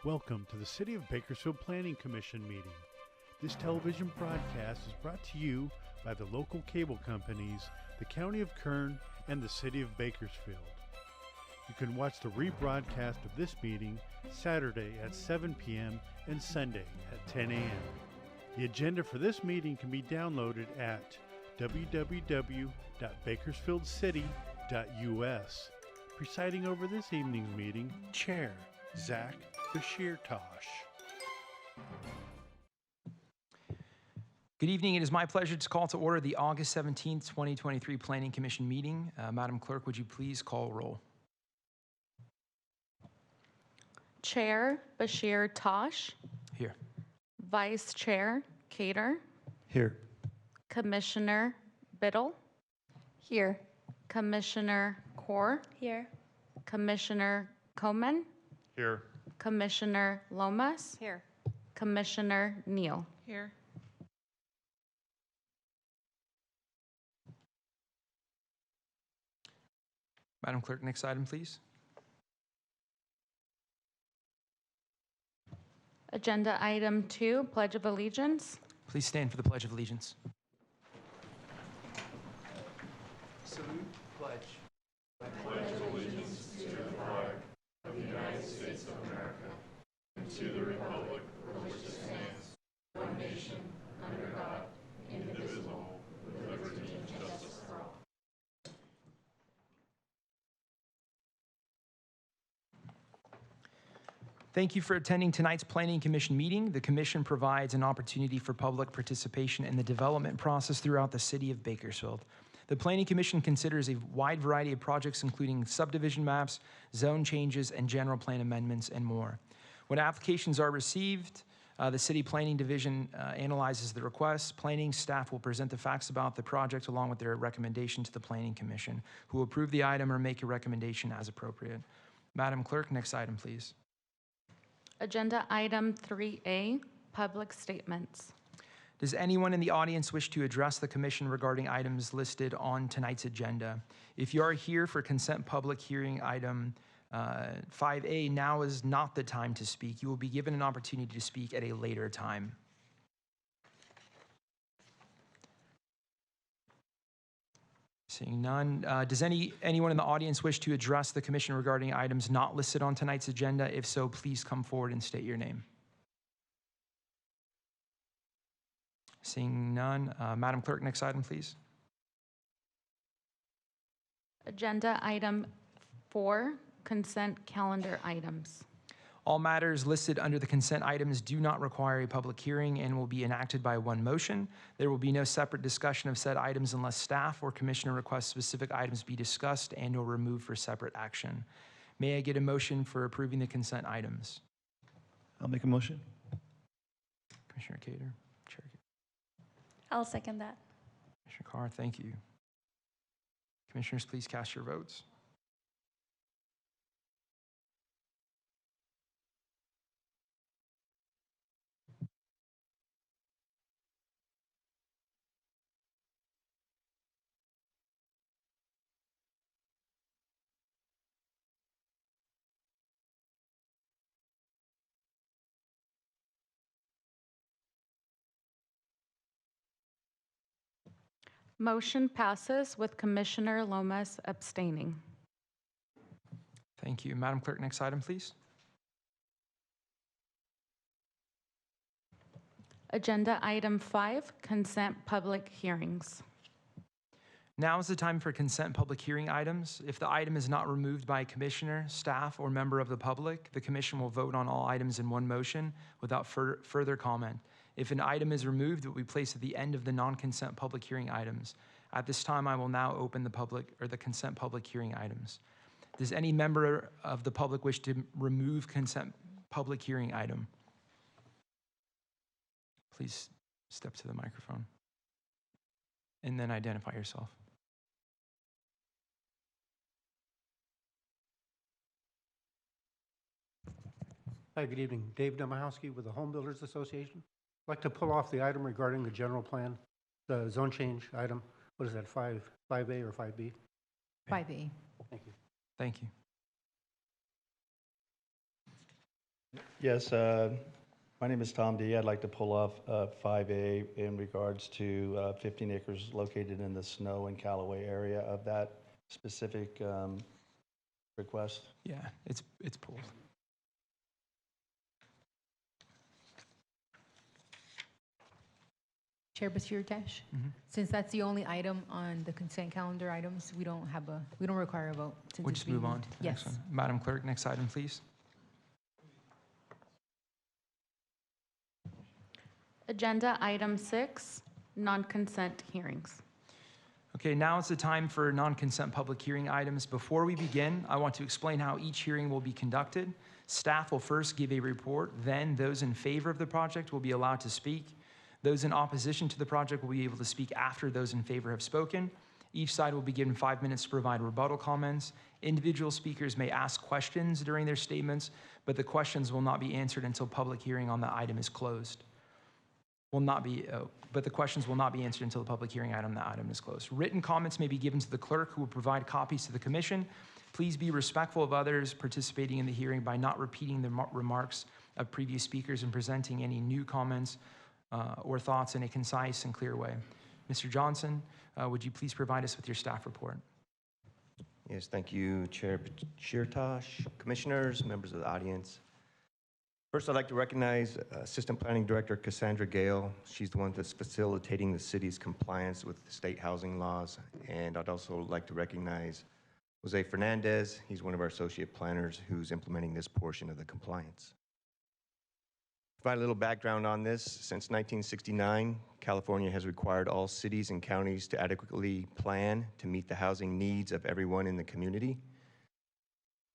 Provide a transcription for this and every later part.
Welcome to the City of Bakersfield Planning Commission meeting. This television broadcast is brought to you by the local cable companies, the County of Kern, and the City of Bakersfield. You can watch the rebroadcast of this meeting Saturday at 7 p.m. and Sunday at 10 a.m. The agenda for this meeting can be downloaded at www.bakersfieldcity.us. Presiding over this evening's meeting, Chair Zach Bashir-Tosh. Good evening. It is my pleasure to call to order the August 17th, 2023 Planning Commission meeting. Madam Clerk, would you please call roll? Chair Bashir-Tosh. Here. Vice Chair Cater. Here. Commissioner Biddle. Here. Commissioner Kaur. Here. Commissioner Komen. Here. Commissioner Lomas. Here. Commissioner Neal. Here. Madam Clerk, next item, please. Agenda item 2, Pledge of Allegiance. Please stand for the Pledge of Allegiance. Salute, pledge. Thank you for attending tonight's Planning Commission meeting. The Commission provides an opportunity for public participation in the development process throughout the City of Bakersfield. The Planning Commission considers a wide variety of projects, including subdivision maps, zone changes, and general plan amendments, and more. When applications are received, the City Planning Division analyzes the requests. Planning staff will present the facts about the project along with their recommendation to the Planning Commission, who will approve the item or make a recommendation as appropriate. Madam Clerk, next item, please. Agenda item 3A, Public Statements. Does anyone in the audience wish to address the Commission regarding items listed on tonight's agenda? If you are here for consent public hearing item 5A, now is not the time to speak. You will be given an opportunity to speak at a later time. Seeing none. Does anyone in the audience wish to address the Commission regarding items not listed on tonight's agenda? If so, please come forward and state your name. Seeing none. Madam Clerk, next item, please. Agenda item 4, Consent Calendar Items. All matters listed under the consent items do not require a public hearing and will be enacted by one motion. There will be no separate discussion of said items unless staff or commissioner requests specific items be discussed and or removed for separate action. May I get a motion for approving the consent items? I'll make a motion. Commissioner Cater, Chair I'll second that. Commissioner Carr, thank you. Commissioners, please cast your votes. Motion passes with Commissioner Lomas abstaining. Thank you. Madam Clerk, next item, please. Agenda item 5, Consent Public Hearings. Now is the time for consent public hearing items. If the item is not removed by a commissioner, staff, or member of the public, the commission will vote on all items in one motion without further comment. If an item is removed, it will be placed at the end of the non-consent public hearing items. At this time, I will now open the consent public hearing items. Does any member of the public wish to remove consent public hearing item? Please step to the microphone and then identify yourself. Hi, good evening. Dave Demahowski with the Home Builders Association. I'd like to pull off the item regarding the general plan, the zone change item. What is that, 5A or 5B? 5A. Thank you. Thank you. Yes, my name is Tom D. I'd like to pull off 5A in regards to 15 acres located in the Snow and Callaway area of that specific request. Yeah, it's pulled. Chair Basir-Tesh, Mhm. since that's the only item on the consent calendar items, we don't require a vote. Since We'll it's just being move on moved. to the next Yes. one. Madam Clerk, next item, please. Agenda item 6, non-consent hearings. Okay, now is the time for non-consent public hearing items. Before we begin, I want to explain how each hearing will be conducted. Staff will first give a report, then those in favor of the project will be allowed to speak. Those in opposition to the project will be able to speak after those in favor have spoken. Each side will be given 5 minutes to provide rebuttal comments. Individual speakers may ask questions during their statements, but the questions will not be answered until public hearing on the item is closed. But the questions will not be answered until the public hearing item, the item is closed. Written comments may be given to the clerk, who will provide copies to the commission. Please be respectful of others participating in the hearing by not repeating the remarks of previous speakers and presenting any new comments or thoughts in a concise and clear way. Mr. Johnson, would you please provide us with your staff report? Yes, thank you, Chair Shirtosh, commissioners, members of the audience. First, I'd like to recognize Assistant Planning Director Cassandra Gale. She's the one that's facilitating the city's compliance with the state housing laws. And I'd also like to recognize Jose Fernandez. He's one of our associate planners who's implementing this portion of the compliance. Provide a little background on this. Since 1969, California has required all cities and counties to adequately plan to meet the housing needs of everyone in the community.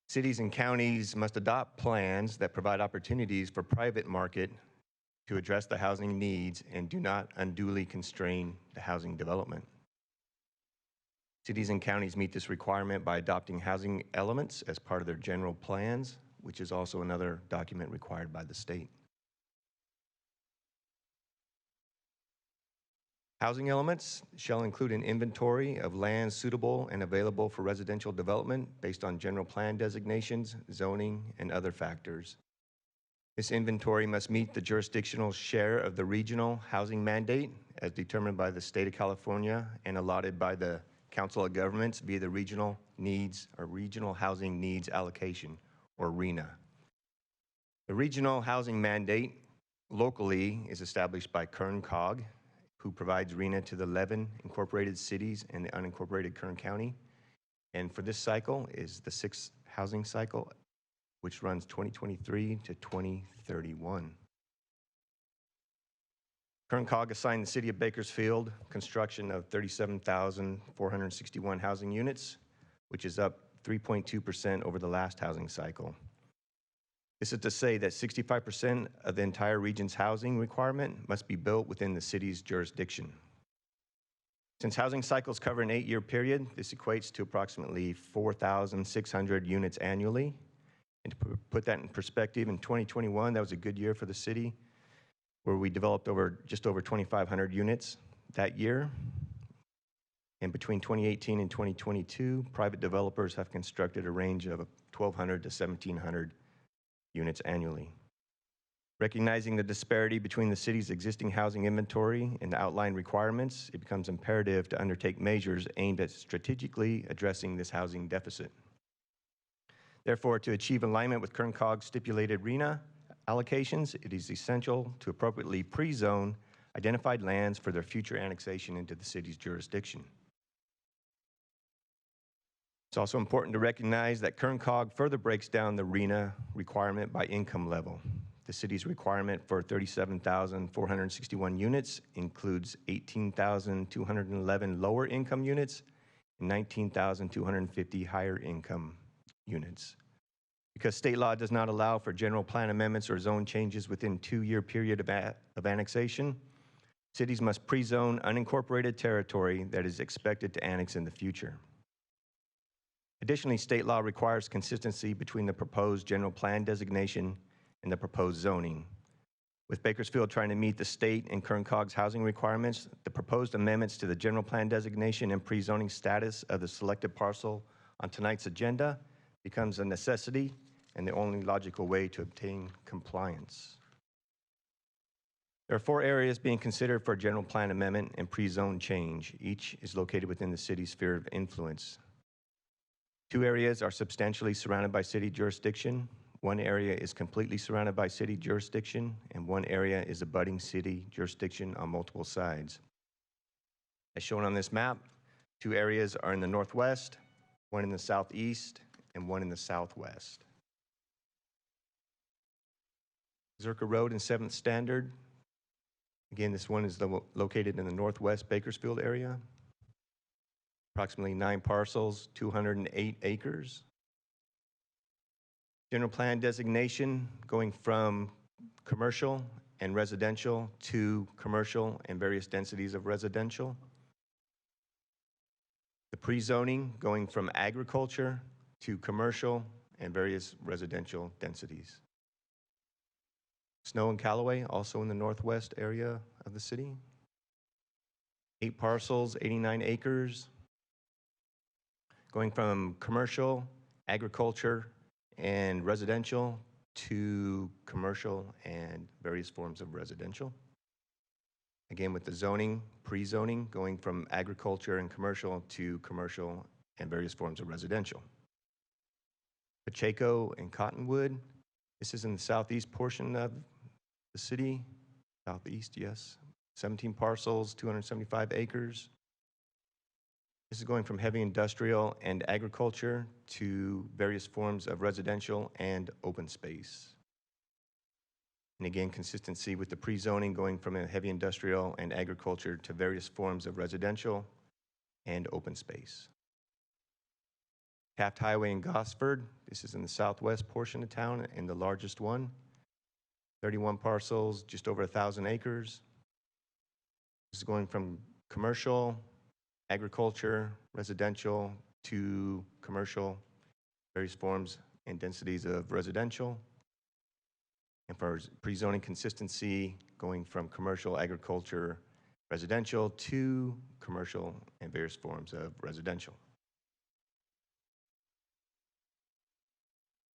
Cities and counties must adopt plans that provide opportunities for private market to address the housing needs and do not unduly constrain the housing development. Cities and counties meet this requirement by adopting housing elements as part of their general plans, which is also another document required by the state. Housing elements shall include an inventory of land suitable and available for residential development based on general plan designations, zoning, and other factors. This inventory must meet the jurisdictional share of the regional housing mandate as determined by the state of California and allotted by the Council of Governments via the Regional Needs or Regional Housing Needs Allocation, or RHNA. The regional housing mandate locally is established by Kern COG, who provides RHNA to the 11 incorporated cities and the unincorporated Kern County. And for this cycle is the 6th housing cycle, which runs 2023 to 2031. Kern COG assigned the city of Bakersfield construction of 37,461 housing units, which is up 3.2% over the last housing cycle. This is to say that 65% of the entire region's housing requirement must be built within the city's jurisdiction. Since housing cycles cover an 8-year period, this equates to approximately 4,600 units annually. And to put that in perspective, in 2021, that was a good year for the city, where we developed just over 2,500 units that year. And between 2018 and 2022, private developers have constructed a range of 1,200 to 1,700 units annually. Recognizing the disparity between the city's existing housing inventory and the outlined requirements, it becomes imperative to undertake measures aimed at strategically addressing this housing deficit. Therefore, to achieve alignment with Kern COG's stipulated RHNA allocations, it is essential to appropriately pre-zone identified lands for their future annexation into the city's jurisdiction. It's also important to recognize that Kern COG further breaks down the RHNA requirement by income level. The city's requirement for 37,461 units includes 18,211 lower income units and 19,250 higher income units. Because state law does not allow for general plan amendments or zone changes within 2-year period of annexation, cities must pre-zone unincorporated territory that is expected to annex in the future. Additionally, state law requires consistency between the proposed general plan designation and the proposed zoning. With Bakersfield trying to meet the state and Kern COG's housing requirements, the proposed amendments to the general plan designation and pre-zoning status of the selected parcel on tonight's agenda becomes a necessity and the only logical way to obtain compliance. There are 4 areas being considered for a general plan amendment and pre-zone change. Each is located within the city's sphere of influence. 2 areas are substantially surrounded by city jurisdiction. 1 area is completely surrounded by city jurisdiction, and 1 area is abutting city jurisdiction on multiple sides. As shown on this map, 2 areas are in the northwest, 1 in the southeast, and 1 in the southwest. Zerka Road and 7th Standard. Again, this one is located in the northwest Bakersfield area. Approximately 9 parcels, 208 acres. General plan designation going from commercial and residential to commercial and various densities of residential. The pre-zoning going from agriculture to commercial and various residential densities. Snow and Callaway, also in the northwest area of the city. 8 parcels, 89 acres. Going from commercial, agriculture, and residential to commercial and various forms of residential. Again, with the zoning, pre-zoning, going from agriculture and commercial to commercial and various forms of residential. Pacheco and Cottonwood, this is in the southeast portion of the city. Southeast, yes. 17 parcels, 275 acres. This is going from heavy industrial and agriculture to various forms of residential and open space. And again, consistency with the pre-zoning going from a heavy industrial and agriculture to various forms of residential and open space. Taft Highway in Gosford, this is in the southwest portion of town and the largest one. 31 parcels, just over 1,000 acres. This is going from commercial, agriculture, residential to commercial, various forms and densities of residential. And for pre-zoning consistency, going from commercial, agriculture, residential to commercial and various forms of residential.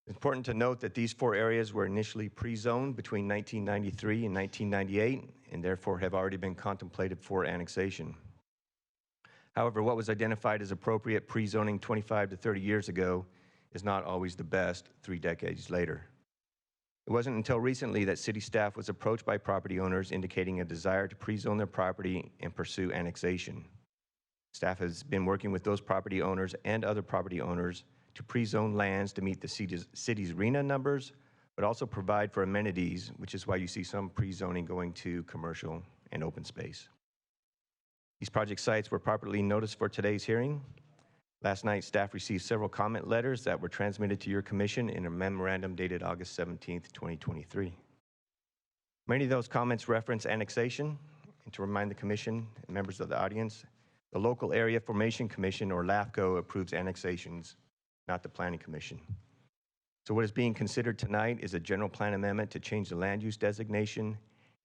It's important to note that these 4 areas were initially pre-zoned between 1993 and 1998, and therefore have already been contemplated for annexation. However, what was identified as appropriate pre-zoning 25 to 30 years ago is not always the best 3 decades later. It wasn't until recently that city staff was approached by property owners indicating a desire to pre-zone their property and pursue annexation. Staff has been working with those property owners and other property owners to pre-zone lands to meet the city's RHNA numbers, but also provide for amenities, which is why you see some pre-zoning going to commercial and open space. These project sites were properly noticed for today's hearing. Last night, staff received several comment letters that were transmitted to your commission in a memorandum dated August 17th, 2023. Many of those comments reference annexation, and to remind the commission and members of the audience, the Local Area Formation Commission, or LAFCO, approves annexations, not the Planning Commission. So what is being considered tonight is a general plan amendment to change the land use designation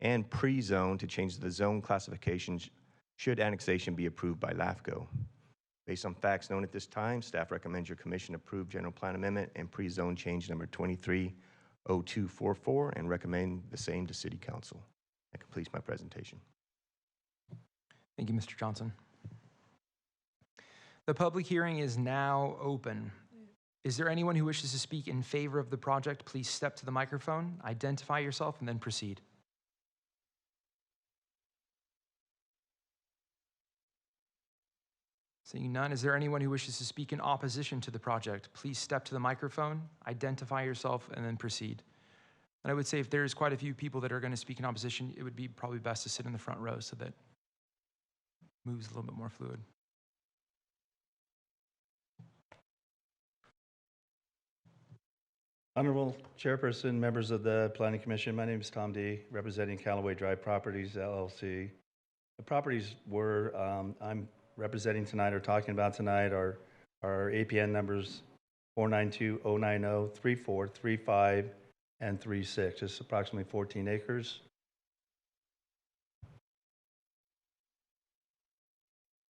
and pre-zone to change the zone classifications should annexation be approved by LAFCO. Based on facts known at this time, staff recommends your commission approve general plan amendment and pre-zone change number 230244 and recommend the same to City Council. That completes my presentation. Thank you, Mr. Johnson. The public hearing is now open. Is there anyone who wishes to speak in favor of the project? Please step to the microphone, identify yourself, and then proceed. Seeing none, is there anyone who wishes to speak in opposition to the project? Please step to the microphone, identify yourself, and then proceed. And I would say if there's quite a few people that are going to speak in opposition, it would be probably best to sit in the front row so that it moves a little bit more fluid. Honorable Chairperson, members of the Planning Commission, my name is Tom D., representing Callaway Drive Properties, LLC. The properties I'm representing tonight or talking about tonight are APN numbers 492-090, 34, 35, and 36. It's approximately 14 acres.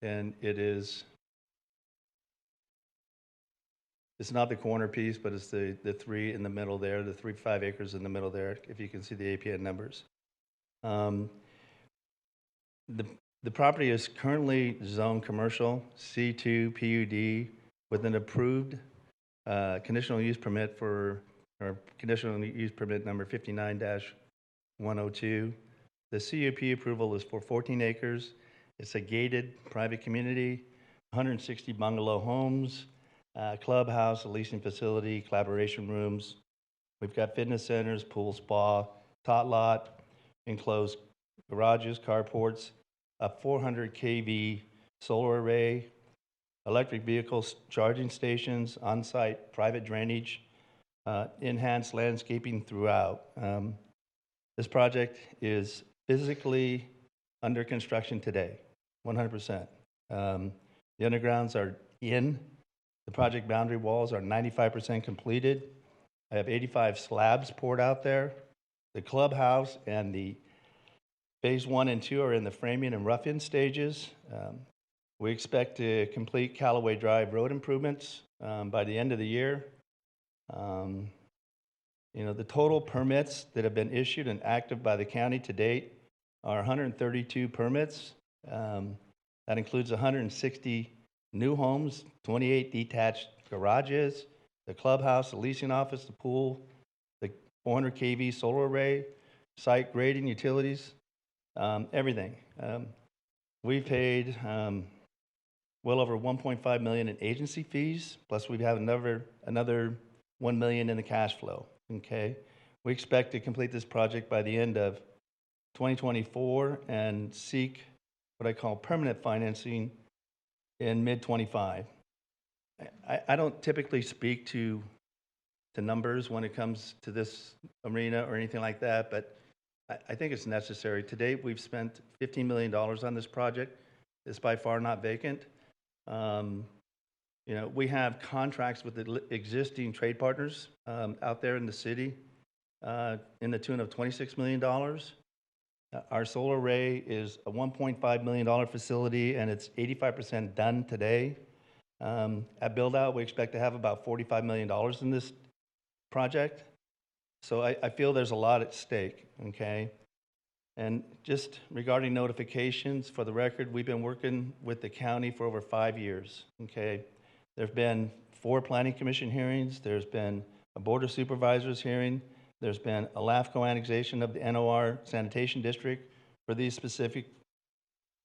And it is It's not the corner piece, but it's the three in the middle there, the 5 acres in the middle there, if you can see the APN numbers. The property is currently zoned commercial, C2 PUD, with an approved conditional use permit or conditional use permit number 59-102. The CUP approval is for 14 acres. It's a gated private community, 160 bungalow homes, clubhouse, a leasing facility, collaboration rooms. We've got fitness centers, pool, spa, tot lot, enclosed garages, carports, a 400 kV solar array, electric vehicles charging stations, on-site private drainage, enhanced landscaping throughout. This project is physically under construction today, 100%. The undergrounds are in. The project boundary walls are 95% completed. I have 85 slabs poured out there. The clubhouse and the phase 1 and 2 are in the framing and rough-in stages. We expect to complete Callaway Drive road improvements by the end of the year. The total permits that have been issued and active by the county to date are 132 permits. That includes 160 new homes, 28 detached garages, the clubhouse, the leasing office, the pool, the 400 kV solar array, site grading, utilities, everything. We paid well over $1.5 million in agency fees, plus we have another $1 million in the cash flow. Okay, we expect to complete this project by the end of 2024 and seek what I call permanent financing in mid-25. I don't typically speak to numbers when it comes to this arena or anything like that, but I think it's necessary. To date, we've spent $15 million on this project. It's by far not vacant. We have contracts with the existing trade partners out there in the city in the tune of $26 million. Our solar array is a $1.5 million facility, and it's 85% done today. At build-out, we expect to have about $45 million in this project. So I feel there's a lot at stake, okay? And just regarding notifications, for the record, we've been working with the county for over 5 years, okay? There have been 4 planning commission hearings. There's been a board of supervisors hearing. There's been a LAFCO annexation of the NOR sanitation district for these specific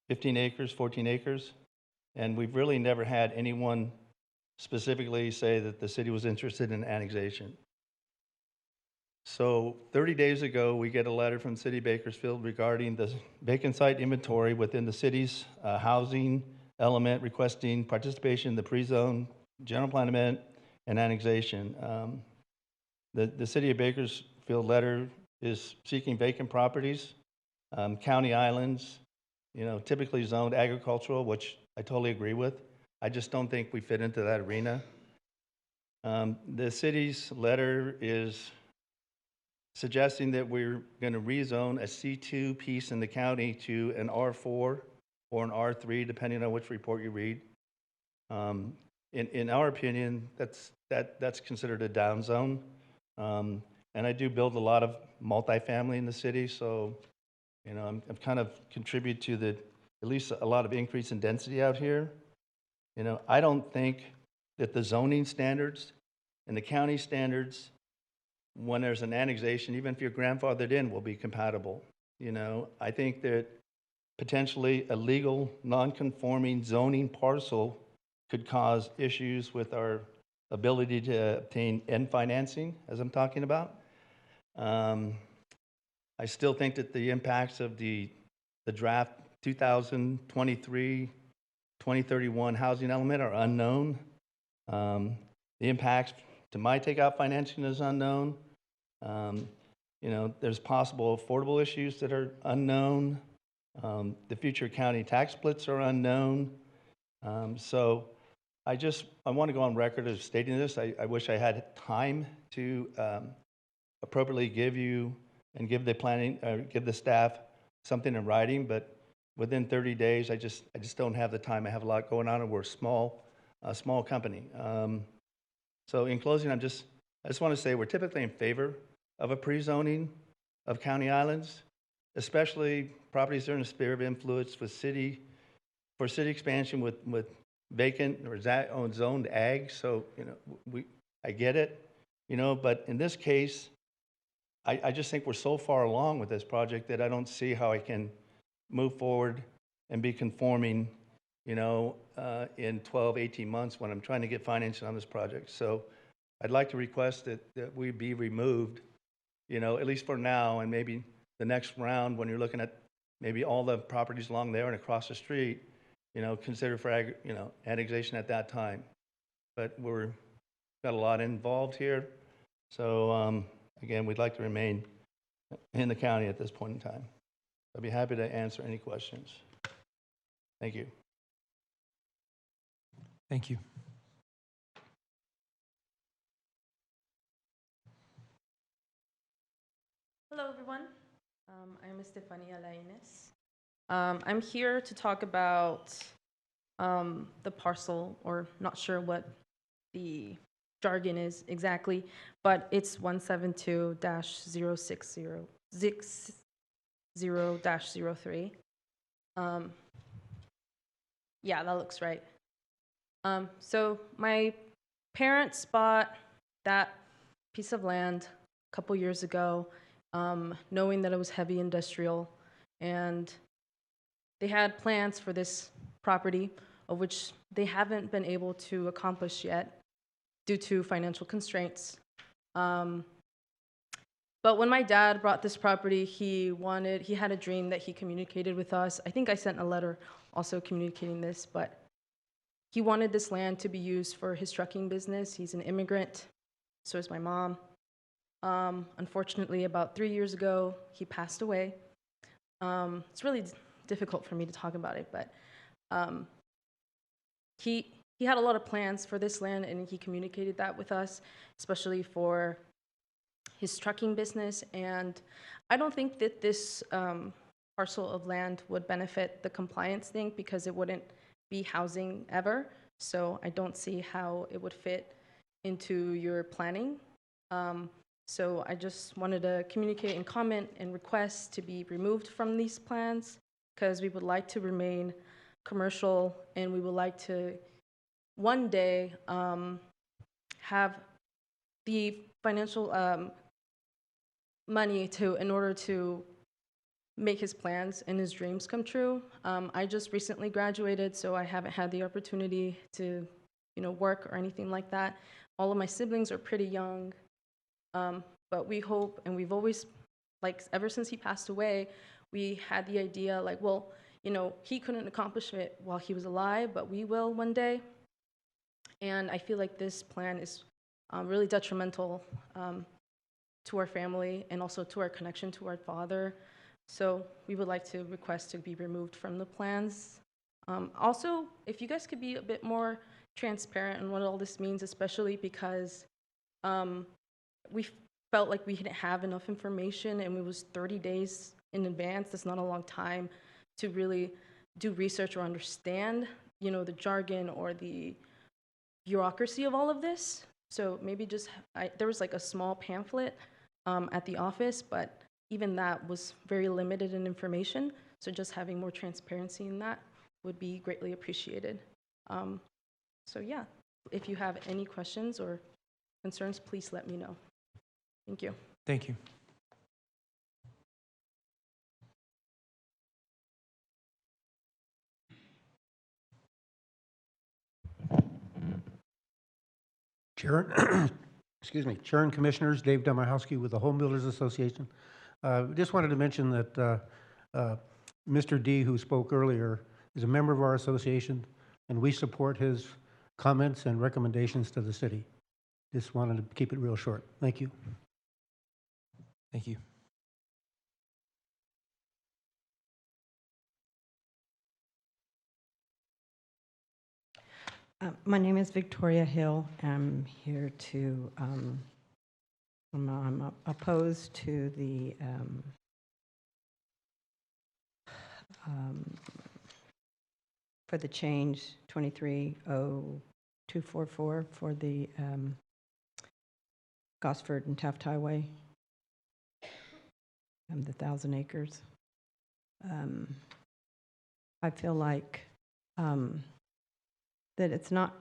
15 acres, 14 acres. And we've really never had anyone specifically say that the city was interested in annexation. So 30 days ago, we get a letter from City of Bakersfield regarding the vacant site inventory within the city's housing element, requesting participation in the pre-zone, general plan amendment, and annexation. The City of Bakersfield letter is seeking vacant properties, county islands, typically zoned agricultural, which I totally agree with. I just don't think we fit into that arena. The city's letter is suggesting that we're going to rezone a C2 piece in the county to an R4 or an R3, depending on which report you read. In our opinion, that's considered a down zone. And I do build a lot of multifamily in the city, so I'm kind of contribute to at least a lot of increase in density out here. I don't think that the zoning standards and the county standards, when there's an annexation, even if you're grandfathered in, will be compatible. I think that potentially a legal, non-conforming zoning parcel could cause issues with our ability to obtain end financing, as I'm talking about. I still think that the impacts of the draft 2023-2031 housing element are unknown. The impacts to my takeout financing is unknown. There's possible affordable issues that are unknown. The future county tax splits are unknown. So I want to go on record as stating this. I wish I had time to appropriately give you and give the staff something in writing, but within 30 days, I just don't have the time. I have a lot going on, and we're a small company. So in closing, I just want to say we're typically in favor of a pre-zoning of county islands, especially properties that are in the sphere of influence for city expansion with vacant or zoned ag. So, I get it, but in this case, I just think we're so far along with this project that I don't see how I can move forward and be conforming, in 12, 18 months when I'm trying to get financing on this project. So I'd like to request that we be removed, at least for now, and maybe the next round when you're looking at maybe all the properties along there and across the street, consider for annexation at that time. But we're got a lot involved here. So again, we'd like to remain in the county at this point in time. I'd be happy to answer any questions. Thank you. Thank you. Hello, everyone. I'm Estefania Lainez. I'm here to talk about the parcel, or not sure what the jargon is exactly, but it's 172-060-03. Yeah, that looks right. So my parents bought that piece of land a couple years ago, knowing that it was heavy industrial, and they had plans for this property, of which they haven't been able to accomplish yet due to financial constraints. But when my dad bought this property, he had a dream that he communicated with us. I think I sent a letter also communicating this, but he wanted this land to be used for his trucking business. He's an immigrant, so is my mom. Unfortunately, about 3 years ago, he passed away. It's really difficult for me to talk about it, but he had a lot of plans for this land, and he communicated that with us, especially for his trucking business. And I don't think that this parcel of land would benefit the compliance thing because it wouldn't be housing ever. So I don't see how it would fit into your planning. So I just wanted to communicate and comment and request to be removed from these plans because we would like to remain commercial, and we would like to one day have the financial money in order to make his plans and his dreams come true. I just recently graduated, so I haven't had the opportunity to, work or anything like that. All of my siblings are pretty young, but we hope, and we've always, ever since he passed away, we had the idea, he couldn't accomplish it while he was alive, but we will one day. And I feel like this plan is really detrimental to our family and also to our connection to our father. So we would like to request to be removed from the plans. Also, if you guys could be a bit more transparent on what all this means, especially because we felt like we didn't have enough information, and it was 30 days in advance. That's not a long time to really do research or understand, the jargon or the bureaucracy of all of this. So maybe there was a small pamphlet at the office, but even that was very limited in information. So just having more transparency in that would be greatly appreciated. So yeah, if you have any questions or concerns, please let me know. Thank you. Thank you. Chair, excuse me, Chair and Commissioners, Dave Domachowski with the Home Builders Association. Just wanted to mention that Mr. D, who spoke earlier, is a member of our association, and we support his comments and recommendations to the city. Just wanted to keep it real short. Thank you. Thank you. My name is Victoria Hill. I'm here to, I'm opposed to the for the change 230244 for the Gosford and Taft Highway, the 1,000 acres. I feel like that it's not,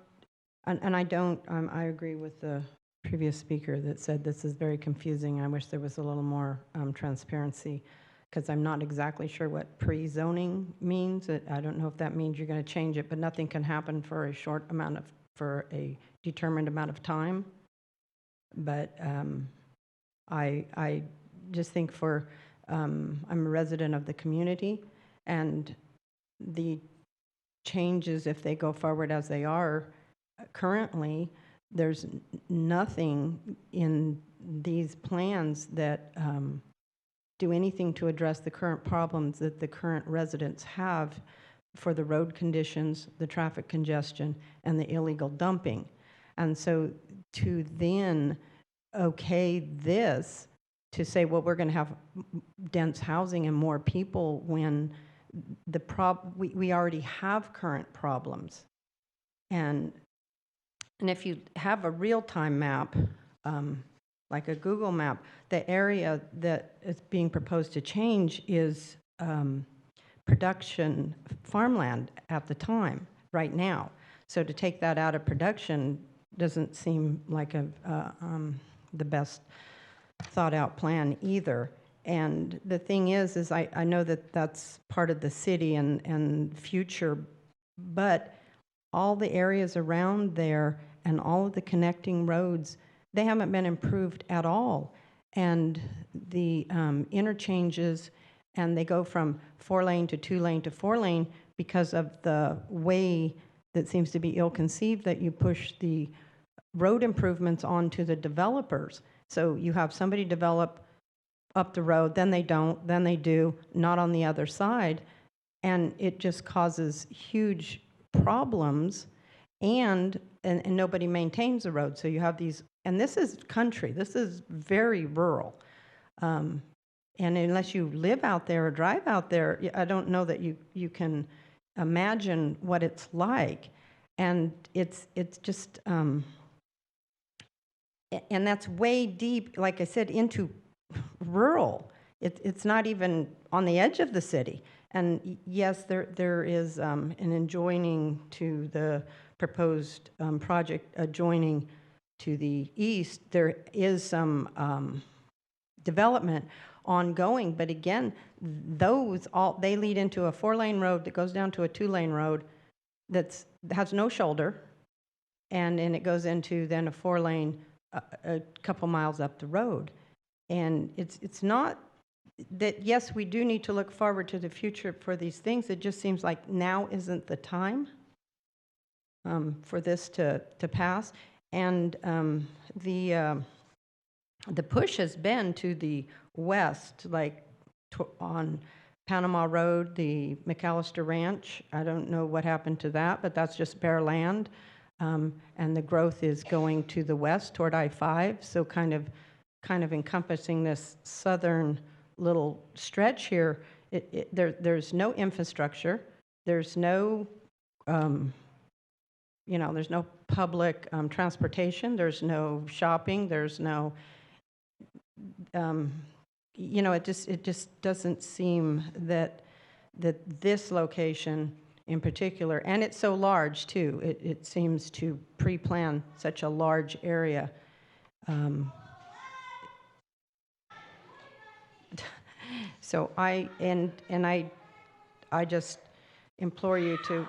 and I don't, I agree with the previous speaker that said this is very confusing. I wish there was a little more transparency, because I'm not exactly sure what pre-zoning means. I don't know if that means you're going to change it, but nothing can happen for a short amount of, for a determined amount of time. But I just think for, I'm a resident of the community, and the changes, if they go forward as they are currently, there's nothing in these plans that do anything to address the current problems that the current residents have for the road conditions, the traffic congestion, and the illegal dumping. And so to then okay this, to say, well, we're going to have dense housing and more people, when we already have current problems. And if you have a real-time map, like a Google map, the area that is being proposed to change is production farmland at the time, right now. So to take that out of production doesn't seem like the best thought-out plan either. And the thing is I know that that's part of the city and future, but all the areas around there and all of the connecting roads, they haven't been improved at all. And the interchanges, and they go from 4-lane to 2-lane to 4-lane because of the way that seems to be ill-conceived that you push the road improvements onto the developers. So you have somebody develop up the road, then they don't, then they do, not on the other side. And it just causes huge problems, and nobody maintains the road. So you have these, and this is country, this is very rural. And unless you live out there or drive out there, I don't know that you can imagine what it's like. And it's just, and that's way deep, like I said, into rural. It's not even on the edge of the city. And yes, there is an adjoining to the proposed project adjoining to the east. There is some development ongoing, but again, those all, they lead into a 4-lane road that goes down to a 2-lane road that has no shoulder, and it goes into then a 4-lane a couple miles up the road. And it's not that, yes, we do need to look forward to the future for these things. It just seems like now isn't the time for this to pass. And the push has been to the west, like on Panama Road, the McAllister Ranch. I don't know what happened to that, but that's just bare land. And the growth is going to the west toward I-5, so kind of encompassing this southern little stretch here. There's no infrastructure. There's no, there's no public transportation. There's no shopping. There's no, it just doesn't seem that this location in particular, and it's so large too. It seems to pre-plan such a large area. So I just implore you to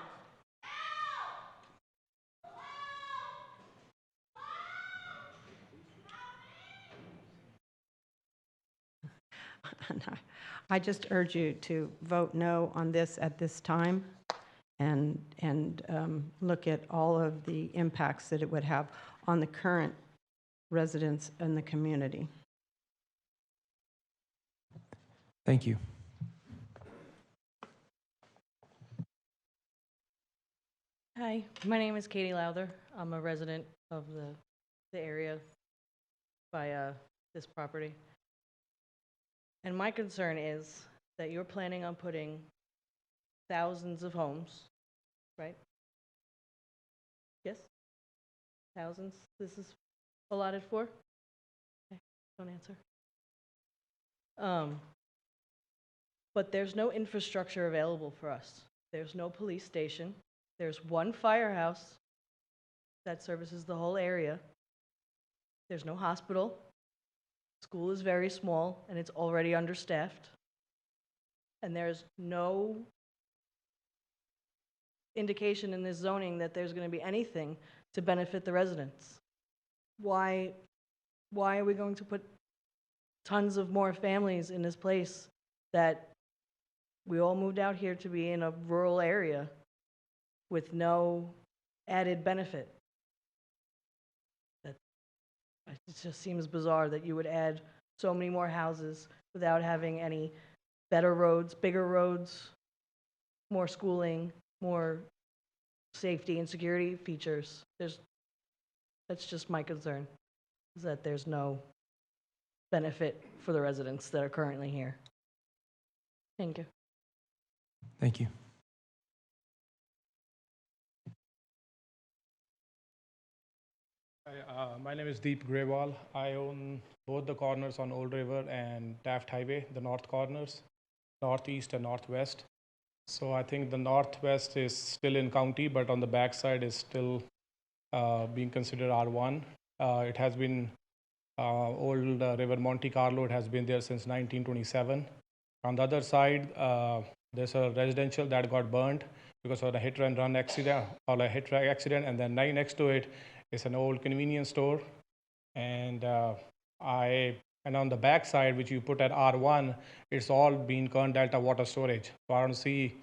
I just urge you to vote no on this at this time, and look at all of the impacts that it would have on the current residents in the community. Thank you. Hi, my name is Katie Lowther. I'm a resident of the area by this property. And my concern is that you're planning on putting thousands of homes, right? Yes? Thousands this is allotted for? Don't answer. But there's no infrastructure available for us. There's no police station. There's one firehouse that services the whole area. There's no hospital. School is very small, and it's already understaffed. And there's no indication in this zoning that there's going to be anything to benefit the residents. Why are we going to put tons of more families in this place that we all moved out here to be in a rural area with no added benefit? It just seems bizarre that you would add so many more houses without having any better roads, bigger roads, more schooling, more safety and security features. That's just my concern, is that there's no benefit for the residents that are currently here. Thank you. Thank you. Hi, my name is Deep Grewal. I own both the corners on Old River and Taft Highway, the north corners, northeast and northwest. So I think the northwest is still in county, but on the backside is still being considered R1. It has been Old River Monte Carlo. It has been there since 1927. On the other side, there's a residential that got burned because of a hit and run accident or a hit accident, and then right next to it is an old convenience store. And and on the back side, which you put at R1, it's all been Kern Delta water storage. So I don't see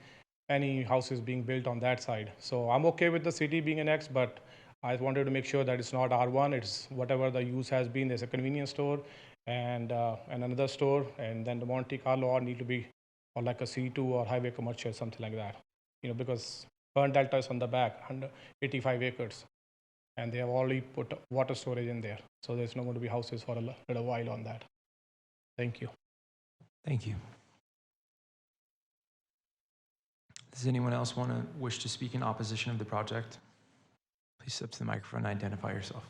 any houses being built on that side. So I'm okay with the city being an X, but I wanted to make sure that it's not R1, it's whatever the use has been. There's a convenience store and another store, and then the Monte Carlo all need to be or like a C2 or highway commercial, something like that. Because Kern Delta is on the back, 185 acres. And they have already put water storage in there. So there's not going to be houses for a little while on that. Thank you. Thank you. Does anyone else wish to speak in opposition of the project? Please step to the microphone and identify yourself.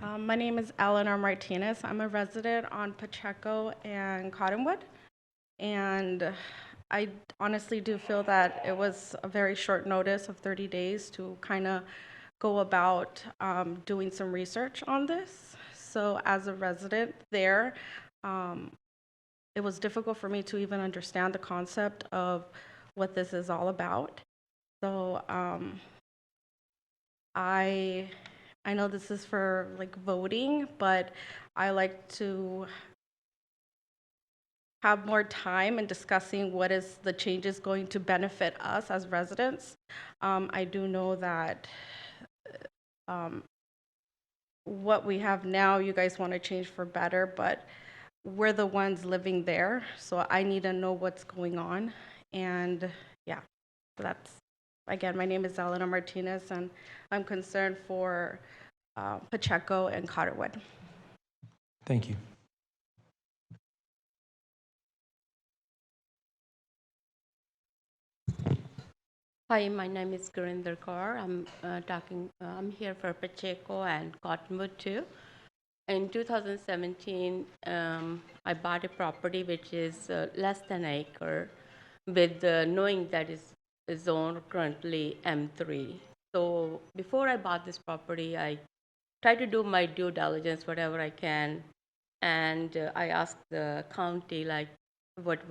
My name is Eleanor Martinez. I'm a resident on Pacheco and Cottonwood. And I honestly do feel that it was a very short notice of 30 days to kind of go about doing some research on this. So as a resident there, it was difficult for me to even understand the concept of what this is all about. So I know this is for like voting, but I like to have more time in discussing what is the changes going to benefit us as residents. I do know that what we have now, you guys want to change for better, but we're the ones living there, so I need to know what's going on. And yeah, that's, again, my name is Eleanor Martinez, and I'm concerned for Pacheco and Cottonwood. Thank you. Hi, my name is Gurinder Kaur. I'm here for Pacheco and Cottonwood too. In 2017, I bought a property which is less than an acre, with knowing that is zoned currently M3. So before I bought this property, I tried to do my due diligence, whatever I can, and I asked the county like, what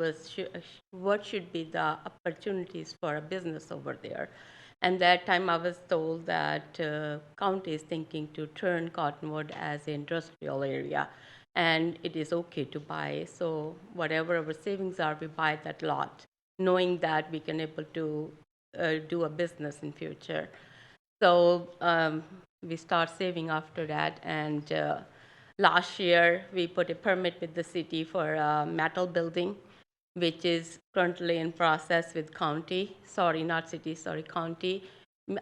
should be the opportunities for a business over there. And that time I was told that county is thinking to turn Cottonwood as an industrial area, and it is okay to buy. So whatever our savings are, we buy that lot, knowing that we can able to do a business in future. So we start saving after that, and last year, we put a permit with the city for a metal building, which is currently in process with county. Sorry, not city, sorry, county.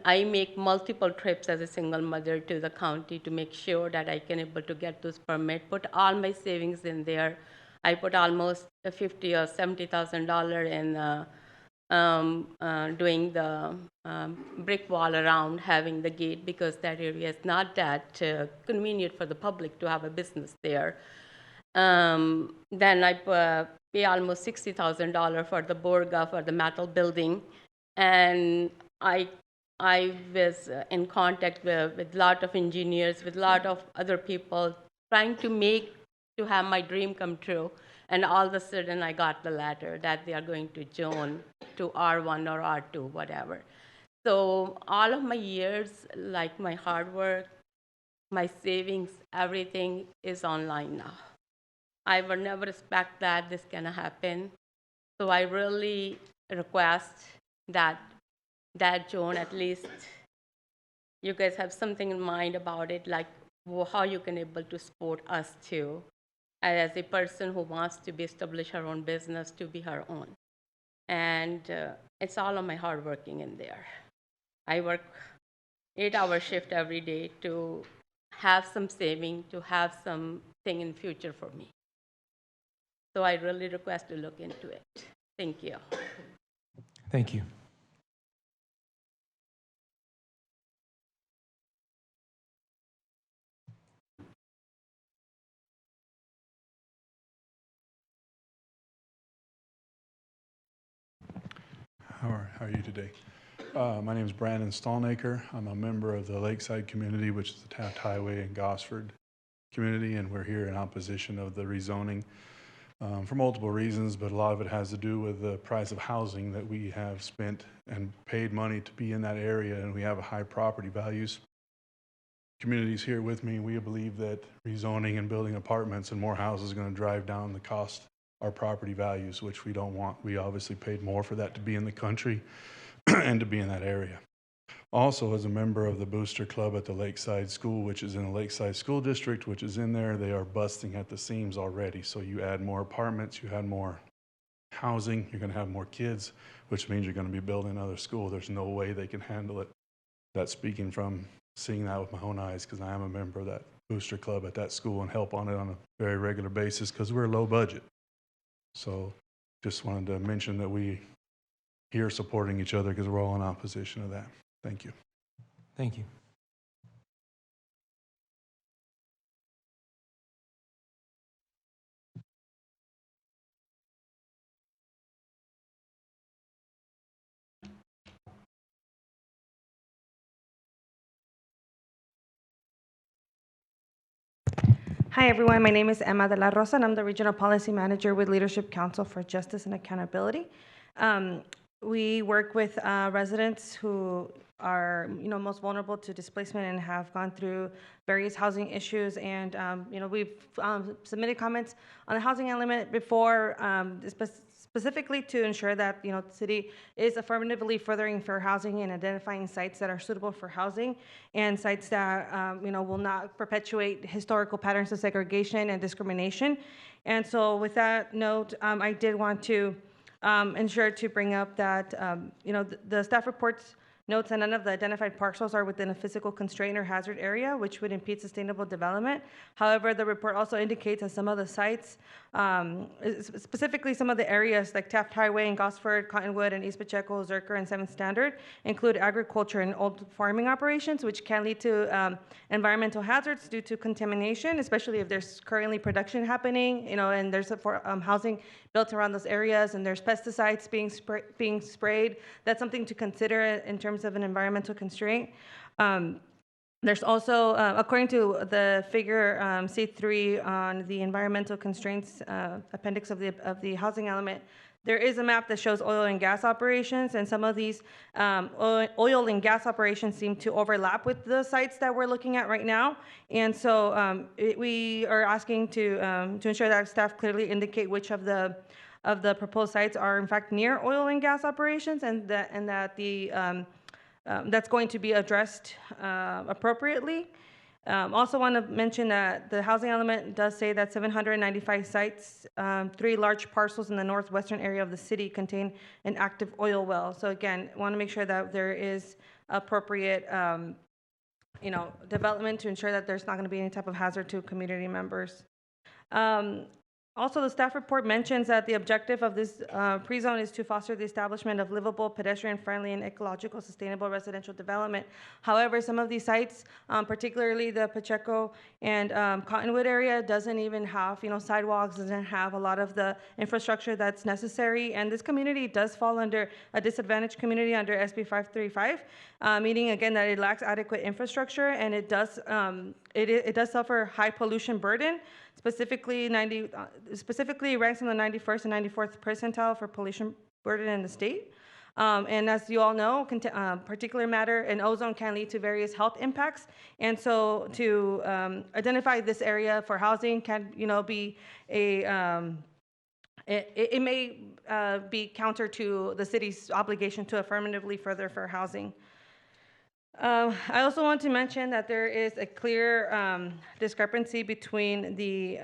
I make multiple trips as a single mother to the county to make sure that I can able to get those permit, put all my savings in there. I put almost $50,000 or $70,000 in doing the brick wall around, having the gate, because that area is not that convenient for the public to have a business there. Then I pay almost $60,000 for the Borga, for the metal building. And I was in contact with a lot of engineers, with a lot of other people, trying to have my dream come true. And all of a sudden, I got the letter that they are going to zone to R1 or R2, whatever. So all of my years, like my hard work, my savings, everything is online now. I would never expect that this can happen. So I really request that zone, at least you guys have something in mind about it, like how you can able to support us too, as a person who wants to establish her own business, to be her own. And it's all of my hard working in there. I work 8-hour shift every day to have some saving, to have something in future for me. So I really request to look into it. Thank you. Thank you. How are you today? My name is Brandon Stallnaker. I'm a member of the Lakeside community, which is the Taft Highway and Gosford community, and we're here in opposition of the rezoning for multiple reasons, but a lot of it has to do with the price of housing that we have spent and paid money to be in that area, and we have high property values. Communities here with me, we believe that rezoning and building apartments and more houses is going to drive down the cost, our property values, which we don't want. We obviously paid more for that to be in the country and to be in that area. Also, as a member of the Booster Club at the Lakeside School, which is in the Lakeside School District, which is in there, they are busting at the seams already. So you add more apartments, you add more housing, you're going to have more kids, which means you're going to be building another school. There's no way they can handle it. That's speaking from seeing that with my own eyes, because I am a member of that Booster Club at that school and help on it on a very regular basis because we're low budget. So just wanted to mention that we here supporting each other because we're all in opposition to that. Thank you. Thank you. Hi, everyone. My name is Emma de la Rosa, and I'm the Regional Policy Manager with Leadership Council for Justice and Accountability. We work with residents who are, most vulnerable to displacement and have gone through various housing issues. And, we've submitted comments on the housing element before, specifically to ensure that, the city is affirmatively furthering fair housing and identifying sites that are suitable for housing and sites that, will not perpetuate historical patterns of segregation and discrimination. And so with that note, I did want to ensure to bring up that, the staff reports notes that none of the identified parcels are within a physical constraint or hazard area, which would impede sustainable development. However, the report also indicates that some of the sites, specifically some of the areas like Taft Highway and Gosford, Cottonwood, and East Pacheco, Zerker, and 7th Standard, include agriculture and old farming operations, which can lead to environmental hazards due to contamination, especially if there's currently production happening, and there's housing built around those areas, and there's pesticides being sprayed. That's something to consider in terms of an environmental constraint. There's also, according to the figure C3 on the environmental constraints appendix of the housing element, there is a map that shows oil and gas operations, and some of these oil and gas operations seem to overlap with the sites that we're looking at right now. And so we are asking to ensure that staff clearly indicate which of the proposed sites are in fact near oil and gas operations, and that the that's going to be addressed appropriately. Also want to mention that the housing element does say that 795 sites, 3 large parcels in the northwestern area of the city contain an active oil well. So again, want to make sure that there is appropriate development to ensure that there's not going to be any type of hazard to community members. Also, the staff report mentions that the objective of this pre-zone is to foster the establishment of livable, pedestrian-friendly, and ecological sustainable residential development. However, some of these sites, particularly the Pacheco and Cottonwood area, doesn't even have, sidewalks, doesn't have a lot of the infrastructure that's necessary. And this community does fall under a disadvantaged community under SB 535, meaning again that it lacks adequate infrastructure, and it does suffer high pollution burden. Specifically, specifically ranks in the 91st and 94th percentile for pollution burden in the state. And as you all know, particulate matter and ozone can lead to various health impacts. And so to identify this area for housing can, be it may be counter to the city's obligation to affirmatively further for housing. I also want to mention that there is a clear discrepancy between the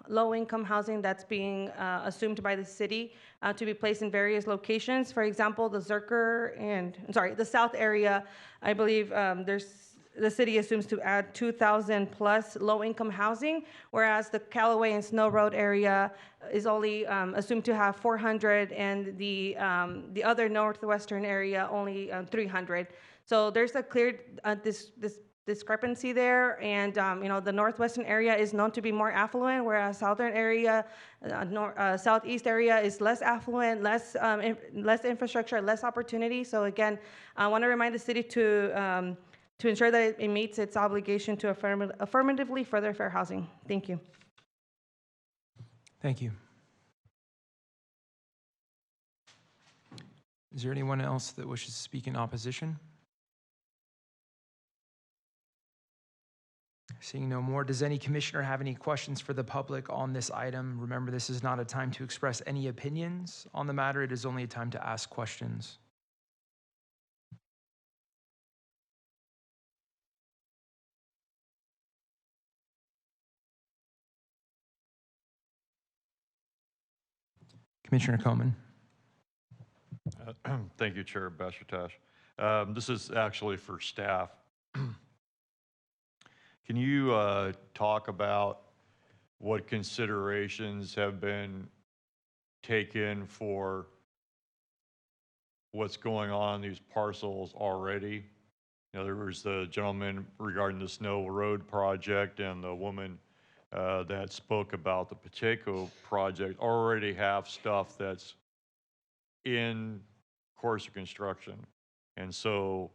low-income housing that's being assumed by the city to be placed in various locations. For example, the the South area, I believe the city assumes to add 2,000 plus low-income housing, whereas the Callaway and Snow Road area is only assumed to have 400, and the other northwestern area only 300. So there's a clear this discrepancy there, and the northwestern area is known to be more affluent, whereas southern area, southeast area is less affluent, less infrastructure, less opportunity. So again, I want to remind the city to ensure that it meets its obligation to affirmatively further fair housing. Thank you. Thank you. Is there anyone else that wishes to speak in opposition? Seeing no more, does any commissioner have any questions for the public on this item? Remember, this is not a time to express any opinions on the matter. It is only a time to ask questions. Commissioner Coleman. Thank you, Chair Bashartash. This is actually for staff. Can you talk about what considerations have been taken for what's going on in these parcels already? There was the gentleman regarding the Snow Road project, and the woman that spoke about the Pacheco project already have stuff that's in course of construction. And so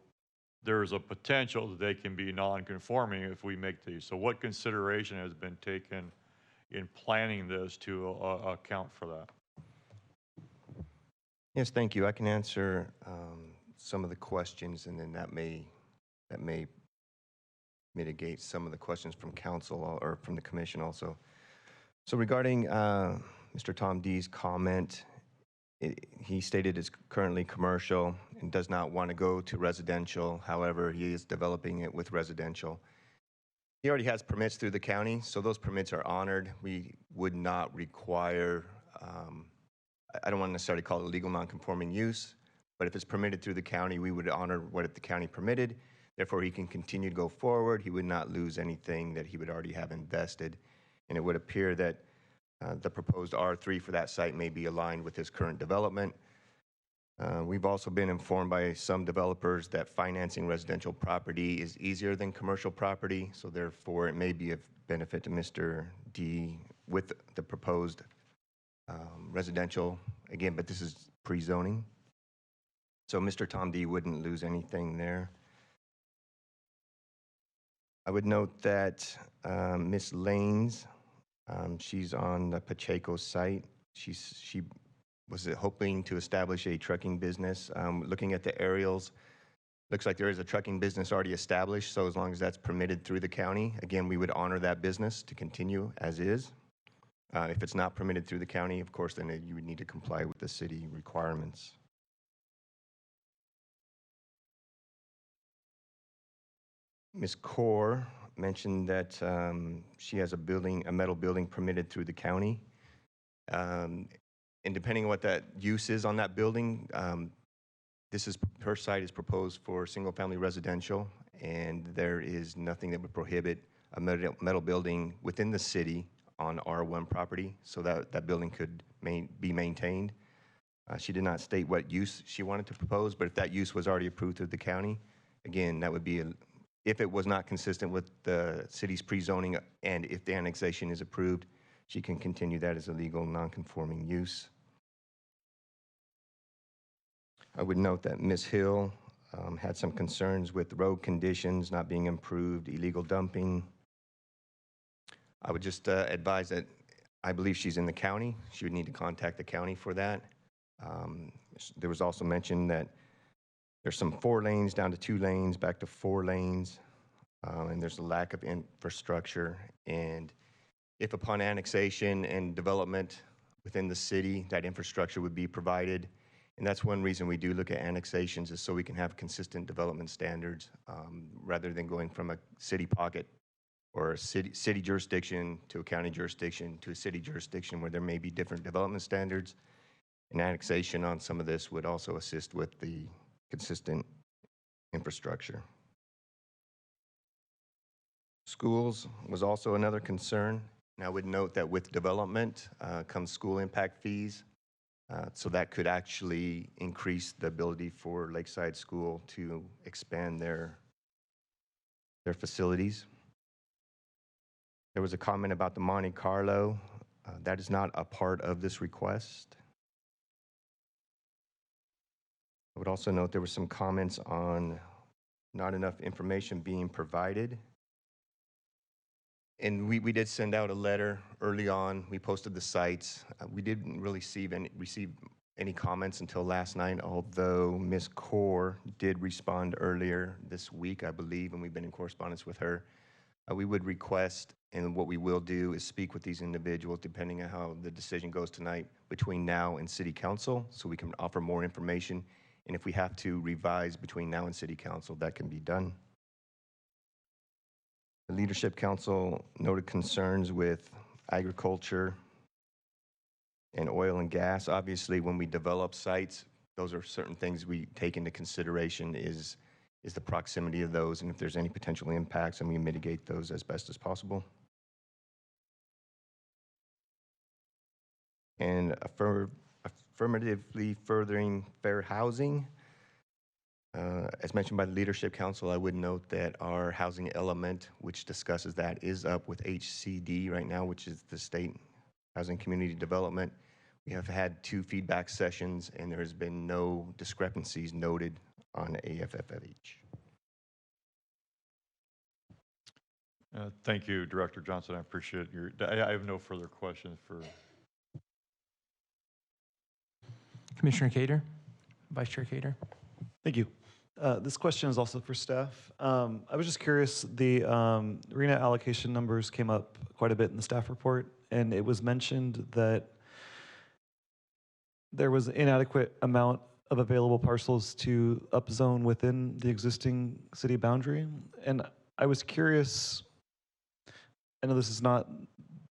there's a potential that they can be non-conforming if we make these. So what consideration has been taken in planning this to account for that? Yes, thank you. I can answer some of the questions, and then that may mitigate some of the questions from council or from the commission also. So regarding Mr. Tom D's comment, he stated it's currently commercial and does not want to go to residential. However, he is developing it with residential. He already has permits through the county, so those permits are honored. We would not require, I don't want to necessarily call it a legal non-conforming use, but if it's permitted through the county, we would honor what the county permitted. Therefore, he can continue to go forward. He would not lose anything that he would already have invested. And it would appear that the proposed R3 for that site may be aligned with his current development. We've also been informed by some developers that financing residential property is easier than commercial property, so therefore it may be of benefit to Mr. D with the proposed residential, again, but this is pre-zoning. So Mr. Tom D wouldn't lose anything there. I would note that Ms. Lanes, she's on the Pacheco site. She was hoping to establish a trucking business. Looking at the aerials, looks like there is a trucking business already established, so as long as that's permitted through the county, again, we would honor that business to continue as is. If it's not permitted through the county, of course, then you would need to comply with the city requirements. Ms. Kaur mentioned that she has a metal building permitted through the county. And depending on what that use is on that building, her site is proposed for single-family residential, and there is nothing that would prohibit a metal building within the city on R1 property so that that building could be maintained. She did not state what use she wanted to propose, but if that use was already approved through the county, again, that would be, if it was not consistent with the city's pre-zoning and if the annexation is approved, she can continue that as a legal non-conforming use. I would note that Ms. Hill had some concerns with road conditions not being improved, illegal dumping. I would just advise that I believe she's in the county. She would need to contact the county for that. There was also mentioned that there's some 4 lanes down to 2 lanes, back to 4 lanes, and there's a lack of infrastructure. And if upon annexation and development within the city, that infrastructure would be provided. And that's one reason we do look at annexations, is so we can have consistent development standards rather than going from a city pocket or a city jurisdiction to a county jurisdiction to a city jurisdiction where there may be different development standards. And annexation on some of this would also assist with the consistent infrastructure. Schools was also another concern. And I would note that with development comes school impact fees. So that could actually increase the ability for Lakeside School to expand their facilities. There was a comment about the Monte Carlo. That is not a part of this request. I would also note there were some comments on not enough information being provided. And we did send out a letter early on. We posted the sites. We didn't really receive any comments until last night, although Ms. Kaur did respond earlier this week, I believe, and we've been in correspondence with her. We would request, and what we will do is speak with these individuals, depending on how the decision goes tonight, between now and City Council, so we can offer more information. And if we have to revise between now and City Council, that can be done. The Leadership Council noted concerns with agriculture and oil and gas. Obviously, when we develop sites, those are certain things we take into consideration is the proximity of those, and if there's any potential impacts, and we mitigate those as best as possible. And affirmatively furthering fair housing. As mentioned by the Leadership Council, I would note that our housing element, which discusses that, is up with HCD right now, which is the State Housing Community Development. We have had 2 feedback sessions, and there has been no discrepancies noted on AFFH. Thank you, Director Johnson. I appreciate I have no further questions for. Commissioner Cater, Vice Chair Cater. Thank you. This question is also for staff. I was just curious, the RENA allocation numbers came up quite a bit in the staff report, and it was mentioned that there was an inadequate amount of available parcels to upzone within the existing city boundary. And I was curious, I know this is not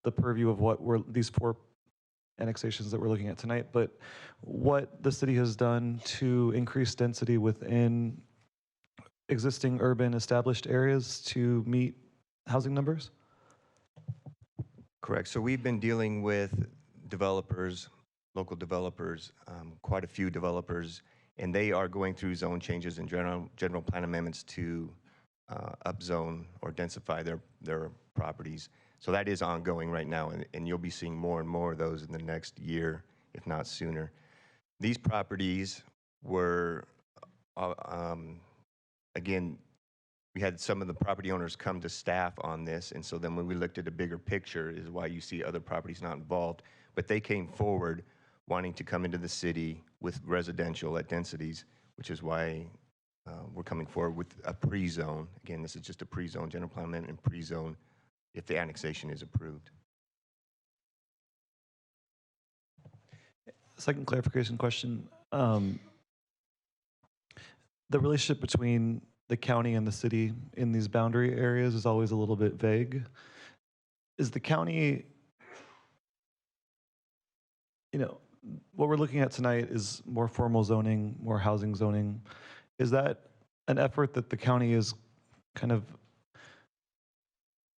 the purview of what these 4 annexations that we're looking at tonight, but what the city has done to increase density within existing urban established areas to meet housing numbers? Correct. So we've been dealing with developers, local developers, quite a few developers, and they are going through zone changes and general plan amendments to upzone or densify their properties. So that is ongoing right now, and you'll be seeing more and more of those in the next year, if not sooner. These properties were, again, we had some of the property owners come to staff on this, and so then when we looked at a bigger picture is why you see other properties not involved. But they came forward wanting to come into the city with residential at densities, which is why we're coming forward with a pre-zone. Again, this is just a pre-zone, general plan amendment and pre-zone if the annexation is approved. Second clarification question. The relationship between the county and the city in these boundary areas is always a little bit vague. Is the county, what we're looking at tonight is more formal zoning, more housing zoning. Is that an effort that the county is kind of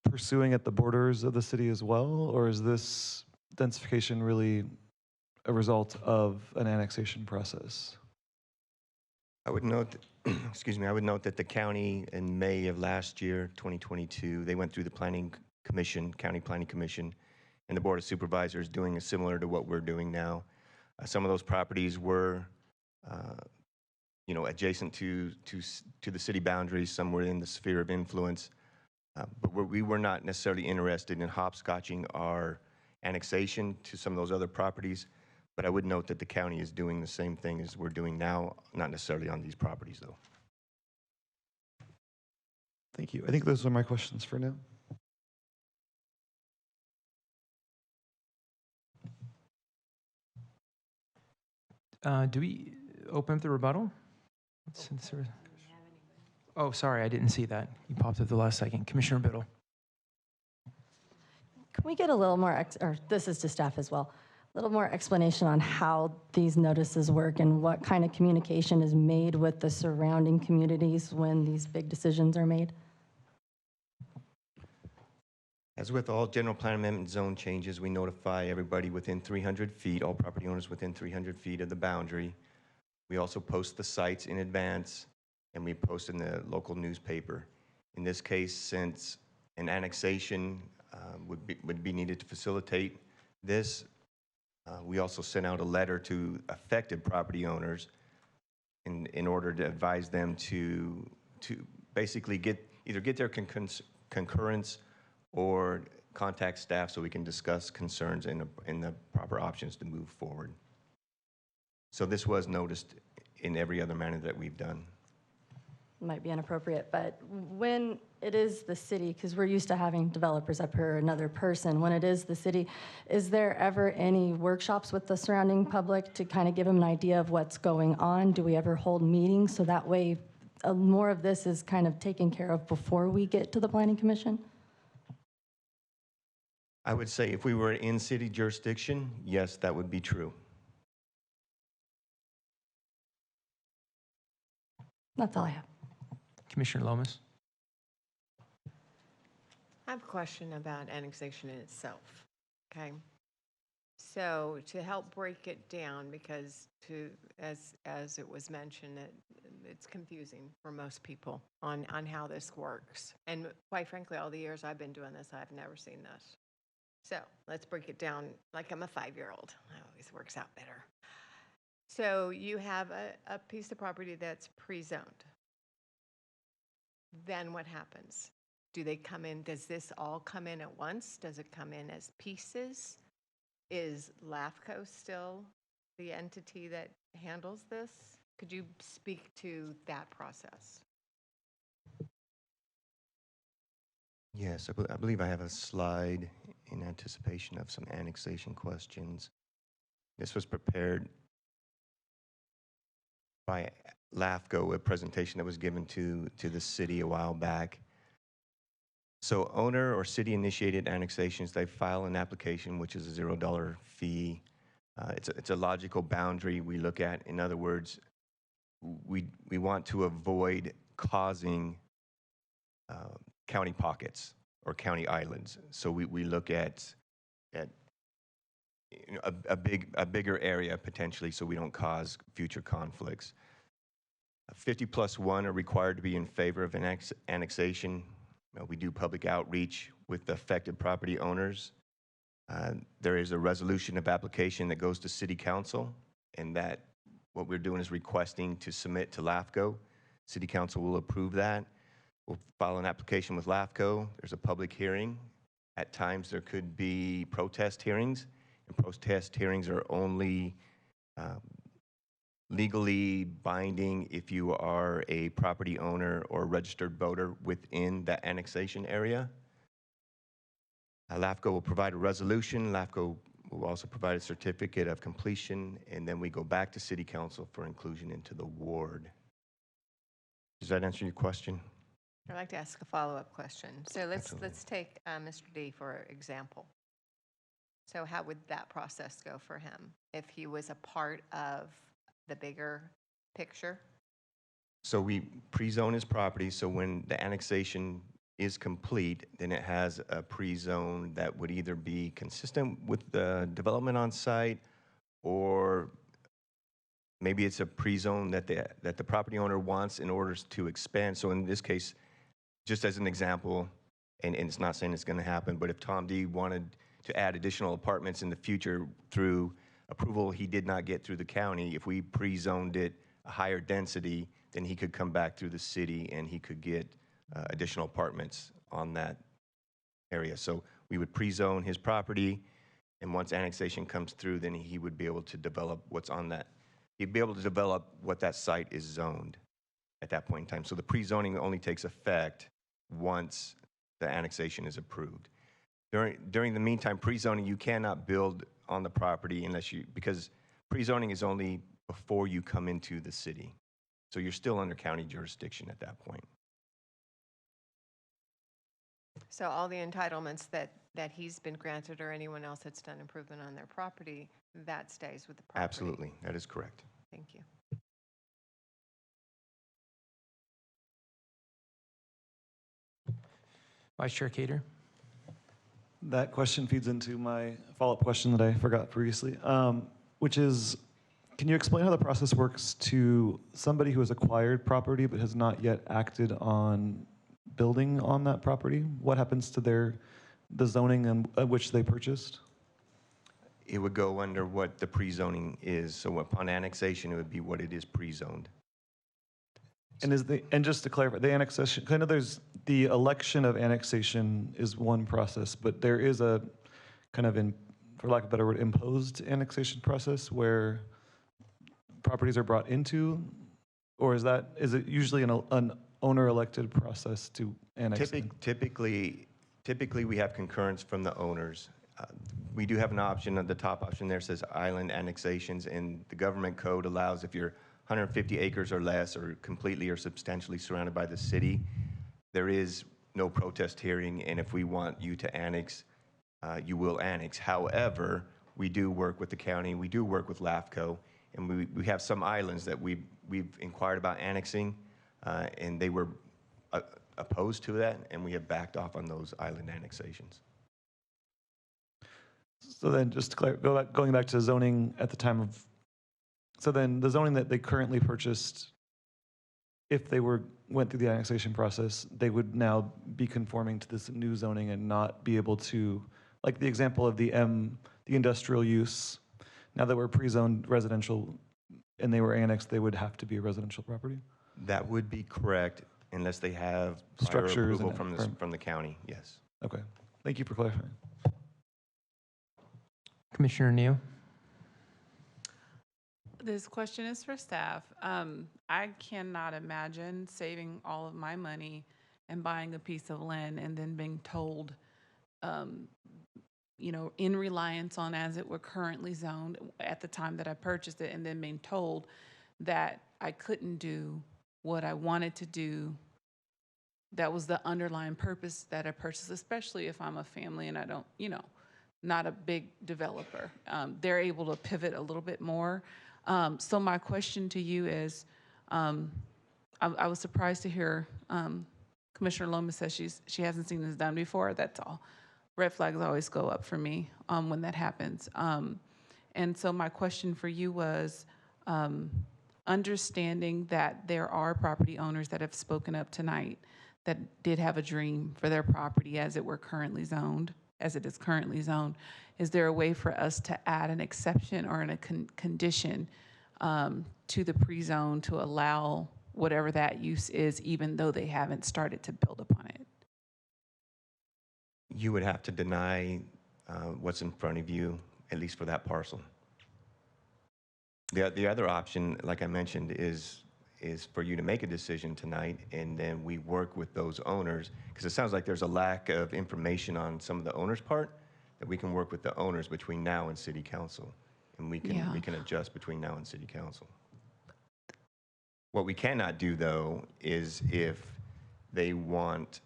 pursuing at the borders of the city as well? Or is this densification really a result of an annexation process? I would note, excuse me, I would note that the county in May of last year, 2022, they went through the Planning Commission, County Planning Commission, and the Board of Supervisors doing similar to what we're doing now. Some of those properties were, adjacent to the city boundaries. Some were in the sphere of influence, but we were not necessarily interested in hopscotching our annexation to some of those other properties. But I would note that the county is doing the same thing as we're doing now, not necessarily on these properties, though. Thank you. I think those are my questions for now. Do we open up the rebuttal? Oh, sorry, I didn't see that. You popped up the last second. Commissioner Biddle. Can we get a little more, or this is to staff as well, a little more explanation on how these notices work and what kind of communication is made with the surrounding communities when these big decisions are made? As with all general plan amendment zone changes, we notify everybody within 300 feet, all property owners within 300 feet of the boundary. We also post the sites in advance, and we post in the local newspaper. In this case, since an annexation would be needed to facilitate this, we also sent out a letter to affected property owners in order to advise them to basically either get their concurrence or contact staff so we can discuss concerns and the proper options to move forward. So this was noticed in every other manner that we've done. Might be inappropriate, but when it is the city, because we're used to having developers up here or another person, when it is the city, is there ever any workshops with the surrounding public to kind of give them an idea of what's going on? Do we ever hold meetings so that way more of this is kind of taken care of before we get to the Planning Commission? I would say if we were in city jurisdiction, yes, that would be true. That's all I have. Commissioner Lomas. I have a question about annexation in itself, okay? So to help break it down, because as it was mentioned, it's confusing for most people on how this works. And quite frankly, all the years I've been doing this, I've never seen this. So let's break it down like I'm a 5-year-old. It always works out better. So you have a piece of property that's pre-zoned. Then what happens? Do they come in? Does this all come in at once? Does it come in as pieces? Is LAFCO still the entity that handles this? Could you speak to that process? Yes, I believe I have a slide in anticipation of some annexation questions. This was prepared by LAFCO, a presentation that was given to the city a while back. So owner or city-initiated annexations, they file an application, which is a $0 fee. It's a logical boundary we look at. In other words, we want to avoid causing county pockets or county islands. So we look at a bigger area potentially, so we don't cause future conflicts. 50+1 are required to be in favor of an annexation. We do public outreach with the affected property owners. There is a resolution of application that goes to City Council, and that what we're doing is requesting to submit to LAFCO. City Council will approve that. We'll file an application with LAFCO. There's a public hearing. At times there could be protest hearings, and protest hearings are only legally binding if you are a property owner or registered voter within that annexation area. LAFCO will provide a resolution. LAFCO will also provide a certificate of completion, and then we go back to City Council for inclusion into the ward. Does that answer your question? I'd like to ask a follow-up question. So let's take Mr. D for example. So how would that process go for him if he was a part of the bigger picture? So we pre-zone his property, so when the annexation is complete, then it has a pre-zone that would either be consistent with the development on site, or maybe it's a pre-zone that the property owner wants in order to expand. So in this case, just as an example, and it's not saying it's going to happen, but if Tom D wanted to add additional apartments in the future through approval he did not get through the county, if we pre-zoned it a higher density, then he could come back through the city and he could get additional apartments on that area. So we would pre-zone his property, and once annexation comes through, then he would be able to develop what's on that. He'd be able to develop what that site is zoned at that point in time. So the pre-zoning only takes effect once the annexation is approved. During the meantime, pre-zoning, you cannot build on the property because pre-zoning is only before you come into the city. So you're still under county jurisdiction at that point. So all the entitlements that he's been granted or anyone else that's done improvement on their property, that stays with the property? Absolutely, that is correct. Thank you. Vice Chair Cater. That question feeds into my follow-up question that I forgot previously, which is, can you explain how the process works to somebody who has acquired property but has not yet acted on building on that property? What happens to the zoning which they purchased? It would go under what the pre-zoning is. So upon annexation, it would be what it is pre-zoned. And just to clarify, the annexation, kind of there's the election of annexation is one process, but there is a kind of, for lack of a better word, imposed annexation process where properties are brought into, or is it usually an owner-elected process to annex? Typically, we have concurrence from the owners. We do have an option. The top option there says island annexations, and the government code allows if you're 150 acres or less, or completely or substantially surrounded by the city, there is no protest hearing, and if we want you to annex, you will annex. However, we do work with the county, we do work with LAFCO, and we have some islands that we've inquired about annexing, and they were opposed to that, and we have backed off on those island annexations. So then, just to clarify, going back to zoning at the time of, so then the zoning that they currently purchased, if they went through the annexation process, they would now be conforming to this new zoning and not be able to, like the example of the industrial use, now that we're pre-zoned residential and they were annexed, they would have to be a residential property? That would be correct, unless they have prior Structures approval and from the county, yes. Okay, thank you for clarifying. Commissioner Neal. This question is for staff. I cannot imagine saving all of my money and buying a piece of land and then being told, in reliance on as it were currently zoned at the time that I purchased it, and then being told that I couldn't do what I wanted to do. That was the underlying purpose that I purchased, especially if I'm a family and I don't, not a big developer. They're able to pivot a little bit more. So my question to you is, I was surprised to hear Commissioner Lomas says she hasn't seen this done before. That's all. Red flags always go up for me when that happens. And so my question for you was, understanding that there are property owners that have spoken up tonight that did have a dream for their property as it is currently zoned, is there a way for us to add an exception or a condition to the pre-zone to allow whatever that use is, even though they haven't started to build upon it? You would have to deny what's in front of you, at least for that parcel. The other option, like I mentioned, is for you to make a decision tonight, and then we work with those owners, because it sounds like there's a lack of information on some of the owners' part, that we can work with the owners between now and City Council, and we can adjust between now and City Council. What we cannot do, though, is if they want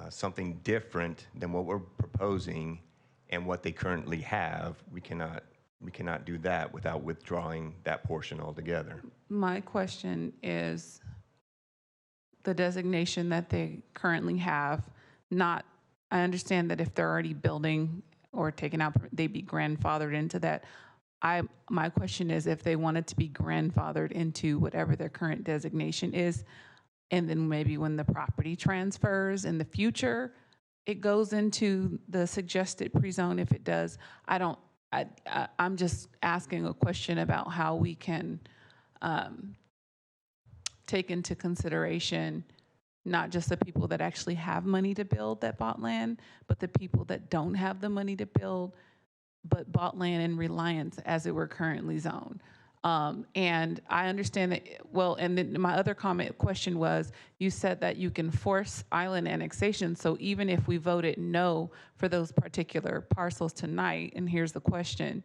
something different than what we're proposing and what they currently have, we cannot do that without withdrawing that portion altogether. My question is, the designation that they currently have not, I understand that if they're already building or taking out, they'd be grandfathered into that. My question is if they wanted to be grandfathered into whatever their current designation is, and then maybe when the property transfers in the future, it goes into the suggested pre-zone. If it does, I'm just asking a question about how we can take into consideration not just the people that actually have money to build that bought land, but the people that don't have the money to build, but bought land in reliance as it were currently zoned. And I understand that, well, and then my other question was, you said that you can force island annexation. So even if we voted no for those particular parcels tonight, and here's the question,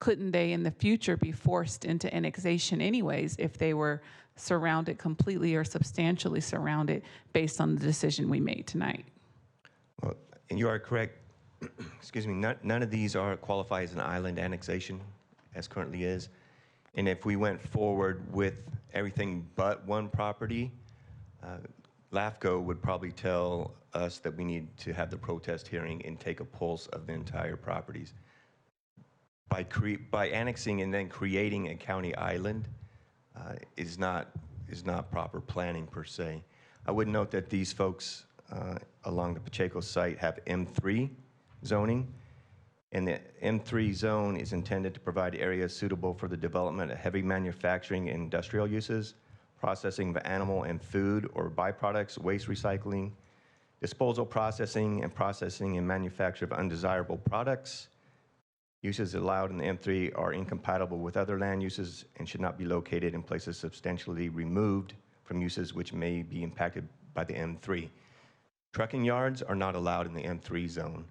couldn't they in the future be forced into annexation anyways if they were surrounded completely or substantially surrounded based on the decision we made tonight? Well, and you are correct. Excuse me, none of these qualify as an island annexation as currently is. And if we went forward with everything but one property, LAFCO would probably tell us that we need to have the protest hearing and take a pulse of the entire properties. By annexing and then creating a county island is not proper planning per se. I would note that these folks along the Pacheco site have M3 zoning, and the M3 zone is intended to provide areas suitable for the development of heavy manufacturing and industrial uses, processing of animal and food or byproducts, waste recycling, disposal, processing and manufacture of undesirable products. Uses allowed in the M3 are incompatible with other land uses and should not be located in places substantially removed from uses which may be impacted by the M3. Trucking yards are not allowed in the M3 zone.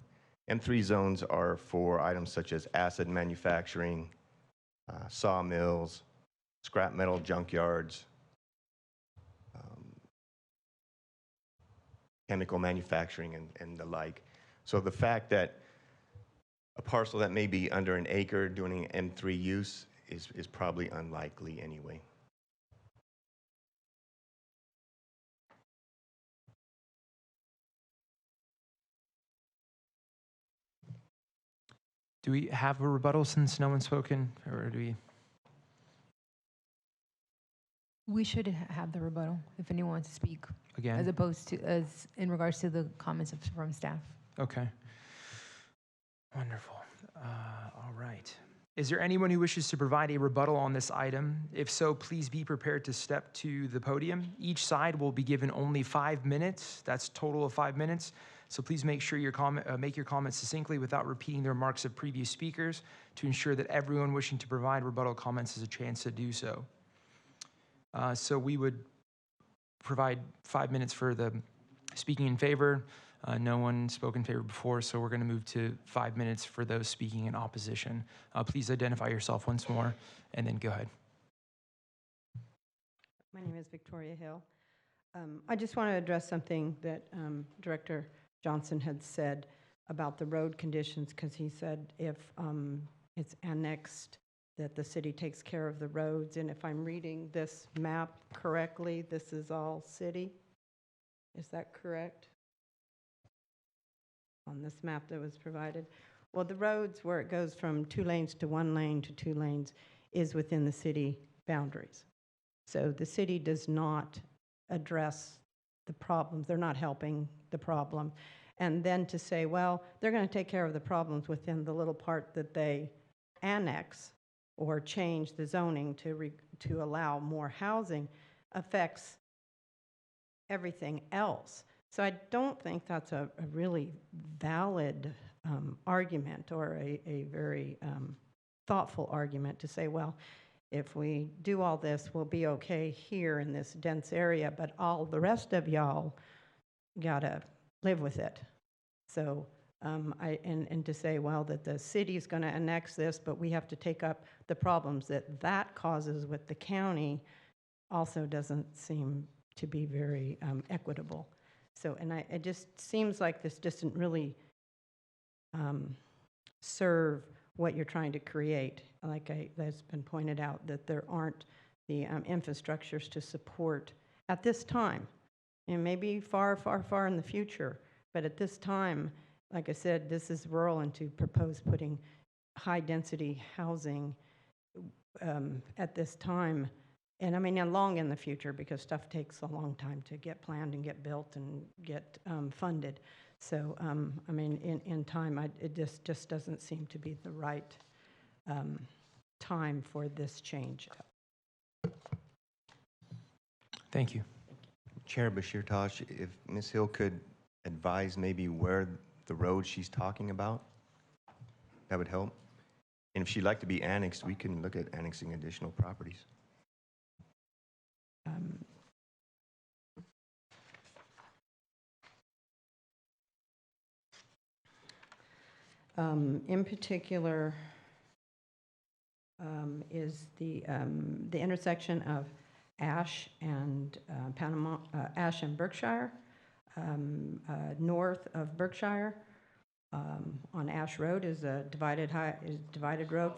M3 zones are for items such as acid manufacturing, sawmills, scrap metal junkyards, chemical manufacturing, and the like. So the fact that a parcel that may be under an acre doing M3 use is probably unlikely anyway. Do we have a rebuttal since no one's spoken, or do we? We should have the rebuttal if anyone wants to speak. Again? As opposed to, as in regards to the comments from staff. Okay. Wonderful. All right. Is there anyone who wishes to provide a rebuttal on this item? If so, please be prepared to step to the podium. Each side will be given only 5 minutes. That's a total of 5 minutes. So please make sure make your comments succinctly without repeating the remarks of previous speakers to ensure that everyone wishing to provide rebuttal comments has a chance to do so. So we would provide 5 minutes for the speaking in favor. No one spoke in favor before, so we're going to move to 5 minutes for those speaking in opposition. Please identify yourself once more, and then go ahead. My name is Victoria Hill. I just want to address something that Director Johnson had said about the road conditions, because he said if it's annexed, that the city takes care of the roads. And if I'm reading this map correctly, this is all city. Is that correct? On this map that was provided? Well, the roads where it goes from 2 lanes to 1 lane to 2 lanes is within the city boundaries. So the city does not address the problems. They're not helping the problem. And then to say, well, they're going to take care of the problems within the little part that they annex or change the zoning to allow more housing affects everything else. So I don't think that's a really valid argument, or a very thoughtful argument to say, well, if we do all this, we'll be okay here in this dense area, but all the rest of y'all gotta live with it. So and to say, well, that the city's gonna annex this, but we have to take up the problems that causes with the county also doesn't seem to be very equitable. So, and it just seems like this doesn't really serve what you're trying to create. Like that's been pointed out, that there aren't the infrastructures to support at this time, and maybe far, far, far in the future, But at this time, like I said, this is rural, and to propose putting high-density housing at this time, and I mean, and long in the future, because stuff takes a long time to get planned and get built and get funded. So, I mean, in time, it just doesn't seem to be the right time for this change. Thank you. Chair Bashir Tosh, if Ms. Hill could advise maybe where the road she's talking about, that would help. And if she'd like to be annexed, we can look at annexing additional properties. In particular, is the intersection of Ash and Ash and Berkshire, north of Berkshire, on Ash Road is a divided road.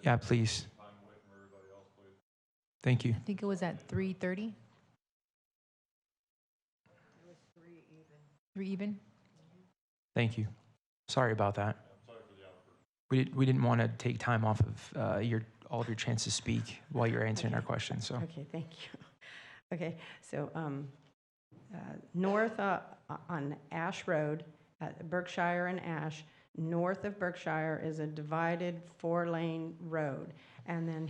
Yeah, please. Thank you. I think it was at 3:30. 3 even? Thank you. Sorry about that. We didn't want to take time off of all of your chance to speak while you're answering our questions. So. Okay, thank you. Okay, so north on Ash Road, at Berkshire and Ash, north of Berkshire is a divided 4-lane road, and then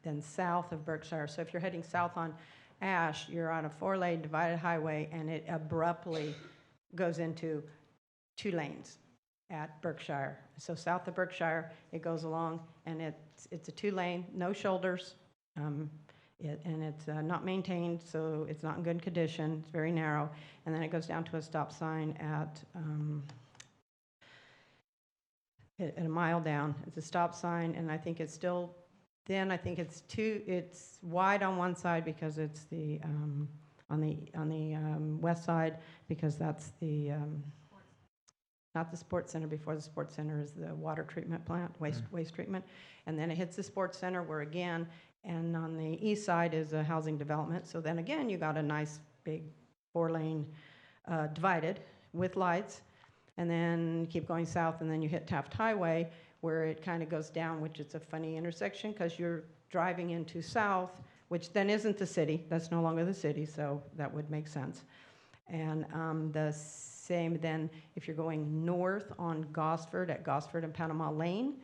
then south of Berkshire. So if you're heading south on Ash, you're on a 4-lane divided highway, and it abruptly goes into 2 lanes at Berkshire. So south of Berkshire, it goes along, and it's a 2-lane, no shoulders, and it's not maintained, so it's not in good condition. It's very narrow, and then it goes down to a stop sign at a mile down. It's a stop sign, and I think it's still. Then I think it's wide on one side because it's on the west side, because that's not the sports center. Before the sports center is the water treatment plant, waste treatment. And then it hits the sports center where again, and on the east side is a housing development. So then again, you got a nice big 4-lane divided with lights. And then keep going south, and then you hit Taft Highway, where it kind of goes down, which is a funny intersection because you're driving into south, which then isn't the city. That's no longer the city, so that would make sense. And the same then if you're going north on Gosford, at Gosford and Panama Lane,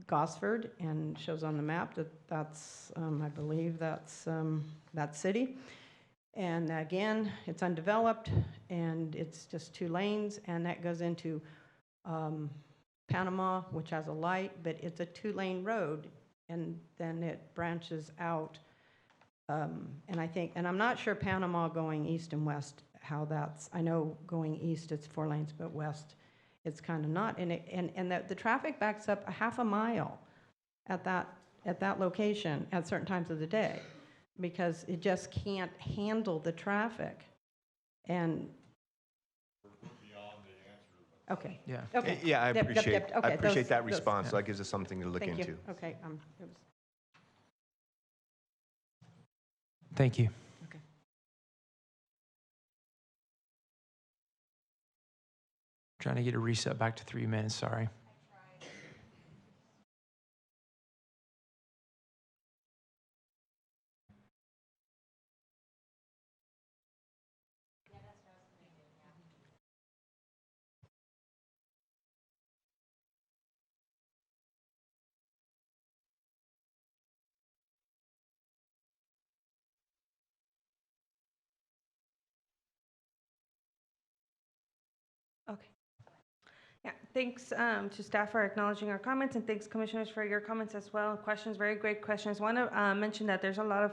Gosford, and shows on the map that's I believe that's that city. And again, it's undeveloped, and it's just 2 lanes, and that goes into Panama, which has a light, but it's a 2-lane road, and then it branches out. And I think, and I'm not sure Panama going east and west, how that's, I know going east it's 4 lanes, but west it's kind of not. And the traffic backs up a half a mile at that location at certain times of the day, because it just can't handle the traffic. And okay. Yeah. Okay. Yeah, I Yep, appreciate, yep, yep. I Okay, appreciate that those- response. So that gives us something to look Thank into. you. Okay. Thank you. Okay. Trying to get a reset back to 3 minutes. Sorry. Okay. Yeah, thanks to staff for acknowledging our comments, and thanks, commissioners, for your comments as well. Questions, very great questions. I want to mention that there's a lot of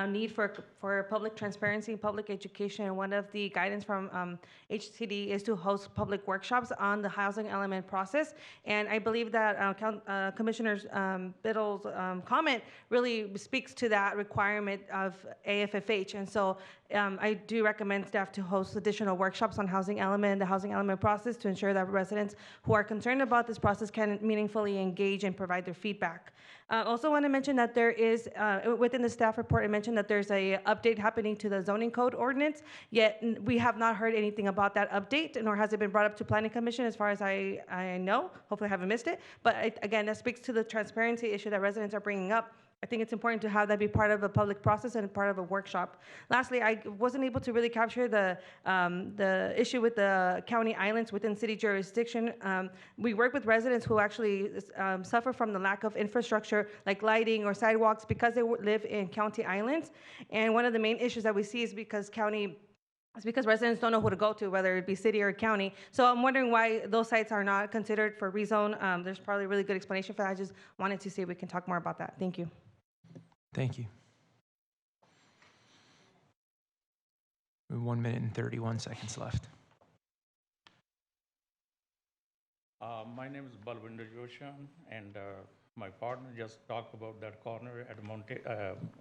need for public transparency, public education, and one of the guidance from HCD is to host public workshops on the housing element process. And I believe that Commissioner Biddle's comment really speaks to that requirement of AFFH. And so I do recommend staff to host additional workshops on housing element, the housing element process, to ensure that residents who are concerned about this process can meaningfully engage and provide their feedback. Also want to mention that there is, within the staff report, it mentioned that there's a update happening to the zoning code ordinance, yet we have not heard anything about that update, nor has it been brought up to Planning Commission as far as I know. Hopefully I haven't missed it. But again, that speaks to the transparency issue that residents are bringing up. I think it's important to have that be part of a public process and part of a workshop. Lastly, I wasn't able to really capture the issue with the county islands within city jurisdiction. We work with residents who actually suffer from the lack of infrastructure like lighting or sidewalks because they live in county islands. And one of the main issues that we see is because residents don't know who to go to, whether it be city or county. So I'm wondering why those sites are not considered for rezone. There's probably a really good explanation for that. I just wanted to see if we can talk more about that. Thank you. Thank you. We have 1 minute and 31 seconds left. My name is Balwinder Joshan, and my partner just talked about that corner at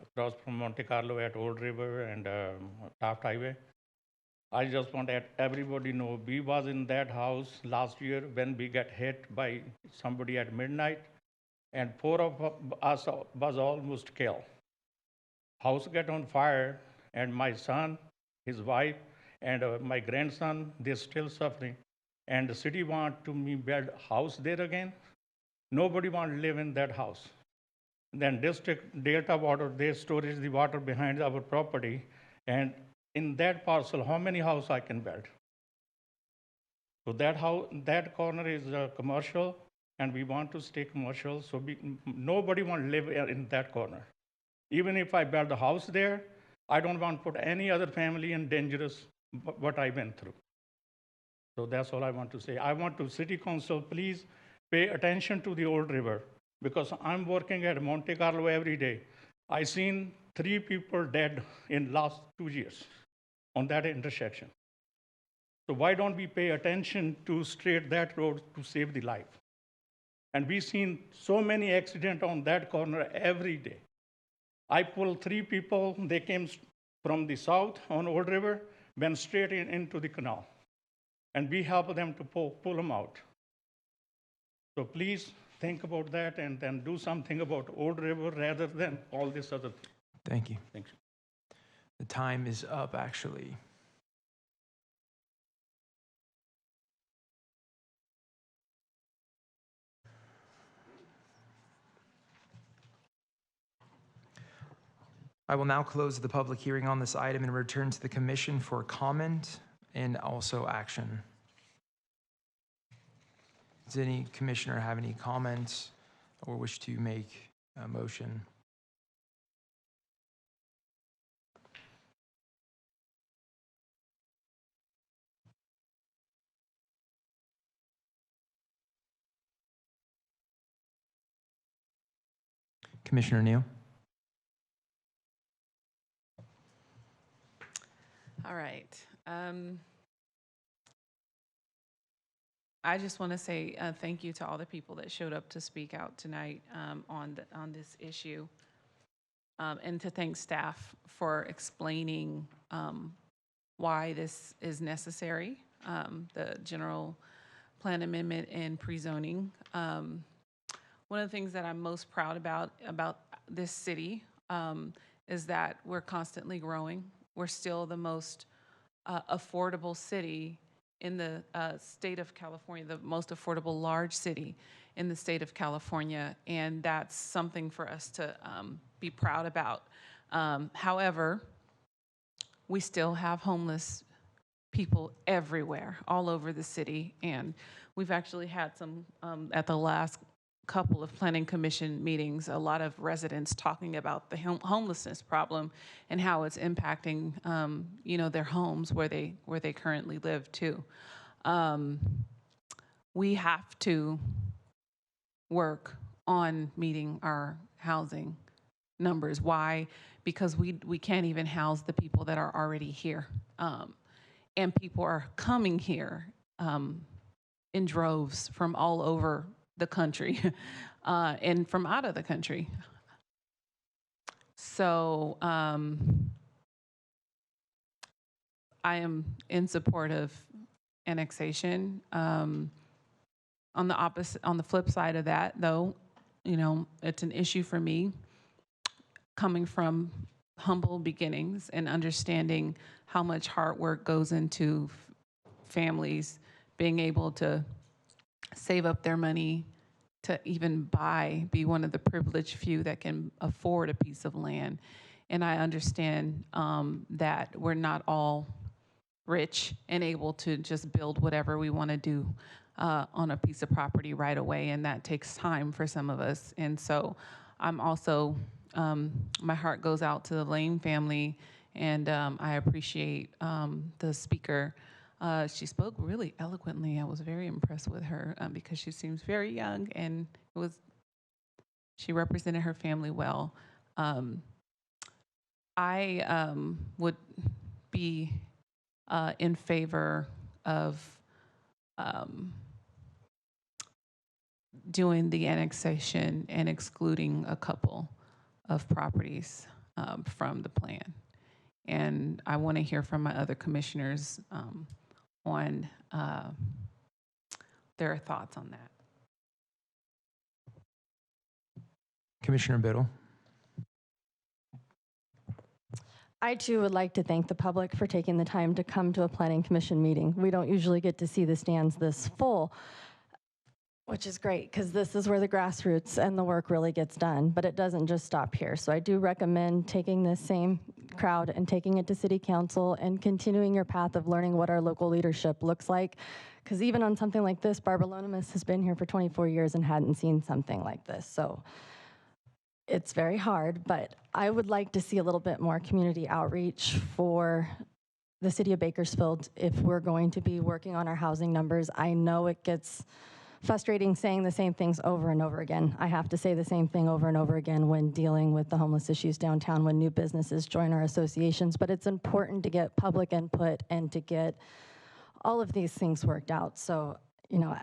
across from Monte Carlo at Old River and Taft Highway. I just want to let everybody know we was in that house last year when we got hit by somebody at midnight, and 4 of us was almost killed. House got on fire, and my son, his wife, and my grandson, they're still suffering. And the city want to me build house there again. Nobody want to live in that house. Then district Delta Water, they storage the water behind our property, and in that parcel, how many houses I can build? So that corner is commercial, and we want to stay commercial. So nobody want to live in that corner. Even if I build a house there, I don't want to put any other family in dangerous what I went through. So that's all I want to say. I want to City Council, please pay attention to the Old River, because I'm working at Monte Carlo every day. I seen 3 people dead in last 2 years on that intersection. So why don't we pay attention to straight that road to save the life? And we've seen so many accidents on that corner every day. I pulled 3 people, they came from the south on Old River, went straight into the canal. And we helped them to pull them out. So please think about that and then do something about Old River rather than all this other thing. Thank you. Thanks. The time is up, actually. I will now close the public hearing on this item and return to the commission for comment and also action. Does any commissioner have any comments or wish to make a motion? Commissioner Neal? All right. I just want to say thank you to all the people that showed up to speak out tonight on this issue, and to thank staff for explaining why this is necessary, the general plan amendment and pre-zoning. One of the things that I'm most proud about this city is that we're constantly growing. We're still the most affordable city in the state of California, the most affordable large city in the state of California, and that's something for us to be proud about. However, we still have homeless people everywhere, all over the city, and we've actually had some, at the last couple of planning commission meetings, a lot of residents talking about the homelessness problem and how it's impacting, their homes where they currently live too. We have to work on meeting our housing numbers. Why? Because we can't even house the people that are already here, and people are coming here in droves from all over the country and from out of the country. So I am in support of annexation. On the flip side of that, though, You know, it's an issue for me coming from humble beginnings and understanding how much hard work goes into families being able to save up their money to even be one of the privileged few that can afford a piece of land. And I understand that we're not all rich and able to just build whatever we want to do on a piece of property right away, and that takes time for some of us. And so I'm also, my heart goes out to the Lane family, and I appreciate the speaker. She spoke really eloquently. I was very impressed with her because she seems very young, and she represented her family well. I would be in favor of doing the annexation and excluding a couple of properties from the plan. And I want to hear from my other commissioners on their thoughts on that. Commissioner Biddle. I too would like to thank the public for taking the time to come to a planning commission meeting. We don't usually get to see the stands this full, which is great because this is where the grassroots and the work really gets done, but it doesn't just stop here. So I do recommend taking this same crowd and taking it to city council and continuing your path of learning what our local leadership looks like. Because even on something like this, Barbara Lonemus has been here for 24 years and hadn't seen something like this. So it's very hard, but I would like to see a little bit more community outreach for the city of Bakersfield if we're going to be working on our housing numbers. I know it gets frustrating saying the same things over and over again. I have to say the same thing over and over again when dealing with the homeless issues downtown, when new businesses join our associations, but it's important to get public input and to get all of these things worked out. So, you know,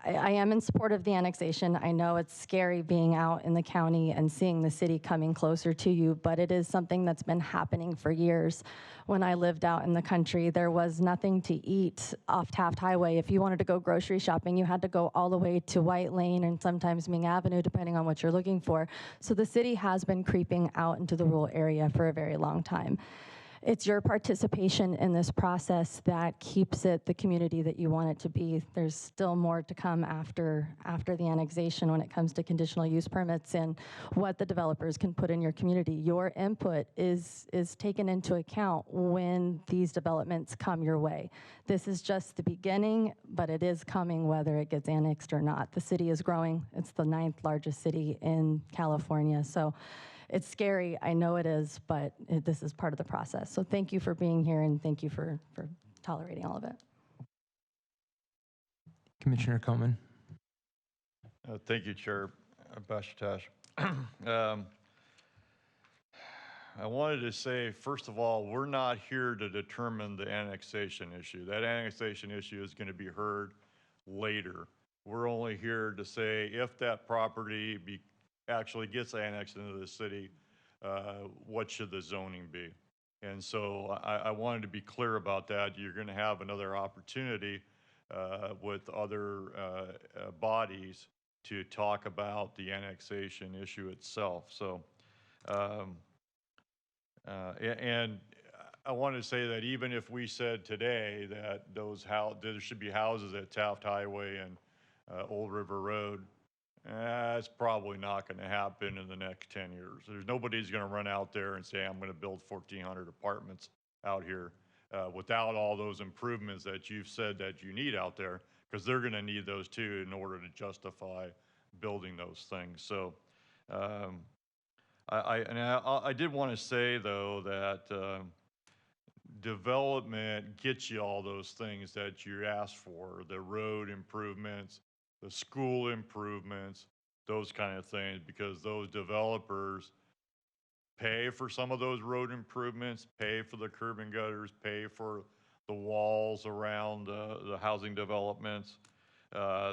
I am in support of the annexation. I know it's scary being out in the county and seeing the city coming closer to you, but it is something that's been happening for years. When I lived out in the country, there was nothing to eat off Taft Highway. If you wanted to go grocery shopping, you had to go all the way to White Lane and sometimes Ming Avenue, depending on what you're looking for. So the city has been creeping out into the rural area for a very long time. It's your participation in this process that keeps it the community that you want it to be. There's still more to come after the annexation when it comes to conditional use permits and what the developers can put in your community. Your input is taken into account when these developments come your way. This is just the beginning, but it is coming whether it gets annexed or not. The city is growing. It's the 9th largest city in California. So it's scary, I know it is, but this is part of the process. So thank you for being here and thank you for tolerating all of it. Commissioner Coleman. Thank you, Chair Bashatash. I wanted to say, first of all, we're not here to determine the annexation issue. That annexation issue is going to be heard later. We're only here to say if that property actually gets annexed into the city, what should the zoning be? And so I wanted to be clear about that. You're going to have another opportunity with other bodies to talk about the annexation issue itself. So, and I want to say that even if we said today that there should be houses at Taft Highway and Old River Road, it's probably not going to happen in the next 10 years. Nobody's going to run out there and say, I'm going to build 1,400 apartments out here without all those improvements that you've said that you need out there, because they're going to need those too in order to justify building those things. So I did want to say, though, that development gets you all those things that you asked for, the road improvements, the school improvements, those kind of things, because those developers pay for some of those road improvements, pay for the curb and gutters, pay for the walls around the housing developments.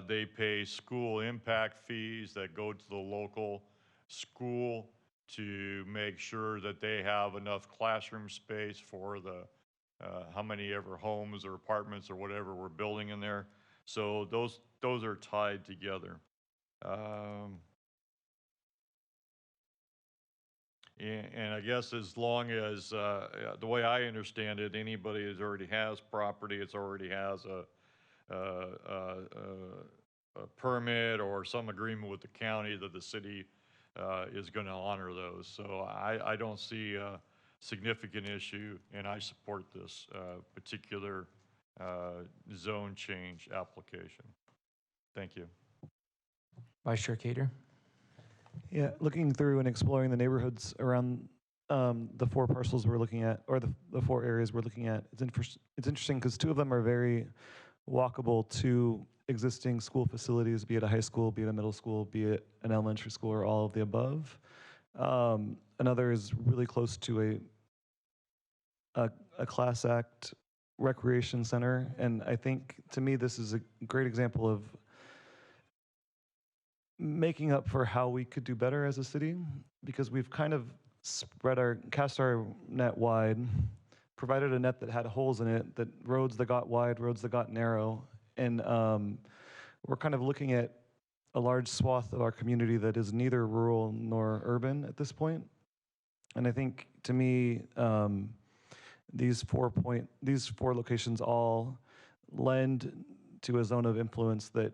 They pay school impact fees that go to the local school to make sure that they have enough classroom space for the how many ever homes or apartments or whatever we're building in there. So those are tied together. And I guess as long as, the way I understand it, anybody that already has property, it's already has a permit or some agreement with the county that the city is going to honor those. So I don't see a significant issue, and I support this particular zone change application. Thank you. Vice Chair Cater. Yeah, looking through and exploring the neighborhoods around the 4 parcels we're looking at, or the 4 areas we're looking at, it's interesting because 2 of them are very walkable to existing school facilities, be it a high school, be it a middle school, be it an elementary school, or all of the above. Another is really close to a Class Act recreation center, and I think, to me, this is a great example of making up for how we could do better as a city, because we've kind of cast our net wide, provided a net that had holes in it, that roads that got wide, roads that got narrow, and we're kind of looking at a large swath of our community that is neither rural nor urban at this point. And I think, to me, these 4 locations all lend to a zone of influence that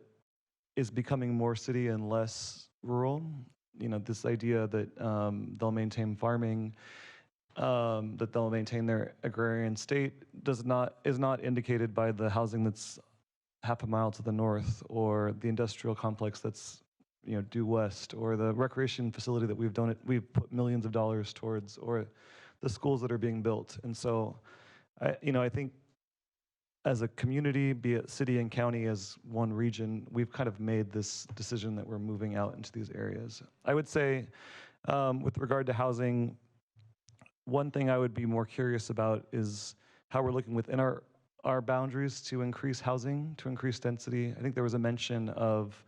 is becoming more city and less rural. You know, this idea that they'll maintain farming, that they'll maintain their agrarian state is not indicated by the housing that's half a mile to the north, or the industrial complex that's due west, or the recreation facility that we've put millions of dollars towards, or the schools that are being built. And so, I think, as a community, be it city and county as one region, we've kind of made this decision that we're moving out into these areas. I would say, with regard to housing, one thing I would be more curious about is how we're looking within our boundaries to increase housing, to increase density. I think there was a mention of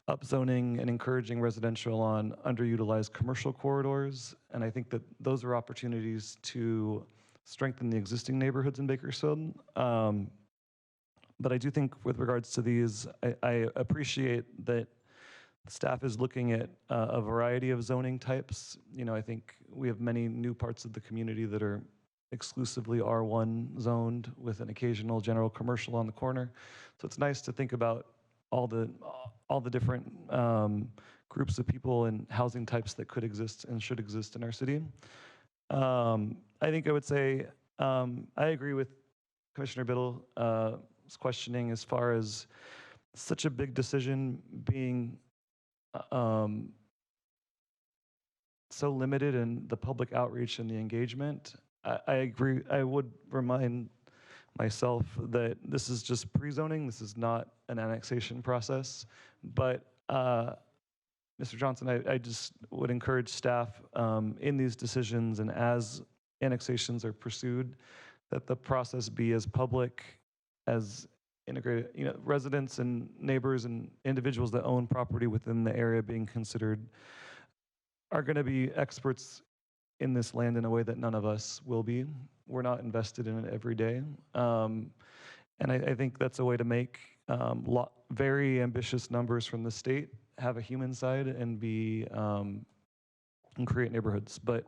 upzoning and encouraging residential on underutilized commercial corridors, and I think that those are opportunities to strengthen the existing neighborhoods in Bakersfield. But I do think, with regards to these, I appreciate that staff is looking at a variety of zoning types. I think we have many new parts of the community that are exclusively R1 zoned, with an occasional general commercial on the corner. So it's nice to think about all the different groups of people and housing types that could exist and should exist in our city. I think I would say I agree with Commissioner Biddle's questioning as far as such a big decision being so limited in the public outreach and the engagement. I agree. I would remind myself that this is just pre-zoning. This is not an annexation process. But Mr. Johnson, I just would encourage staff in these decisions, and as annexations are pursued, that the process be as public, as integrated. Residents and neighbors and individuals that own property within the area being considered are going to be experts in this land in a way that none of us will be. We're not invested in it every day. And I think that's a way to make very ambitious numbers from the state have a human side and and create neighborhoods. But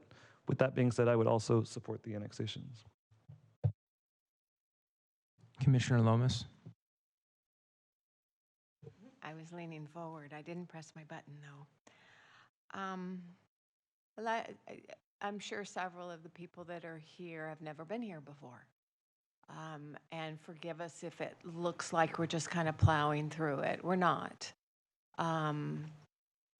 with that being said, I would also support the annexations. Commissioner Lomas. I was leaning forward. I didn't press my button, though. I'm sure several of the people that are here have never been here before. And forgive us if it looks like we're just kind of plowing through it. We're not.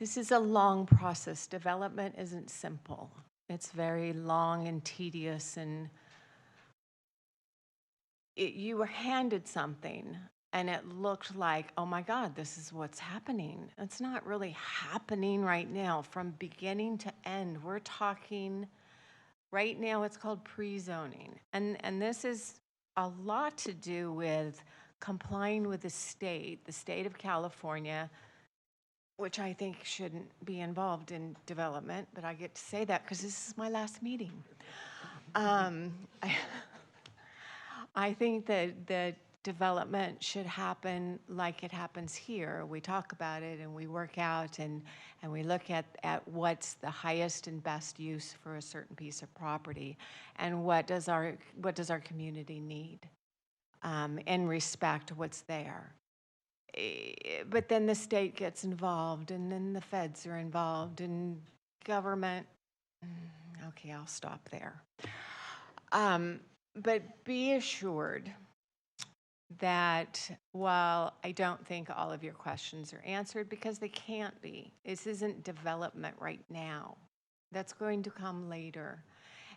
This is a long process. Development isn't simple. It's very long and tedious, and you were handed something and it looked like, oh my God, this is what's happening. It's not really happening right now. From beginning to end, we're talking, right now it's called pre-zoning. And this is a lot to do with complying with the state of California, which I think shouldn't be involved in development, but I get to say that because this is my last meeting. I think that development should happen like it happens here. We talk about it and we work out and we look at what's the highest and best use for a certain piece of property and what does our community need, and respect what's there. But then the state gets involved and then the feds are involved and government. Okay, I'll stop there. But be assured that while I don't think all of your questions are answered, because they can't be, this isn't development right now. That's going to come later.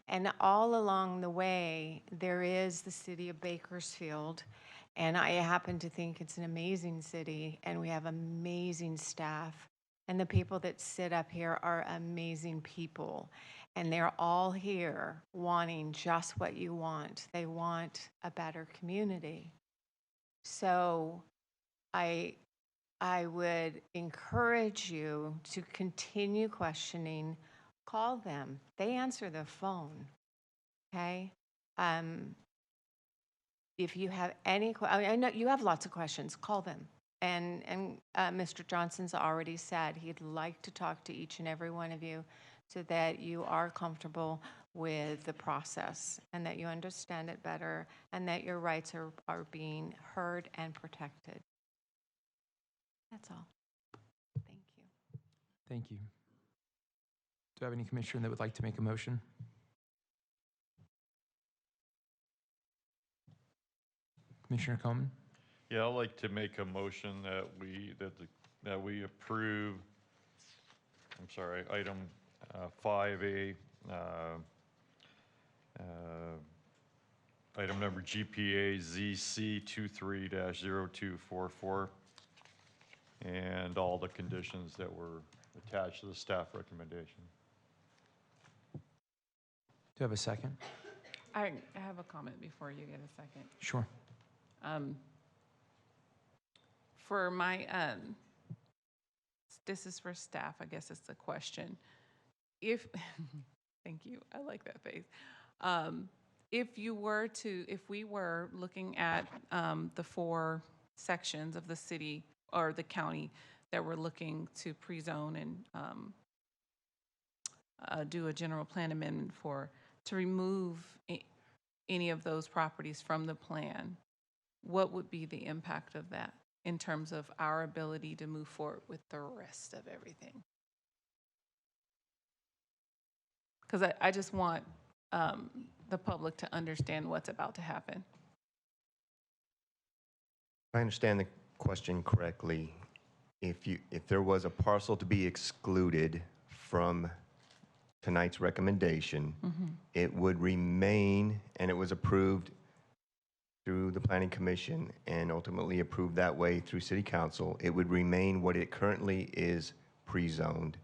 And all along the way, there is the city of Bakersfield, and I happen to think it's an amazing city, and we have amazing staff, and the people that sit up here are amazing people, and they're all here wanting just what you want. They want a better community. So I would encourage you to continue questioning. Call them. They answer the phone, okay? If you have any, I know you have lots of questions, call them. And Mr. Johnson's already said he'd like to talk to each and every one of you so that you are comfortable with the process and that you understand it better and that your rights are being heard and protected. That's all. Thank you. Thank you. Do I have any commissioner that would like to make a motion? Commissioner Coleman? Yeah, I'd like to make a motion that we approve, I'm sorry, item 5A, item number GPA ZC 23-0244, and all the conditions that were attached to the staff recommendation. Do you have a second? I have a comment before you get a second. Sure. For my, this is for staff, I guess it's the question. Thank you, I like that face. If we were looking at the 4 sections of the city or the county that we're looking to pre-zone and do a general plan amendment for, to remove any of those properties from the plan, what would be the impact of that in terms of our ability to move forward with the rest of everything? Because I just want the public to understand what's about to happen. If I understand the question correctly, if there was a parcel to be excluded from tonight's recommendation, it would remain, and it was approved through the Planning Commission and ultimately approved that way through City Council, it would remain what it currently is pre-zoned.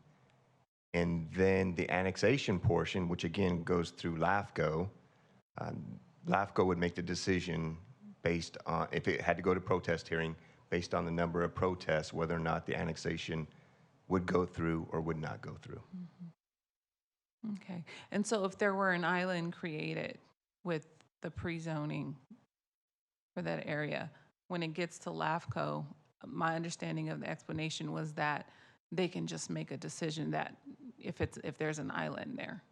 And then the annexation portion, which again goes through LAFCO, LAFCO would make the decision based on, if it had to go to protest hearing, based on the number of protests, whether or not the annexation would go through or would not go through. Okay. And so if there were an island created with the pre-zoning for that area, when it gets to LAFCO, my understanding of the explanation was that they can just make a decision that if there's an island there.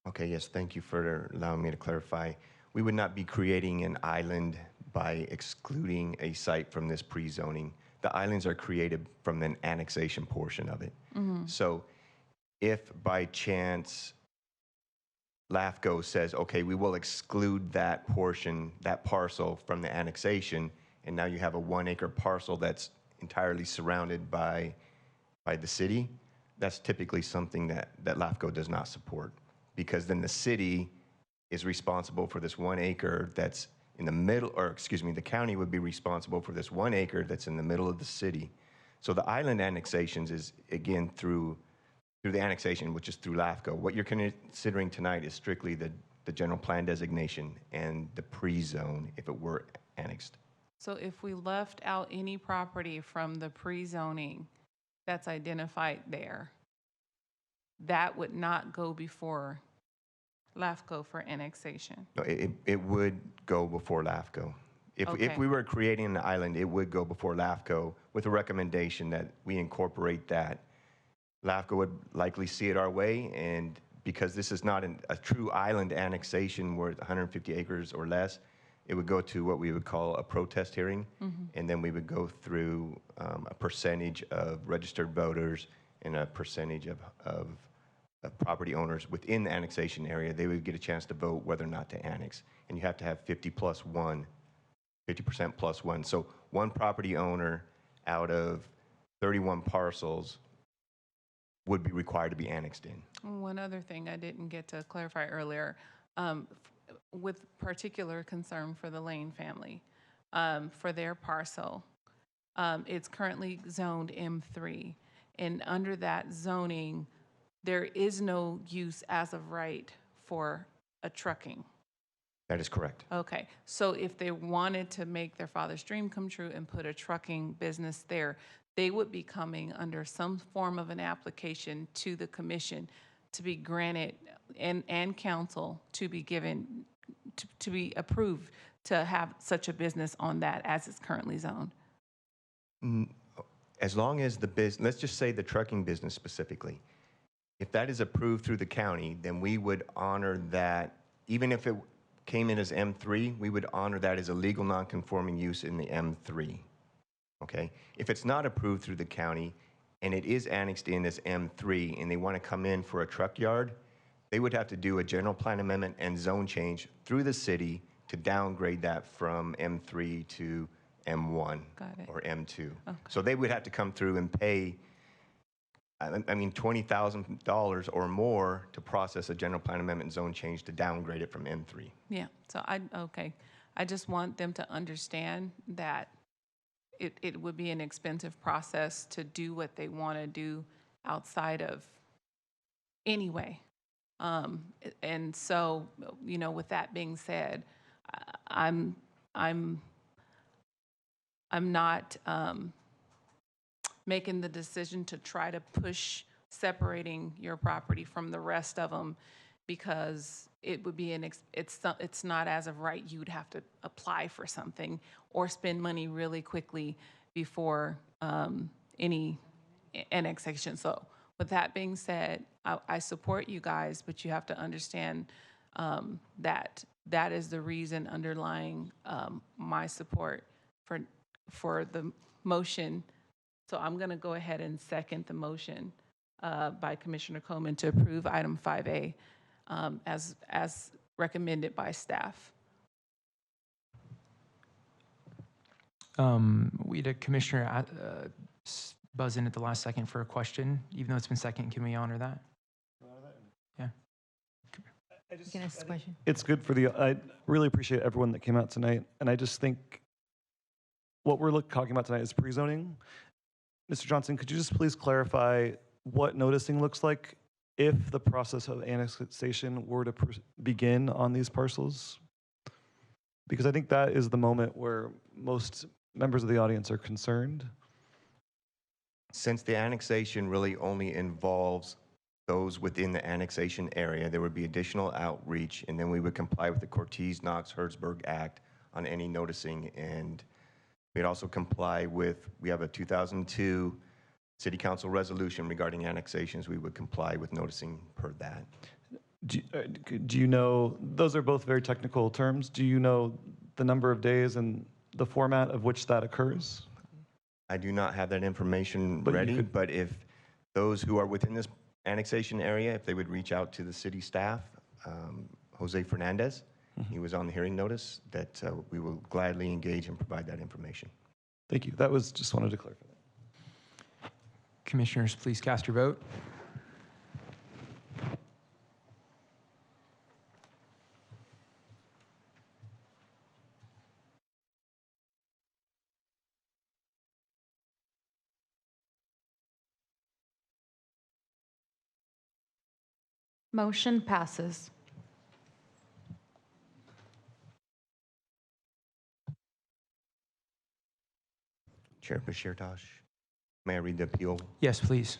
Okay, yes, thank you for allowing me to clarify. We would not be creating an island by excluding a site from this pre-zoning. The islands are created from an annexation portion of it. So if by chance LAFCO says, okay, we will exclude that portion, that parcel from the annexation, and now you have a 1-acre parcel that's entirely surrounded by the city, that's typically something that LAFCO does not support, because then the city is responsible for this 1 acre that's in the middle, or excuse me, the county would be responsible for this 1 acre that's in the middle of the city. So the island annexations is, again, through the annexation, which is through LAFCO. What you're considering tonight is strictly the general plan designation and the pre-zone if it were annexed. So if we left out any property from the pre-zoning that's identified there, that would not go before LAFCO for annexation. No, it would go before LAFCO. If Okay. we were creating an island, it would go before LAFCO with a recommendation that we incorporate that. LAFCO would likely see it our way, and because this is not a true island annexation worth 150 acres or less, it would go to what we would call a protest hearing, and then we would go through a percentage of registered voters and a percentage of property owners within the annexation area. They would get a chance to vote whether or not to annex, and you have to have 50% plus one. So one property owner out of 31 parcels would be required to be annexed in. One other thing I didn't get to clarify earlier, with particular concern for the Lane family, for their parcel, it's currently zoned M3, and under that zoning, there is no use as of right for a trucking. That is correct. Okay, so if they wanted to make their father's dream come true and put a trucking business there, they would be coming under some form of an application to the commission to be granted and council to be given, to be approved to have such a business on that as it's currently zoned. As long as the business, let's just say the trucking business specifically, if that is approved through the county, then we would honor that. Even if it came in as M3, we would honor that as a legal non-conforming use in the M3, okay? If it's not approved through the county and it is annexed in as M3 and they want to come in for a truck yard, they would have to do a general plan amendment and zone change through the city to downgrade that from M3 to M1 or M2. Okay. So they would have to come through and pay, I mean, $20,000 or more to process a general plan amendment and zone change to downgrade it from M3. Yeah, so okay. I just want them to understand that it would be an expensive process to do what they want to do outside of anyway. And so, you know, with that being said, I'm not making the decision to try to push separating your property from the rest of them, because it would be it's not as of right. You would have to apply for something or spend money really quickly before any annexation. So with that being said, I support you guys, but you have to understand that is the reason underlying my support for the motion. So I'm going to go ahead and second the motion by Commissioner Coleman to approve item 5A as recommended by staff. We had a commissioner buzz in at the last second for a question. Even though it's been second, can we honor that? Yeah. You can ask the question. It's good for I really appreciate everyone that came out tonight, and I just think what we're talking about tonight is pre-zoning. Mr. Johnson, could you just please clarify what noticing looks like if the process of annexation were to begin on these parcels? Because I think that is the moment where most members of the audience are concerned. Since the annexation really only involves those within the annexation area, there would be additional outreach, and then we would comply with the Cortez-Knox-Hertzberg Act on any noticing, and we'd also comply with, we have a 2002 City Council resolution regarding annexations. We would comply with noticing per that. Do you know, those are both very technical terms, do you know the number of days and the format of which that occurs? I do not have that information ready, but if those who are within this annexation area, if they would reach out to the city staff, Jose Fernandez, he was on the hearing notice, that we will gladly engage and provide that information. Thank you. That was, just wanted to clarify that. Commissioners, please cast your vote. Motion passes. Chair Bashir Tosh, may I read the appeal? Yes, please.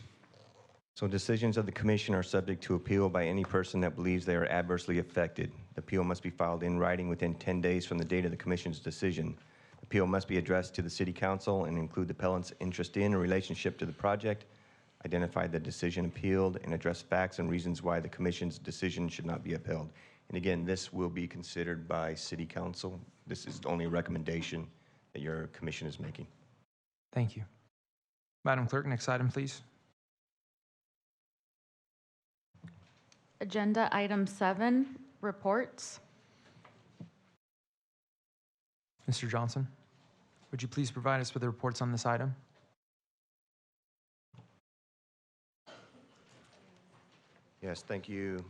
So decisions of the commission are subject to appeal by any person that believes they are adversely affected. The appeal must be filed in writing within 10 days from the date of the commission's decision. The appeal must be addressed to the city council and include the appellant's interest in or relationship to the project, identify the decision appealed, and address facts and reasons why the commission's decision should not be upheld. And again, this will be considered by city council. This is only a recommendation that your commission is making. Thank you. Madam Clerk, next item, please. Agenda item 7, reports. Mr. Johnson, would you please provide us with the reports on this item? Yes, thank you.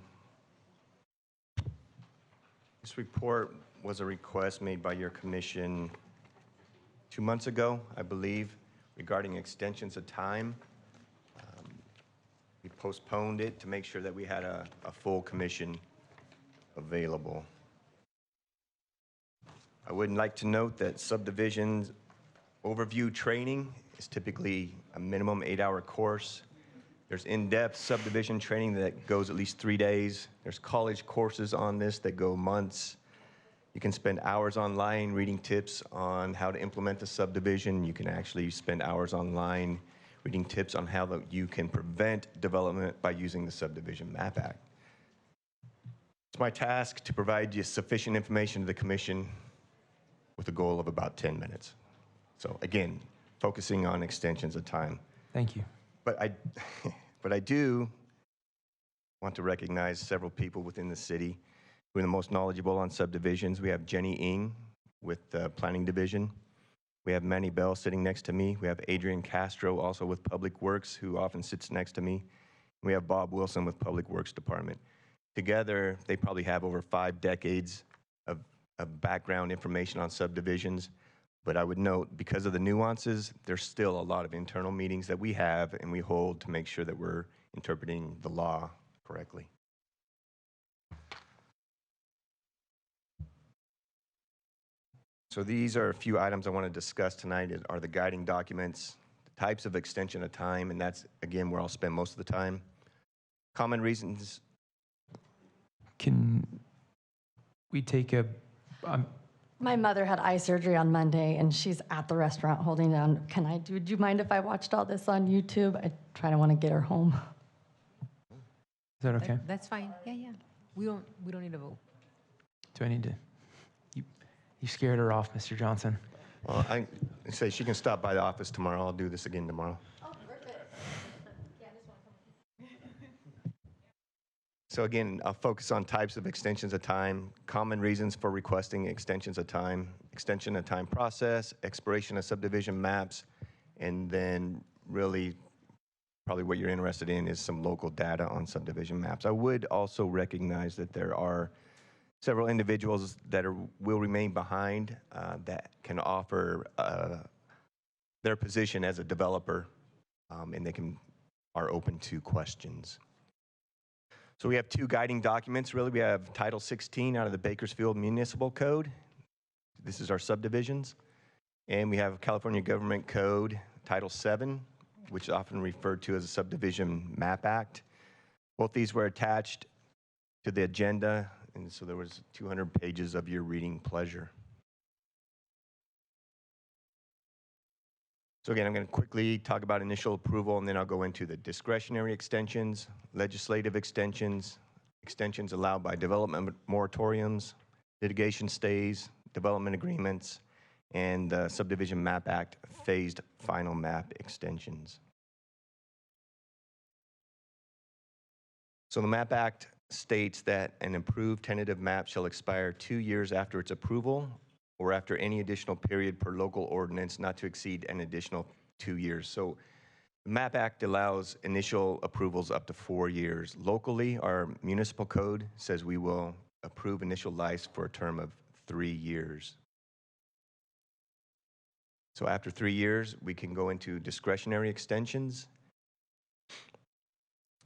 This report was a request made by your commission 2 months ago, I believe, regarding extensions of time. We postponed it to make sure that we had a full commission available. I would like to note that subdivision overview training is typically a minimum 8-hour course. There's in-depth subdivision training that goes at least 3 days. There's college courses on this that go months. You can spend hours online reading tips on how to implement the subdivision. You can actually spend hours online reading tips on how you can prevent development by using the Subdivision Map Act. It's my task to provide you sufficient information to the commission with a goal of about 10 minutes. So again, focusing on extensions of time. Thank you. But I do want to recognize several people within the city who are the most knowledgeable on subdivisions. We have Jenny Ng with the Planning Division. We have Manny Bell sitting next to me. We have Adrian Castro also with Public Works, who often sits next to me. We have Bob Wilson with Public Works Department. Together, they probably have over 5 decades of background information on subdivisions. But I would note, because of the nuances, there's still a lot of internal meetings that we have and we hold to make sure that we're interpreting the law correctly. So these are a few items I want to discuss tonight are the guiding documents, the types of extension of time, and that's, again, where I'll spend most of the time. Common reasons. Can we take a, My mother had eye surgery on Monday, and she's at the restaurant holding down. Would you mind if I watched all this on YouTube? I try to want to get her home. is that okay? That's fine. Yeah, yeah. We don't need a vote. Do I need to? You scared her off, Mr. Johnson. Well, I say she can stop by the office tomorrow. I'll do this again tomorrow. Oh, perfect. So again, I'll focus on types of extensions of time, common reasons for requesting extensions of time, extension of time process, expiration of subdivision maps, and then really probably what you're interested in is some local data on subdivision maps. I would also recognize that there are several individuals that will remain behind that can offer their position as a developer, and they are open to questions. So we have 2 guiding documents, really. We have Title 16 out of the Bakersfield Municipal Code. This is our subdivisions. And we have California Government Code, Title 7, which is often referred to as the Subdivision Map Act. Both these were attached to the agenda, and so there was 200 pages of your reading pleasure. So again, I'm going to quickly talk about initial approval, and then I'll go into the discretionary extensions, legislative extensions, extensions allowed by development moratoriums, litigation stays, development agreements, and the Subdivision Map Act phased final map extensions. So the Map Act states that an approved tentative map shall expire 2 years after its approval or after any additional period per local ordinance not to exceed an additional 2 years. So the MAP Act allows initial approvals up to 4 years. Locally, our municipal code says we will approve initial license for a term of 3 years. So after 3 years, we can go into discretionary extensions.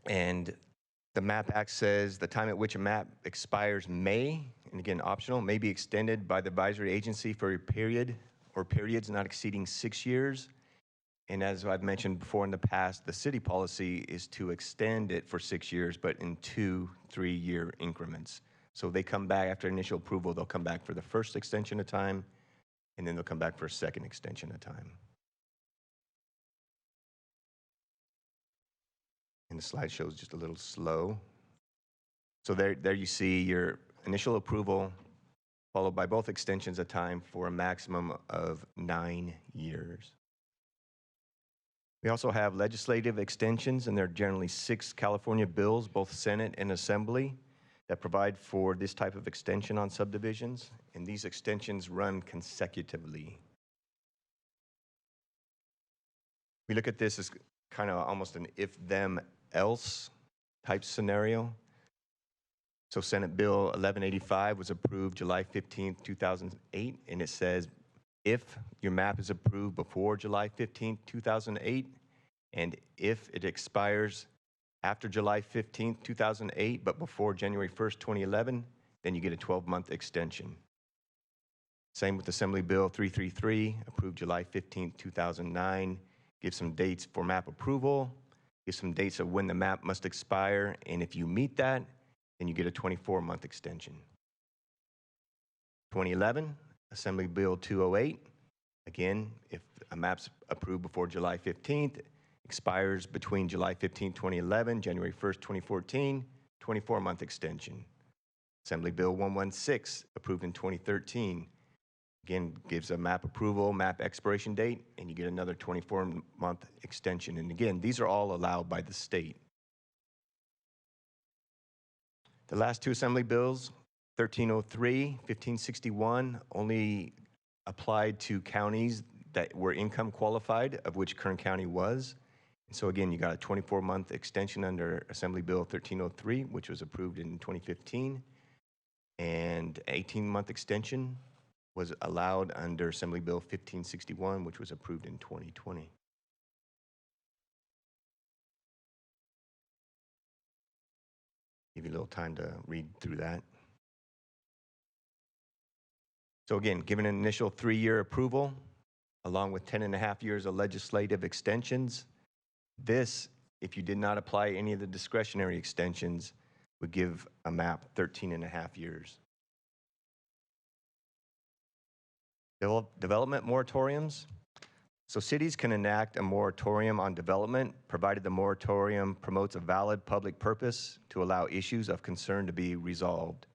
And the MAP Act says the time at which a map expires may, and again optional, may be extended by the advisory agency for a period or periods not exceeding 6 years. And as I've mentioned before in the past, the city policy is to extend it for 6 years, but in 2 3-year increments. So they come back after initial approval, they'll come back for the first extension of time, and then they'll come back for a second extension of time. And the slide shows just a little slow. So there you see your initial approval followed by both extensions of time for a maximum of 9 years. We also have legislative extensions, and there are generally 6 California bills, both Senate and Assembly, that provide for this type of extension on subdivisions, and these extensions run consecutively. We look at this as kind of almost an if-them-else type scenario. So Senate Bill 1185 was approved July 15, 2008, and it says, if your map is approved before July 15, 2008, and if it expires after July 15, 2008, but before January 1st, 2011, then you get a 12-month extension. Same with Assembly Bill 333, approved July 15, 2009, gives some dates for map approval, gives some dates of when the map must expire, and if you meet that, then you get a 24-month extension. 2011, Assembly Bill 208, again, if a map's approved before July 15th, expires between July 15, 2011, January 1st, 2014, 24-month extension. Assembly Bill 116, approved in 2013, again, gives a map approval, map expiration date, and you get another 24-month extension. And again, these are all allowed by the state. The last 2 Assembly bills, 1303, 1561, only applied to counties that were income qualified, of which Kern County was. And so again, you got a 24-month extension under Assembly Bill 1303, which was approved in 2015, and 18-month extension was allowed under Assembly Bill 1561, which was approved in 2020. Give you a little time to read through that. So again, given an initial 3-year approval, along with 10.5 years of legislative extensions, this, if you did not apply any of the discretionary extensions, would give a map 13.5 years. Development moratoriums. So cities can enact a moratorium on development, provided the moratorium promotes a valid public purpose to allow issues of concern to be resolved.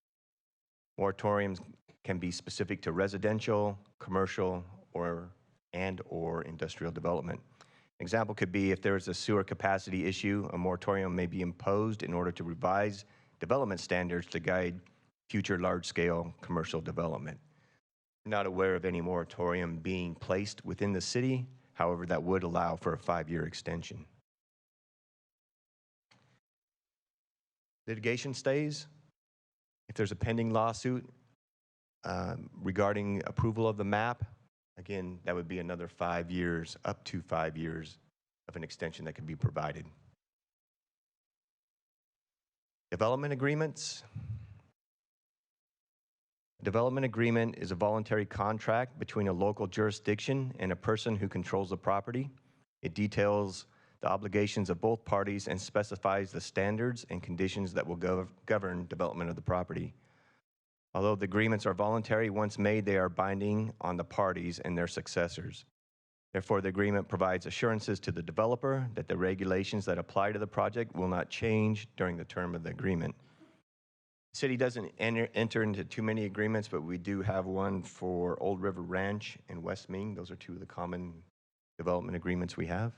Moratoriums can be specific to residential, commercial, or industrial development. An example could be if there is a sewer capacity issue, a moratorium may be imposed in order to revise development standards to guide future large-scale commercial development. I'm not aware of any moratorium being placed within the city. However, that would allow for a 5-year extension. Litigation stays. If there's a pending lawsuit regarding approval of the map, again, that would be another 5 years, up to 5 years of an extension that could be provided. Development agreements. A development agreement is a voluntary contract between a local jurisdiction and a person who controls the property. It details the obligations of both parties and specifies the standards and conditions that will govern development of the property. Although the agreements are voluntary, once made, they are binding on the parties and their successors. Therefore, the agreement provides assurances to the developer that the regulations that apply to the project will not change during the term of the agreement. The city doesn't enter into too many agreements, but we do have one for Old River Ranch and West Ming. Those are 2 of the common development agreements we have.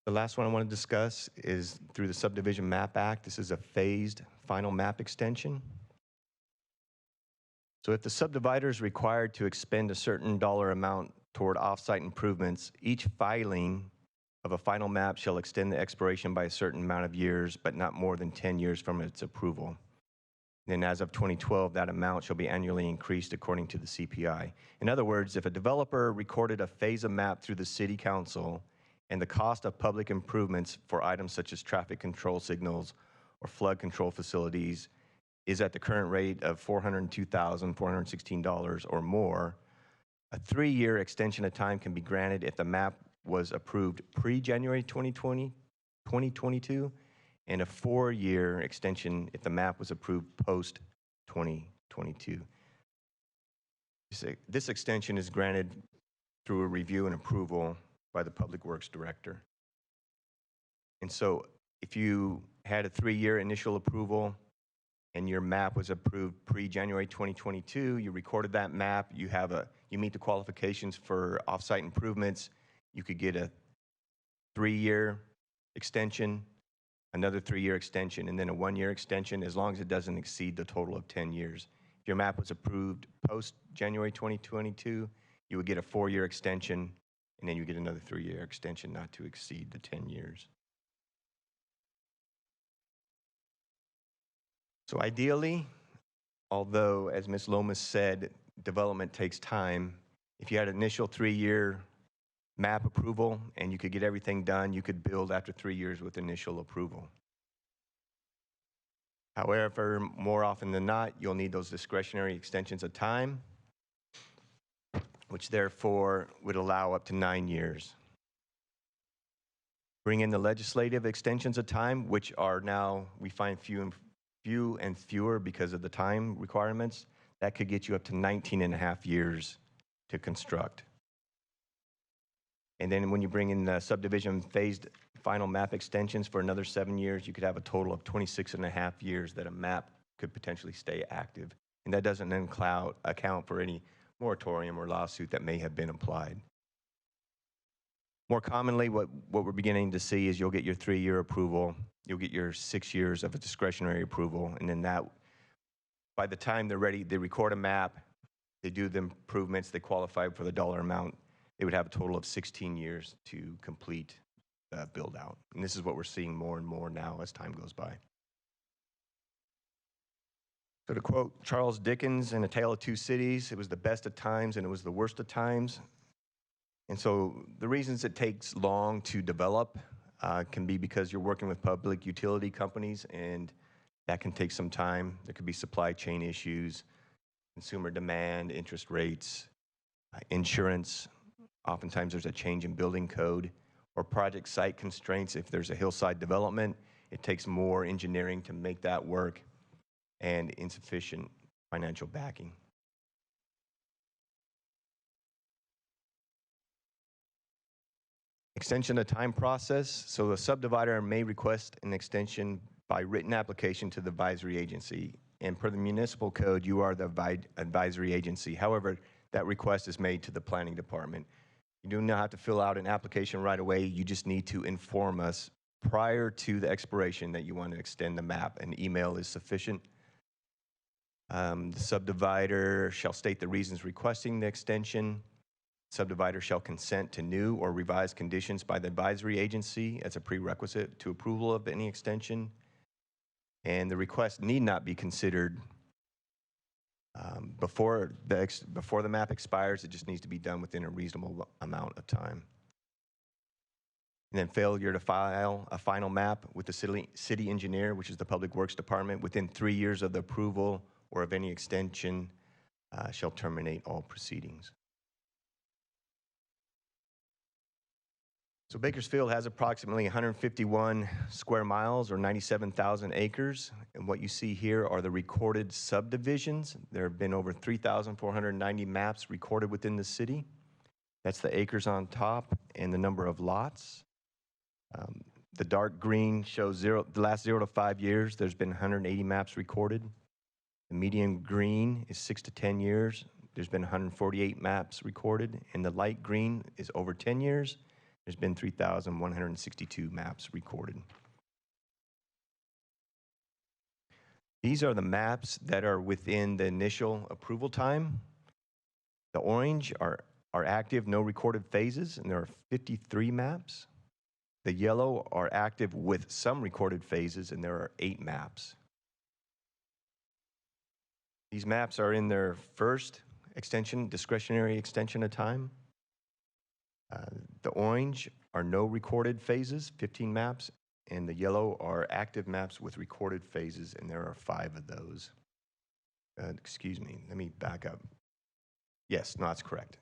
The last one I want to discuss is through the Subdivision Map Act. This is a phased final map extension. So if the subdivider is required to expend a certain dollar amount toward off-site improvements, each filing of a final map shall extend the expiration by a certain amount of years, but not more than 10 years from its approval. Then as of 2012, that amount shall be annually increased according to the CPI. In other words, if a developer recorded a phase of map through the city council and the cost of public improvements for items such as traffic control signals or flood control facilities is at the current rate of $402,416 or more, A 3-year extension of time can be granted if the map was approved pre-January 2022, and a 4-year extension if the map was approved post-2022. This extension is granted through a review and approval by the Public Works Director. And so if you had a 3-year initial approval and your map was approved pre-January 2022, you recorded that map, you meet the qualifications for off-site improvements, you could get a 3-year extension, another 3-year extension, and then a 1-year extension, as long as it doesn't exceed the total of 10 years. If your map was approved post-January 2022, you would get a 4-year extension, and then you get another 3-year extension not to exceed the 10 years. So ideally, although, as Ms. Lomas said, development takes time, if you had an initial 3-year map approval and you could get everything done, you could build after 3 years with initial approval. However, more often than not, you'll need those discretionary extensions of time, which therefore would allow up to 9 years. Bring in the legislative extensions of time, which are now, we find few and fewer because of the time requirements. That could get you up to 19.5 years to construct. And then when you bring in the subdivision phased final map extensions for another 7 years, you could have a total of 26.5 years that a map could potentially stay active. And that doesn't then account for any moratorium or lawsuit that may have been applied. More commonly, what we're beginning to see is you'll get your 3-year approval, you'll get your 6 years of a discretionary approval, and then that, by the time they're ready, they record a map, they do the improvements, they qualify for the dollar amount, they would have a total of 16 years to complete the build out. And this is what we're seeing more and more now as time goes by. So to quote Charles Dickens in A Tale of Two Cities, it was the best of times and it was the worst of times. And so the reasons it takes long to develop can be because you're working with public utility companies, and that can take some time. There could be supply chain issues, consumer demand, interest rates, insurance. Oftentimes there's a change in building code or project site constraints. If there's a hillside development, it takes more engineering to make that work and insufficient financial backing. Extension of time process. So the subdivider may request an extension by written application to the advisory agency. And per the municipal code, you are the advisory agency. However, that request is made to the planning department. You do not have to fill out an application right away. You just need to inform us prior to the expiration that you want to extend the map. An email is sufficient. The subdivider shall state the reasons requesting the extension. Subdivider shall consent to new or revised conditions by the advisory agency as a prerequisite to approval of any extension. And the request need not be considered before the map expires. It just needs to be done within a reasonable amount of time. And then failure to file a final map with the city engineer, which is the Public Works Department, within 3 years of the approval or of any extension shall terminate all proceedings. So Bakersfield has approximately 151 square miles or 97,000 acres. And what you see here are the recorded subdivisions. There have been over 3,490 maps recorded within the city. That's the acres on top and the number of lots. The dark green shows the last 0 to 5 years. There's been 180 maps recorded. The medium green is 6 to 10 years. There's been 148 maps recorded. And the light green is over 10 years. There's been 3,162 maps recorded. These are the maps that are within the initial approval time. The orange are active, no recorded phases, and there are 53 maps. The yellow are active with some recorded phases, and there are 8 maps. These maps are in their first extension, discretionary extension of time. The orange are no recorded phases, 15 maps, and the yellow are active maps with recorded phases, and there are 5 of those. Excuse me, let me back up. Yes, no, that's correct.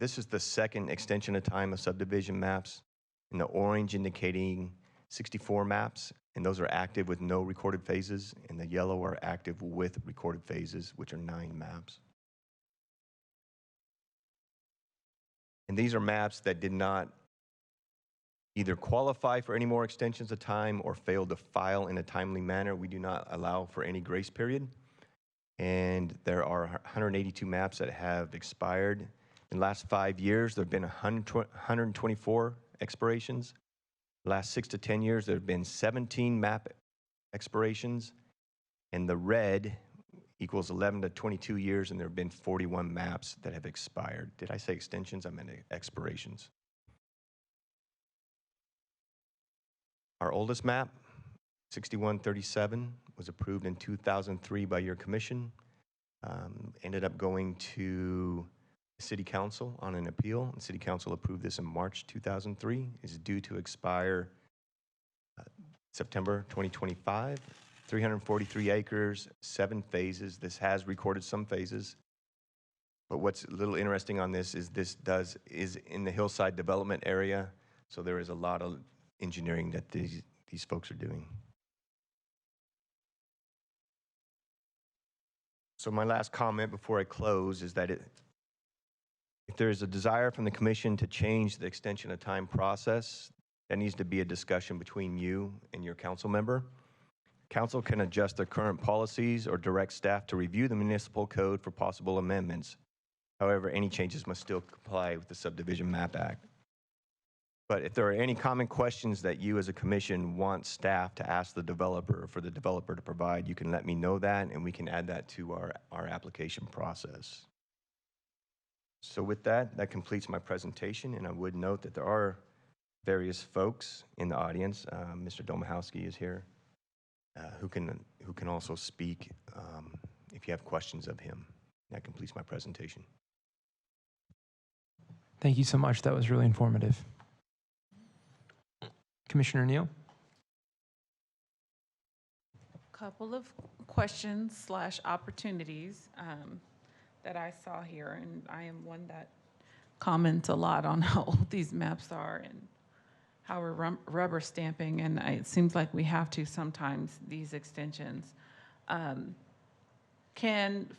This is the second extension of time of subdivision maps, and the orange indicating 64 maps, and those are active with no recorded phases, and the yellow are active with recorded phases, which are 9 maps. And these are maps that did not either qualify for any more extensions of time or failed to file in a timely manner. We do not allow for any grace period. And there are 182 maps that have expired. In the last 5 years, there have been 124 expirations. The last 6 to 10 years, there have been 17 map expirations. And the red equals 11 to 22 years, and there have been 41 maps that have expired. Did I say extensions? I meant expirations. Our oldest map, 6137, was approved in 2003 by your commission. Ended up going to City Council on an appeal, and City Council approved this in March 2003. It's due to expire September 2025. 343 acres, 7 phases. This has recorded some phases. But what's a little interesting on this is is in the hillside development area, so there is a lot of engineering that these folks are doing. So my last comment before I close is that if there is a desire from the commission to change the extension of time process, that needs to be a discussion between you and your council member. Council can adjust their current policies or direct staff to review the municipal code for possible amendments. However, any changes must still comply with the Subdivision Map Act. But if there are any common questions that you as a commission want staff to ask the developer or for the developer to provide, you can let me know that and we can add that to our application process. So with that, that completes my presentation, and I would note that there are various folks in the audience. Mr. Domachowski is here. Who can also speak if you have questions of him. That completes my presentation. Thank you so much. That was really informative. Commissioner Neal? Couple of questions / opportunities that I saw here, and I am one that comments a lot on how old these maps are and how we're rubber stamping, and it seems like we have to sometimes, these extensions.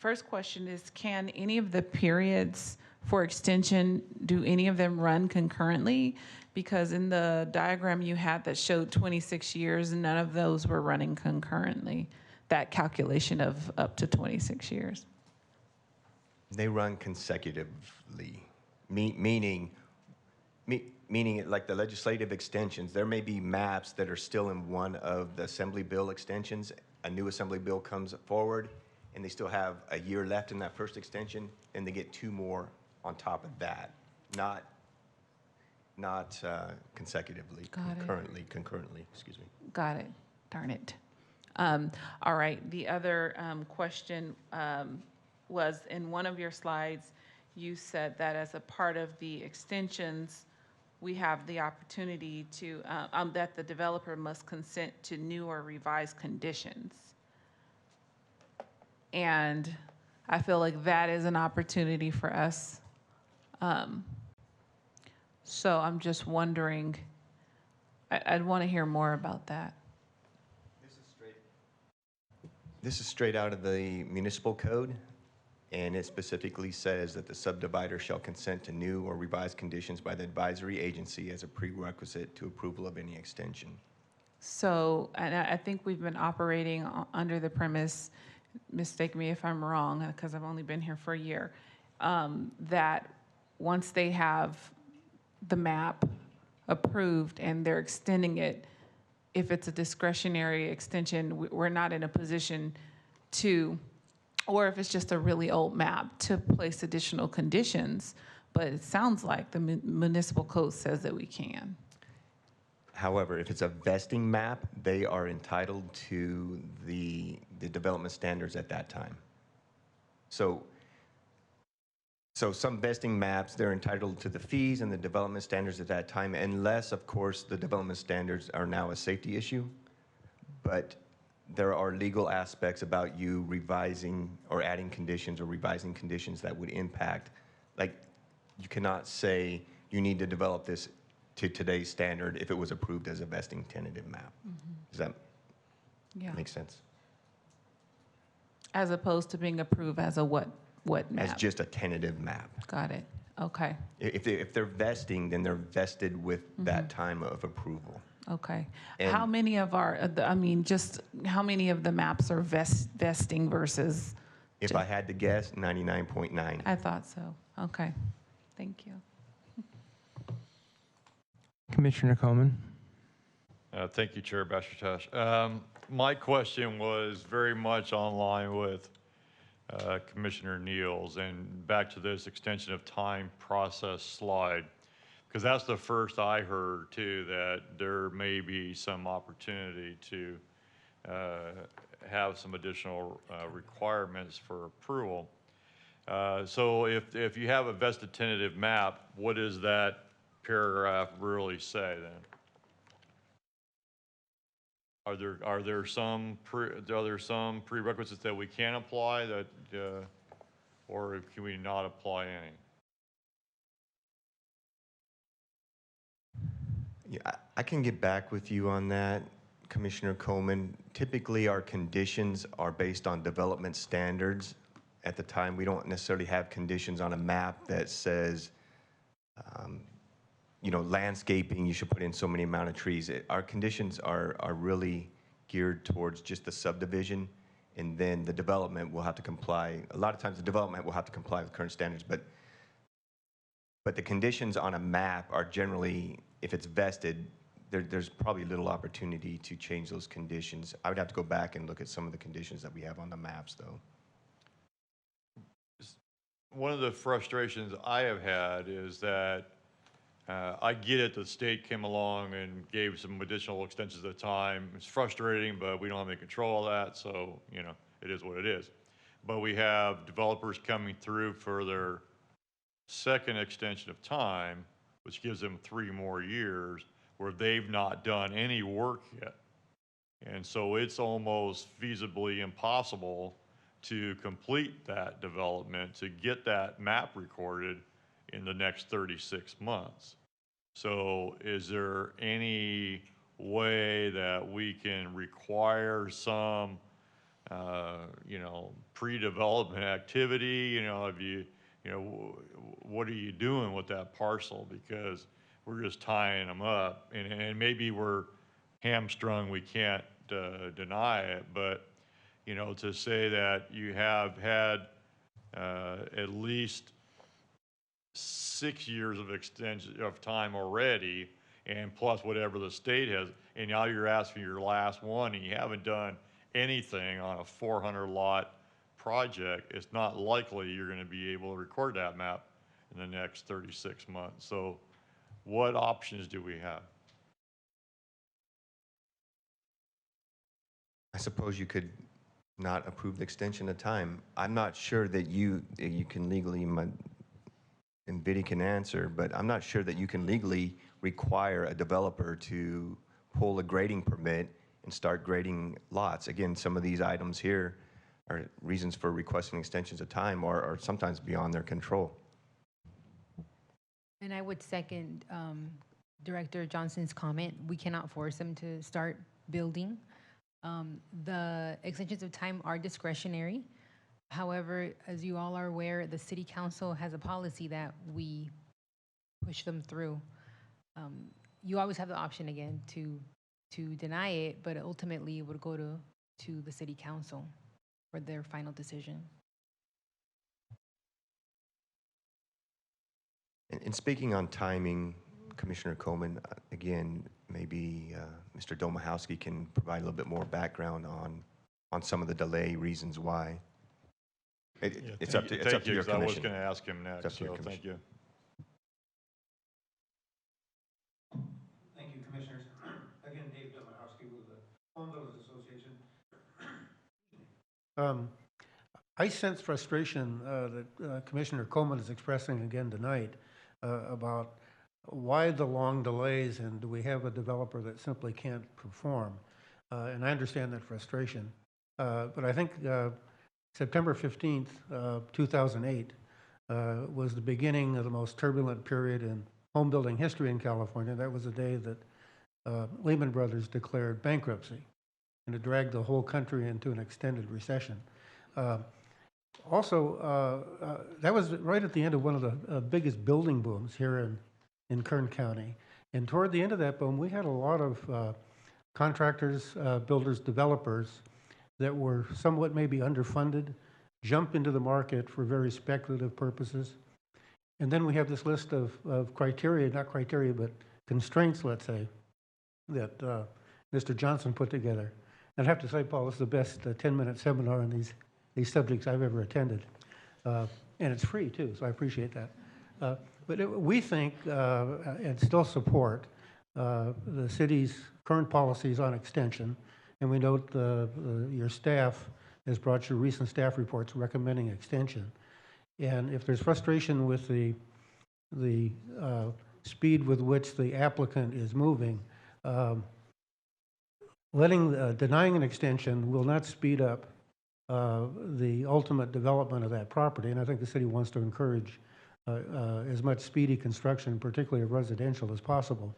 First question is, can any of the periods for extension, do any of them run concurrently? Because in the diagram you had that showed 26 years, none of those were running concurrently, that calculation of up to 26 years. They run consecutively, meaning like the legislative extensions, there may be maps that are still in one of the assembly bill extensions. A new assembly bill comes forward and they still have a year left in that first extension, and they get 2 more on top of that, not consecutively, concurrently, excuse me. Got it, darn it. All right, the other question was, in one of your slides, you said that as a part of the extensions, we have the opportunity to, that the developer must consent to new or revised conditions. And I feel like that is an opportunity for us. So I'm just wondering, I'd want to hear more about that. This is straight out of the municipal code, and it specifically says that the subdivider shall consent to new or revised conditions by the advisory agency as a prerequisite to approval of any extension. So, and I think we've been operating under the premise, mistake me if I'm wrong, because I've only been here for a year, that once they have the map approved and they're extending it, if it's a discretionary extension, we're not in a position to, or if it's just a really old map, to place additional conditions. But it sounds like the municipal code says that we can. However, if it's a vesting map, they are entitled to the development standards at that time. So some vesting maps, they're entitled to the fees and the development standards at that time, unless, of course, the development standards are now a safety issue. But there are legal aspects about you revising or adding conditions or revising conditions that would impact, like you cannot say you need to develop this to today's standard if it was approved as a vesting tentative map. Does that Yeah. make sense? As opposed to being approved as a what As map? just a tentative map. Got it. Okay. If they're vesting, then they're vested with that time of approval. Okay. And- How many of just how many of the maps are vesting versus? If I had to guess, 99.9. I thought so. Okay. Thank you. Commissioner Coleman. Thank you, Chair Bashirtash. My question was very much online with Commissioner Neal's, and back to this extension of time process slide, because that's the first I heard too, that there may be some opportunity to have some additional requirements for approval. So if you have a vested tentative map, what does that paragraph really say then? Are there some prerequisites that we can apply that, or can we not apply any? Yeah, I can get back with you on that, Commissioner Coleman. Typically, our conditions are based on development standards. At the time, we don't necessarily have conditions on a map that says, landscaping, you should put in so many amount of trees. Our conditions are really geared towards just the subdivision, and then the development will have to comply. A lot of times, the development will have to comply with current standards, but the conditions on a map are generally, if it's vested, there's probably little opportunity to change those conditions. I would have to go back and look at some of the conditions that we have on the maps, though. One of the frustrations I have had is that I get it, the state came along and gave some additional extensions of time. It's frustrating, but we don't have any control of that, so, it is what it is. But we have developers coming through for their second extension of time, which gives them 3 more years, where they've not done any work yet. And so it's almost feasibly impossible to complete that development, to get that map recorded in the next 36 months. So is there any way that we can require some, pre-development activity? What are you doing with that parcel? Because we're just tying them up, and maybe we're hamstrung, we can't deny it, but, to say that you have had at least 6 years of extension of time already, and plus whatever the state has, and now you're asking your last one, and you haven't done anything on a 400 lot project, it's not likely you're going to be able to record that map in the next 36 months. So what options do we have? I suppose you could not approve the extension of time. I'm not sure that you can legally, and Biddy can answer, but I'm not sure that you can legally require a developer to pull a grading permit and start grading lots. Again, some of these items here are reasons for requesting extensions of time are sometimes beyond their control. And I would second Director Johnson's comment. We cannot force them to start building. The extensions of time are discretionary. However, as you all are aware, the City Council has a policy that we push them through. You always have the option again to deny it, but ultimately it would go to the City Council for their final decision. And speaking on timing, Commissioner Coleman, again, maybe Mr. Domachowski can provide a little bit more background on some of the delay reasons why. It's up to your commission. I was going to ask him next, so thank you. Thank you, Commissioners. Again, Dave Domachowski with the Home Builders Association. I sense frustration that Commissioner Coleman is expressing again tonight about why the long delays, and do we have a developer that simply can't perform? And I understand that frustration. But I think September 15th, 2008, was the beginning of the most turbulent period in home building history in California. That was the day that Lehman Brothers declared bankruptcy, and it dragged the whole country into an extended recession. Also, that was right at the end of one of the biggest building booms here in Kern County. And toward the end of that boom, we had a lot of contractors, builders, developers that were somewhat maybe underfunded, jump into the market for very speculative purposes. And then we have this list of criteria, not criteria, but constraints, let's say, that Mr. Johnson put together. And I have to say, Paul, it's the best 10-minute seminar on these subjects I've ever attended. And it's free, too, so I appreciate that. We think and still support the city's current policies on extension. And we note your staff has brought you recent staff reports recommending extension. And if there's frustration with the speed with which the applicant is moving, denying an extension will not speed up the ultimate development of that property. And I think the city wants to encourage as much speedy construction, particularly of residential, as possible.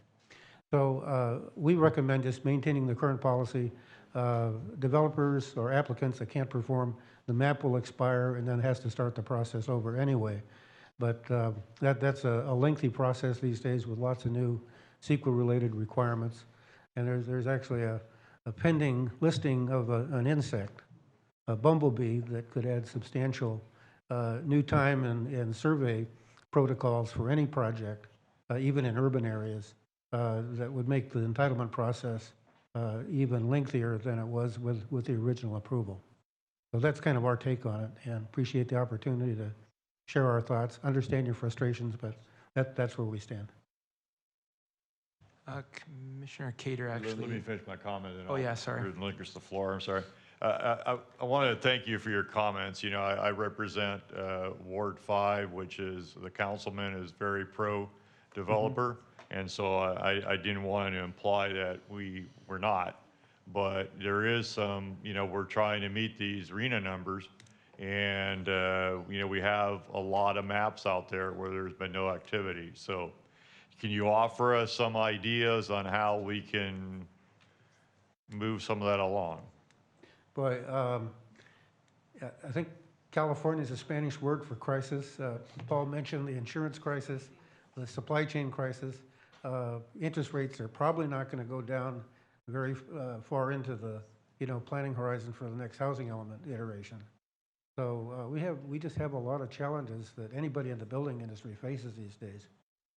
So we recommend just maintaining the current policy. Developers or applicants that can't perform, the map will expire and then has to start the process over anyway. But that's a lengthy process these days with lots of new CEQA-related requirements. And there's actually a pending listing of an insect, a bumblebee, that could add substantial new time and survey protocols for any project, even in urban areas, that would make the entitlement process even lengthier than it was with the original approval. So that's kind of our take on it, and appreciate the opportunity to share our thoughts, understand your frustrations, but that's where we stand. Commissioner Cater, actually. Let me finish my comment. And Oh, yeah, sorry. Relinquish the floor. I'm sorry. I wanted to thank you for your comments. You know, I represent Ward 5, which is the councilman is very pro-developer. And so I didn't want to imply that we're not. But there is some, you know, we're trying to meet these RENA numbers. And, you know, we have a lot of maps out there where there's been no activity. So can you offer us some ideas on how we can move some of that along? Boy, I think California is a Spanish word for crisis. Paul mentioned the insurance crisis, the supply chain crisis. Interest rates are probably not going to go down very far into the planning horizon for the next housing element iteration. So we just have a lot of challenges that anybody in the building industry faces these days.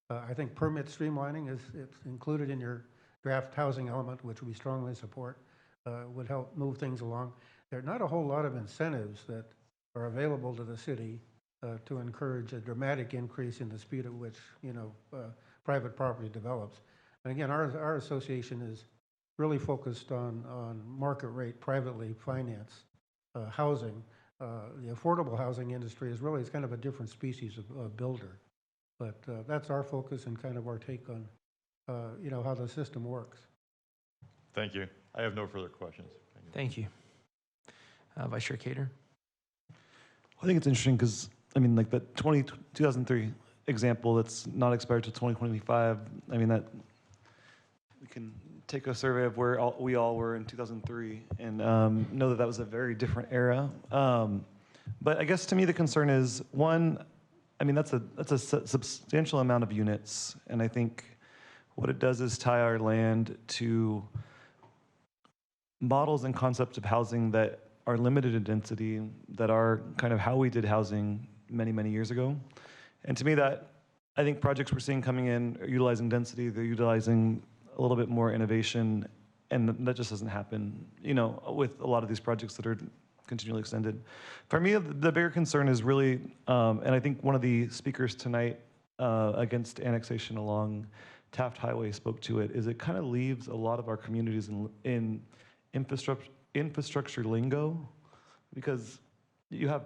I think permit streamlining it's included in your draft housing element, which we strongly support, would help move things along. There are not a whole lot of incentives that are available to the city to encourage a dramatic increase in the speed at which private property develops. And again, our association is really focused on market rate, privately financed housing. The affordable housing industry is really, it's kind of a different species of builder. But that's our focus and kind of our take on, how the system works. Thank you. I have no further questions. Thank you. Vice Chair Cater. I think it's interesting because, I mean, like the 2003 example that's not expired till 2025, I mean, that we can take a survey of where we all were in 2003 and know that that was a very different era. But I guess to me the concern is, one, I mean, that's a substantial amount of units, and I think what it does is tie our land to models and concepts of housing that are limited in density, that are kind of how we did housing many, many years ago. And to me that, I think projects we're seeing coming in are utilizing density, they're utilizing a little bit more innovation, and that just doesn't happen, with a lot of these projects that are continually extended. For me, the bigger concern is really, and I think one of the speakers tonight against annexation along Taft Highway spoke to it, is it kind of leaves a lot of our communities in infrastructure lingo, because you have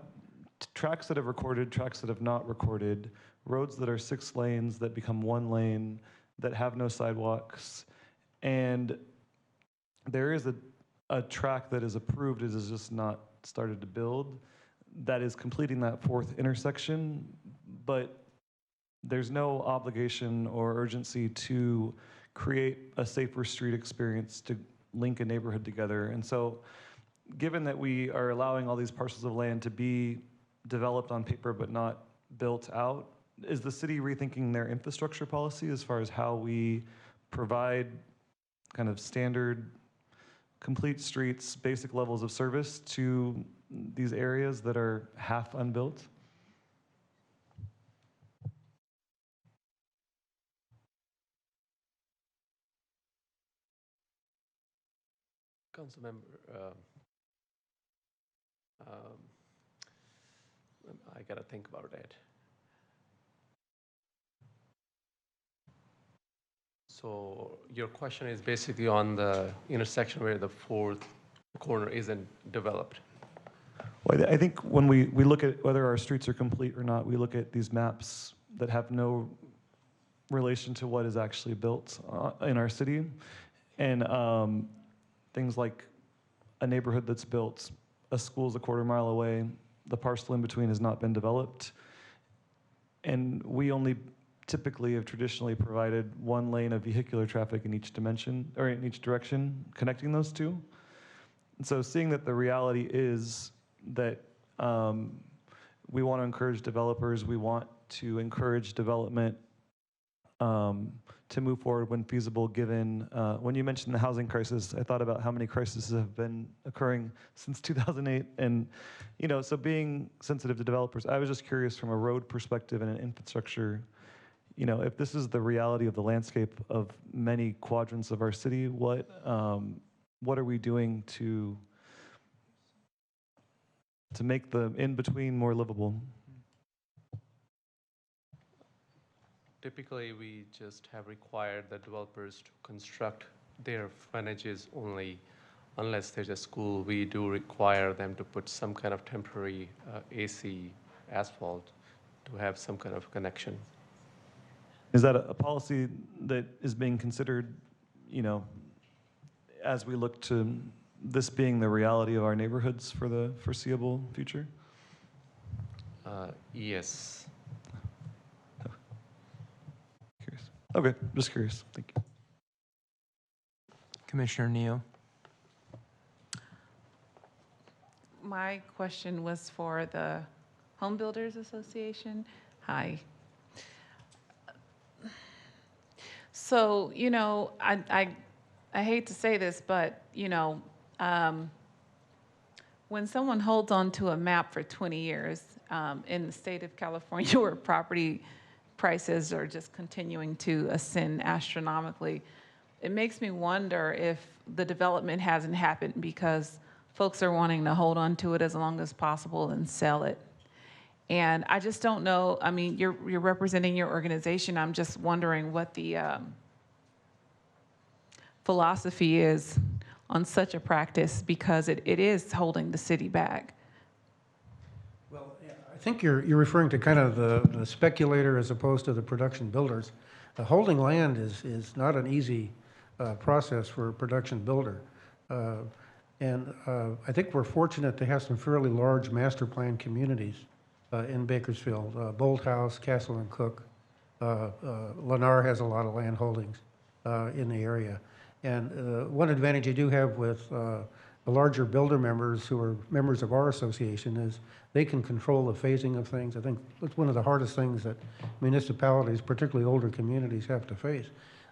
tracks that have recorded, tracks that have not recorded, roads that are 6 lanes that become 1 lane, that have no sidewalks, and there is a track that is approved, it is just not started to build, that is completing that 4th intersection, but there's no obligation or urgency to create a safer street experience to link a neighborhood together. And so, given that we are allowing all these parcels of land to be developed on paper but not built out, is the city rethinking their infrastructure policy as far as how we provide kind of standard, complete streets, basic levels of service to these areas that are half unbuilt? Councilmember, I gotta think about it. So your question is basically on the intersection where the fourth corner isn't developed. Well, I think when we look at whether our streets are complete or not, we look at these maps that have no relation to what is actually built in our city. And things like a neighborhood that's built, a school's a quarter-mile away, the parcel in between has not been developed. And we only typically have traditionally provided one lane of vehicular traffic in each dimension, or in each direction, connecting those two. And so seeing that the reality is that we want to encourage developers, we want to encourage development to move forward when feasible, given, when you mentioned the housing crisis, I thought about how many crises have been occurring since 2008. And, you know, so being sensitive to developers, I was just curious from a road perspective and an infrastructure, you know, if this is the reality of the landscape of many quadrants of our city, what are we doing to make the in-between more livable? Typically, we just have required the developers to construct their frontages only unless there's a school. We do require them to put some kind of temporary AC asphalt to have some kind of connection. Is that a policy that is being considered, you know, as we look to this being the reality of our neighborhoods for the foreseeable future? Yes. Curious. Okay, just curious. Thank you. Commissioner Neal. My question was for the Home Builders Association. Hi. So, you know, I hate to say this, but, you know, when someone holds on to a map for 20 years in the state of California where property prices are just continuing to ascend astronomically, it makes me wonder if the development hasn't happened because folks are wanting to hold on to it as long as possible and sell it. And I just don't know, I mean, you're representing your organization. I'm just wondering what the philosophy is on such a practice, because it is holding the city back. Well, yeah, I think you're referring to kind of the speculator as opposed to the production builders. Holding land is not an easy process for a production builder. And I think we're fortunate to have some fairly large master plan communities in Bakersfield. Bolt House, Castle and Cook. Lennar has a lot of land holdings in the area. And one advantage you do have with the larger builder members who are members of our association is they can control the phasing of things. I think that's one of the hardest things that municipalities, particularly older communities, have to face.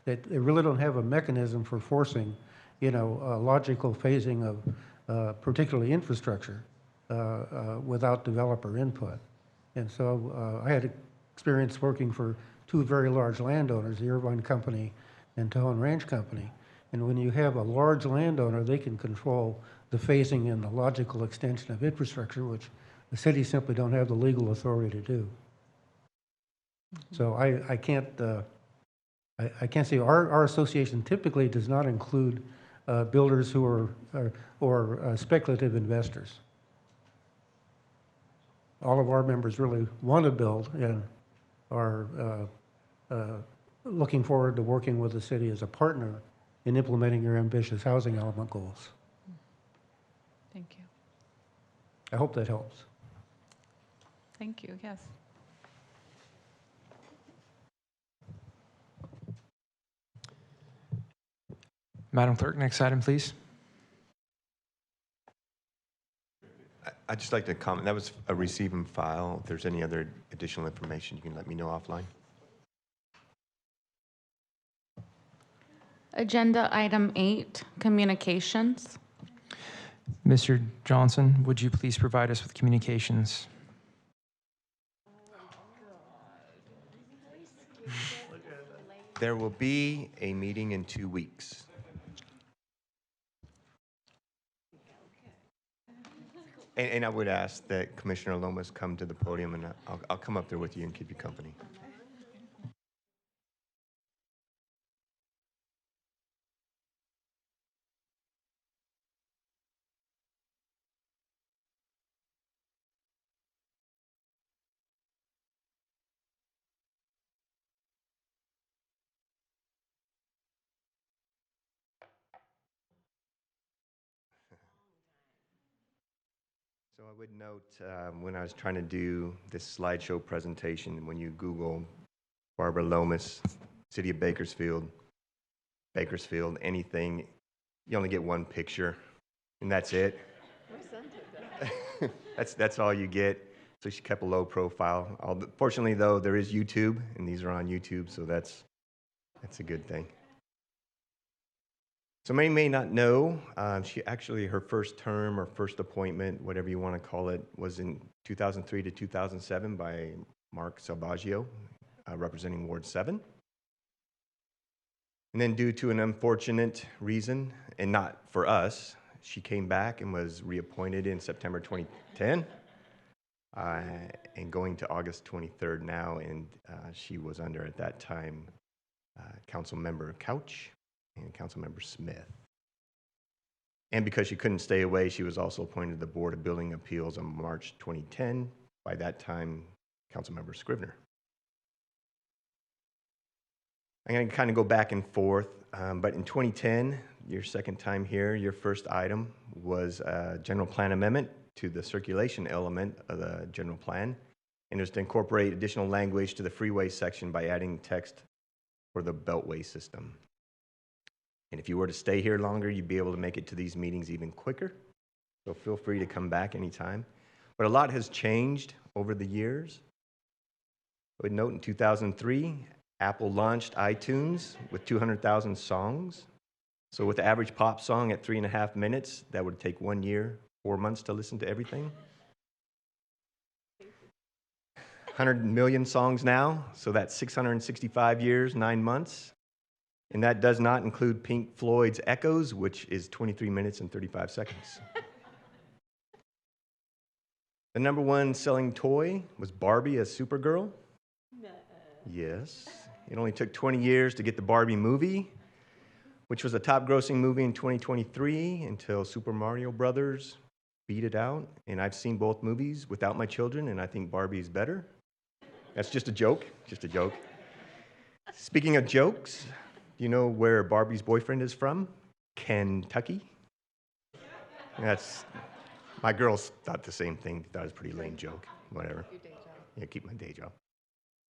They really don't have a mechanism for forcing, you know, logical phasing of particularly infrastructure without developer input. And so I had experience working for two very large landowners, the Irvine Company and Tejon Ranch Company. And when you have a large landowner, they can control the phasing and the logical extension of infrastructure, which the cities simply don't have the legal authority to do. So I can't say our association typically does not include builders who are speculative investors. All of our members really want to build and are looking forward to working with the city as a partner in implementing your ambitious housing element goals. Thank you. I hope that helps. Thank you, yes. Madam Clerk, next item, please. I'd just like to comment, that was a receive and file. If there's any other additional information, you can let me know offline. Agenda item 8, communications. Mr. Johnson, would you please provide us with communications? There will be a meeting in 2 weeks. And I would ask that Commissioner Lomas come to the podium, and I'll come up there with you and keep you company. So I would note, when I was trying to do this slideshow presentation, when you Google Barbara Lomas, City of Bakersfield, anything, you only get one picture, and that's it. That's all you get. So she kept a low profile. Fortunately, though, there is YouTube, and these are on YouTube, so that's a good thing. So many may not know, she actually, her first term or first appointment, whatever you want to call it, was in 2003 to 2007 by Mark Salvaggio, representing Ward 7. And then due to an unfortunate reason, and not for us, she came back and was reappointed in September 2010, and going to August 23rd now, and she was under, at that time, Council Member Couch and Councilmember Smith. And because she couldn't stay away, she was also appointed to the Board of Building Appeals in March 2010, by that time, Councilmember Scrivener. I'm going to kind of go back and forth, but in 2010, your second time here, your first item was a general plan amendment to the circulation element of the general plan, and it was to incorporate additional language to the freeway section by adding text for the beltway system. And if you were to stay here longer, you'd be able to make it to these meetings even quicker. So feel free to come back anytime. But a lot has changed over the years. I would note in 2003, Apple launched iTunes with 200,000 songs. So with the average pop song at 3.5 minutes, that would take 1 year, 4 months to listen to everything. 100 million songs now, so that's 665 years, 9 months. And that does not include Pink Floyd's Echoes, which is 23 minutes and 35 seconds. The #1 selling toy was Barbie as Supergirl. No. Yes. It only took 20 years to get the Barbie movie, which was the top grossing movie in 2023 until Super Mario Brothers beat it out. And I've seen both movies without my children, and I think Barbie's better. That's just a joke, just a joke. Speaking of jokes, do you know where Barbie's boyfriend is from? Kentucky. That's, my girls thought the same thing. Thought it was a pretty lame joke. Whatever. Yeah, keep my day job.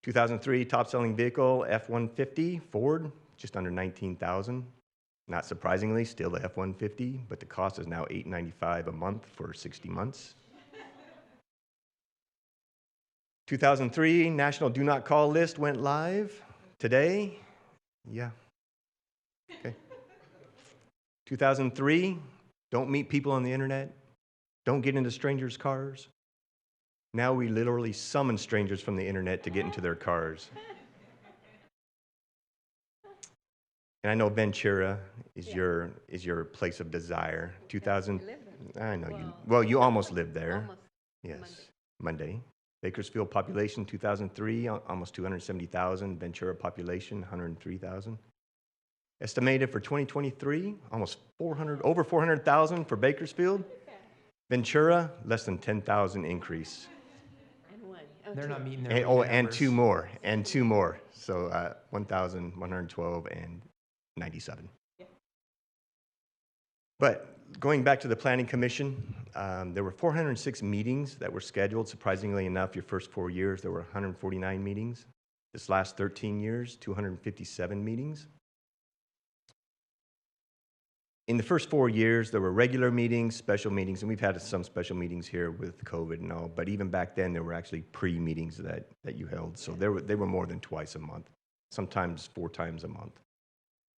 2003 top-selling vehicle, F-150, Ford, just under 19,000. Not surprisingly, still the F-150, but the cost is now $895 a month for 60 months. 2003 National Do Not Call list went live today. Yeah. Okay. 2003, don't meet people on the internet. Don't get into strangers' cars. Now we literally summon strangers from the internet to get into their cars. And I know Ventura is your place of desire. 2000. I know you. Well, you almost lived there. Yes. Monday. Bakersfield population 2003, almost 270,000. Ventura population 103,000. Estimated for 2023, almost over 400,000 for Bakersfield. Ventura, less than 10,000 increase. They're not meeting their And two more. So 1,112 and 97. But going back to the Planning Commission, there were 406 meetings that were scheduled. Surprisingly enough, your first 4 years, there were 149 meetings. This last 13 years, 257 meetings. in the first 4 years, there were regular meetings, special meetings, and we've had some special meetings here with COVID and all, but even back then, there were actually pre-meetings that you held. So they were more than twice a month, sometimes 4 times a month.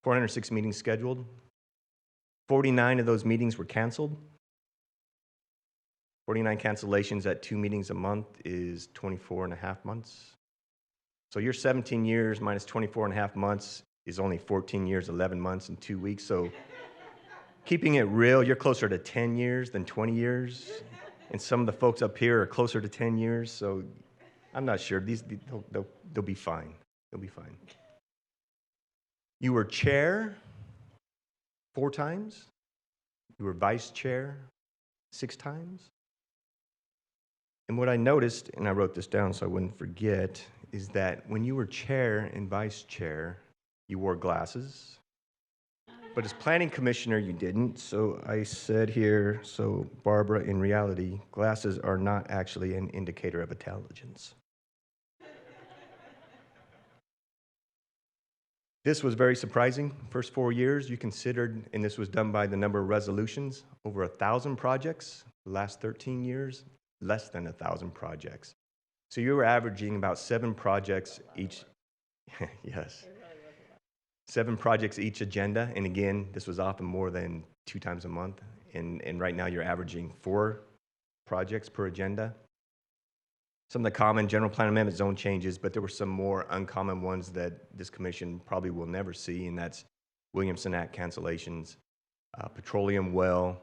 406 meetings scheduled. 49 of those meetings were canceled. 49 cancellations at 2 meetings a month is 24 and a half months. So your 17 years minus 24 and a half months is only 14 years, 11 months, and 2 weeks. So keeping it real, you're closer to 10 years than 20 years. And some of the folks up here are closer to 10 years. So I'm not sure. They'll be fine. They'll be fine. You were chair 4 times. You were vice chair 6 times. And what I noticed, and I wrote this down so I wouldn't forget, is that when you were chair and vice chair, you wore glasses. But as planning commissioner, you didn't. So I said here, so Barbara, in reality, glasses are not actually an indicator of intelligence. This was very surprising. First 4 years, you considered, and this was done by the number of resolutions, over 1,000 projects. The last 13 years, less than 1,000 projects. So you were averaging about 7 projects each. Yes. 7 projects each agenda. And again, this was often more than 2 times a month. And right now you're averaging 4 projects per agenda. Some of the common general plan amendment zone changes, but there were some more uncommon ones that this commission probably will never see, and that's Williamson Act cancellations, petroleum well,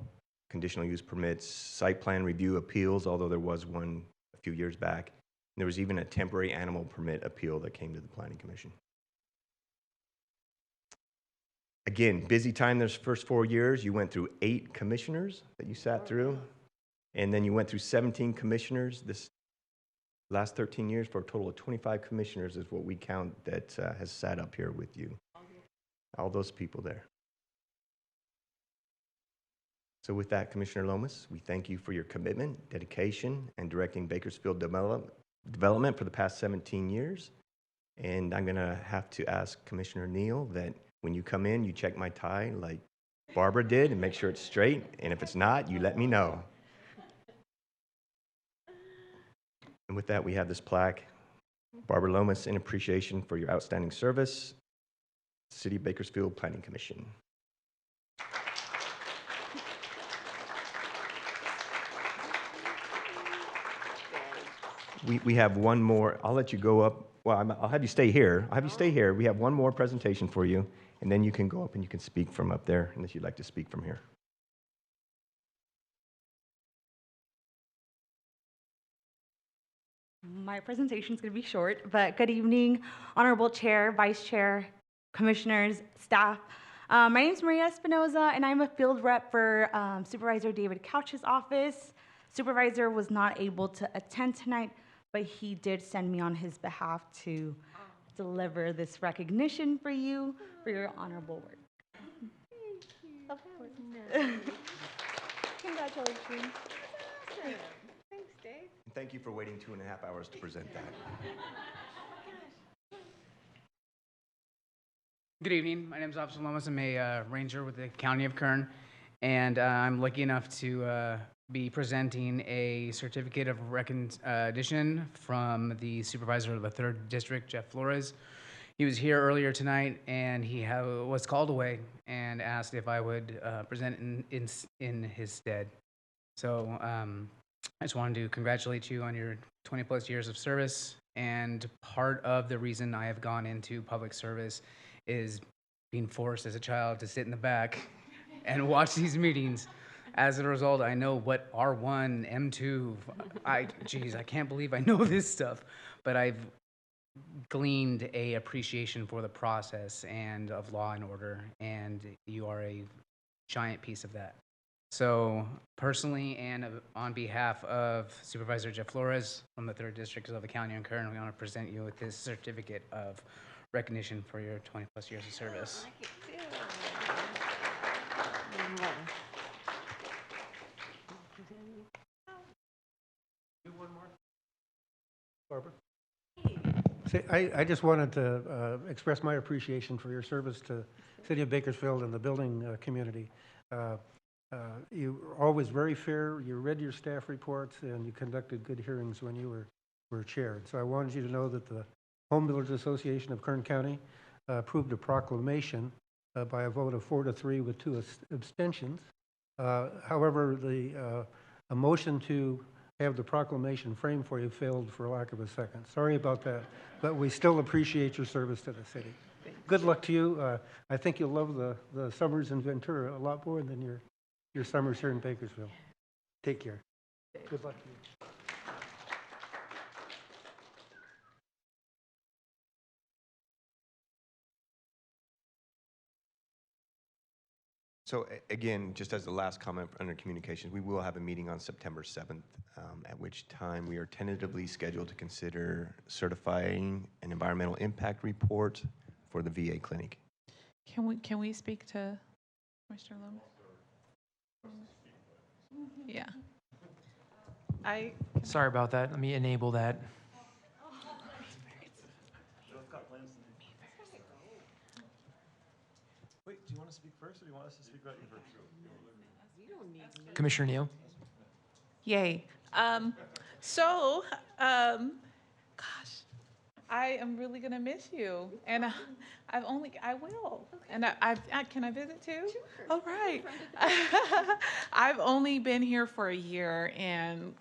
conditional use permits, site plan review appeals, although there was one a few years back. And there was even a temporary animal permit appeal that came to the Planning Commission. Again, busy time those first 4 years. You went through 8 commissioners that you sat through, and then you went through 17 commissioners. This last 13 years, for a total of 25 commissioners is what we count that has sat up here with you. All those people there. So with that, Commissioner Lomas, we thank you for your commitment, dedication, and directing Bakersfield development for the past 17 years. And I'm going to have to ask Commissioner Neal that when you come in, you check my tie like Barbara did and make sure it's straight. And if it's not, you let me know. And with that, we have this plaque. Barbara Lomas, in appreciation for your outstanding service, City of Bakersfield Planning Commission. We have one more. I'll let you go up. Well, I'll have you stay here. I'll have you stay here. We have one more presentation for you, and then you can go up and you can speak from up there, unless you'd like to speak from here. My presentation is going to be short, but good evening, Honorable Chair, Vice Chair, Commissioners, staff. My name is Maria Espinoza, and I'm a field rep for Supervisor David Couch's office. Supervisor was not able to attend tonight, but he did send me on his behalf to deliver this recognition for you for your honorable work. Of course. Congratulations. Thanks, Dave. And thank you for waiting 2.5 hours to present that. Good evening. My name is Officer Lomas. I'm a ranger with the County of Kern, and I'm lucky enough to be presenting a certificate of recognition from the supervisor of the 3rd District, Jeff Flores. He was here earlier tonight, and he was called away and asked if I would present in his stead. So I just wanted to congratulate you on your 20-plus years of service, and part of the reason I have gone into public service is being forced as a child to sit in the back and watch these meetings. As a result, I know what R1, M2, I can't believe I know this stuff, but I've gleaned a appreciation for the process and of law and order, and you are a giant piece of that. So personally and on behalf of Supervisor Jeff Flores from the 3rd District of the County of Kern, we want to present you with this certificate of recognition for your 20-plus years of service. Barbara? I just wanted to express my appreciation for your service to City of Bakersfield and the building community. You were always very fair, you read your staff reports, and you conducted good hearings when you were chaired. So I wanted you to know that the Home Builders Association of Kern County approved a proclamation by a vote of 4-3 with 2 abstentions. However, a motion to have the proclamation framed for you failed for lack of a second. Sorry about that, but we still appreciate your service to the city. Good luck to you. I think you'll love the summers in Ventura a lot more than your summers here in Bakersfield. Take care. Good luck to you. So again, just as the last comment under communications, we will have a meeting on September 7th, at which time we are tentatively scheduled to consider certifying an environmental impact report for the VA clinic. Can we speak to Mr. Lomas? Yeah. Sorry about that. Let me enable that. Wait, do you want to speak first, or do you want us to speak about you first? Commissioner Neal? Yay. Gosh, I am really gonna miss you, and I will, and can I visit too? Sure. All right. I've only been here for a year, and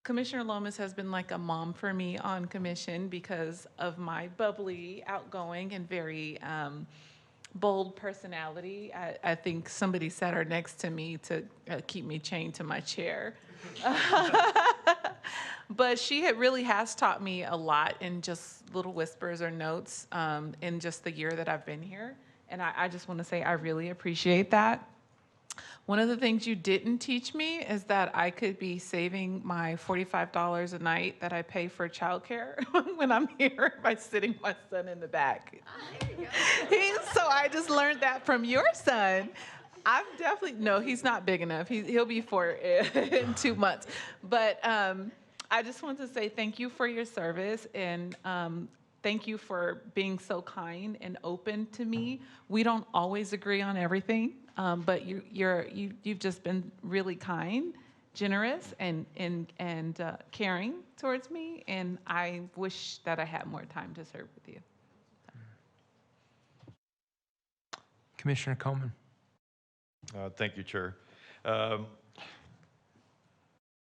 Commissioner Lomas has been like a mom for me on commission because of my bubbly, outgoing, and very bold personality. I think somebody sat her next to me to keep me chained to my chair. But she really has taught me a lot in just little whispers or notes in just the year that I've been here. And I just want to say I really appreciate that. One of the things you didn't teach me is that I could be saving my $45 a night that I pay for childcare when I'm here by sitting my son in the back. So I just learned that from your son. I'm definitely, no, he's not big enough. He'll be 4 in 2 months. But I just want to say thank you for your service, and thank you for being so kind and open to me. We don't always agree on everything, but you've just been really kind, generous, and caring towards me, and I wish that I had more time to serve with you. Commissioner Coleman? Thank you, Chair.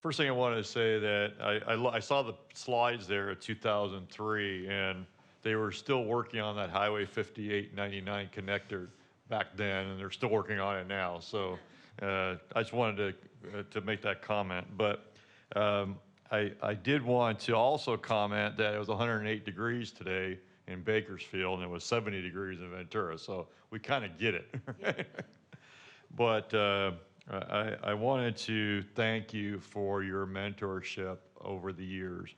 First thing I wanted to say that I saw the slides there at 2003, and they were still working on that Highway 5899 connector back then, and they're still working on it now. So I just wanted to make that comment. But I did want to also comment that it was 108 degrees today in Bakersfield, and it was 70 degrees in Ventura. So we kind of get it. But I wanted to thank you for your mentorship over the years.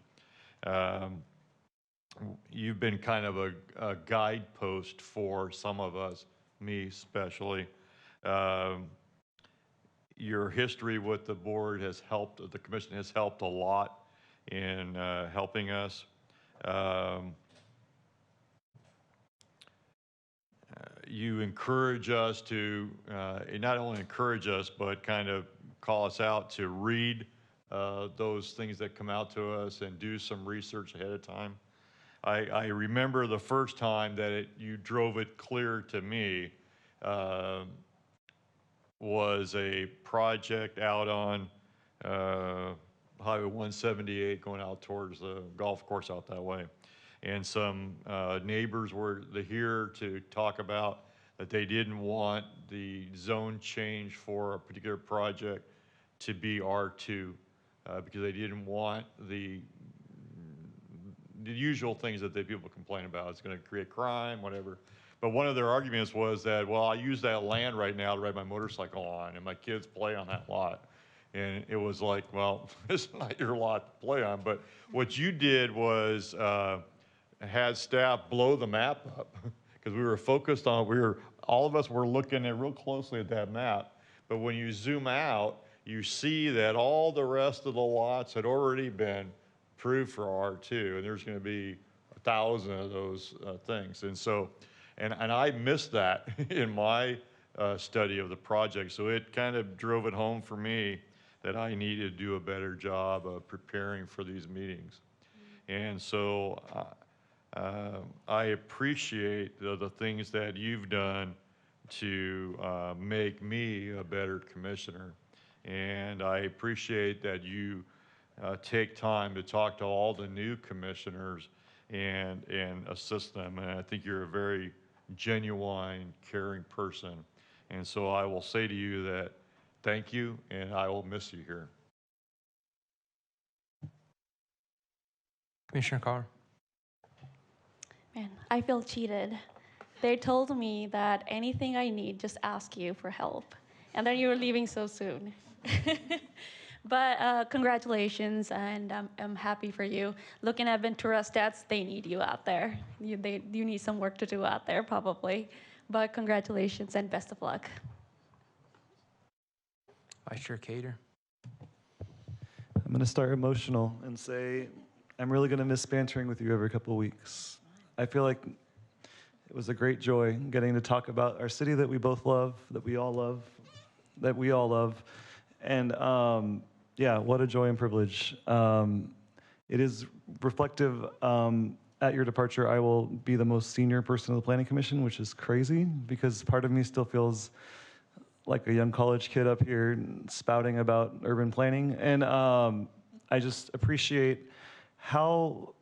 You've been kind of a guidepost for some of us, me especially. Your history with the board has helped, the commission has helped a lot in helping us. You encourage us to, not only encourage us, but kind of call us out to read those things that come out to us and do some research ahead of time. I remember the first time that you drove it clear to me was a project out on Highway 178 going out towards the golf course out that way. And some neighbors were here to talk about that they didn't want the zone change for a particular project to be R2 because they didn't want the usual things that people complain about. It's going to create crime, whatever. But one of their arguments was that, well, I use that land right now to ride my motorcycle on, and my kids play on that lot. And it was like, well, it's not your lot to play on. But what you did was had staff blow the map up because we were focused on, all of us were looking at real closely at that map. But when you zoom out, you see that all the rest of the lots had already been approved for R2, and there's going to be 1,000 of those things. And so And I missed that in my study of the project. So it kind of drove it home for me that I needed to do a better job of preparing for these meetings. And so I appreciate the things that you've done to make me a better commissioner. And I appreciate that you take time to talk to all the new commissioners and assist them. And I think you're a very genuine, caring person. And so I will say to you that thank you, and I will miss you here. Commissioner Carr. Man, I feel cheated. They told me that anything I need, just ask you for help. And then you were leaving so soon. But congratulations, and I'm happy for you. Looking at Ventura stats, they need you out there. You need some work to do out there, probably. But congratulations and best of luck. Vice Chair Cater. I'm going to start emotional and say I'm really going to miss bantering with you every couple of weeks. I feel like it was a great joy getting to talk about our city that we both love, that we all love, And yeah, what a joy and privilege. It is reflective. At your departure, I will be the most senior person of the Planning Commission, which is crazy because part of me still feels like a young college kid up here spouting about urban planning. And I just appreciate how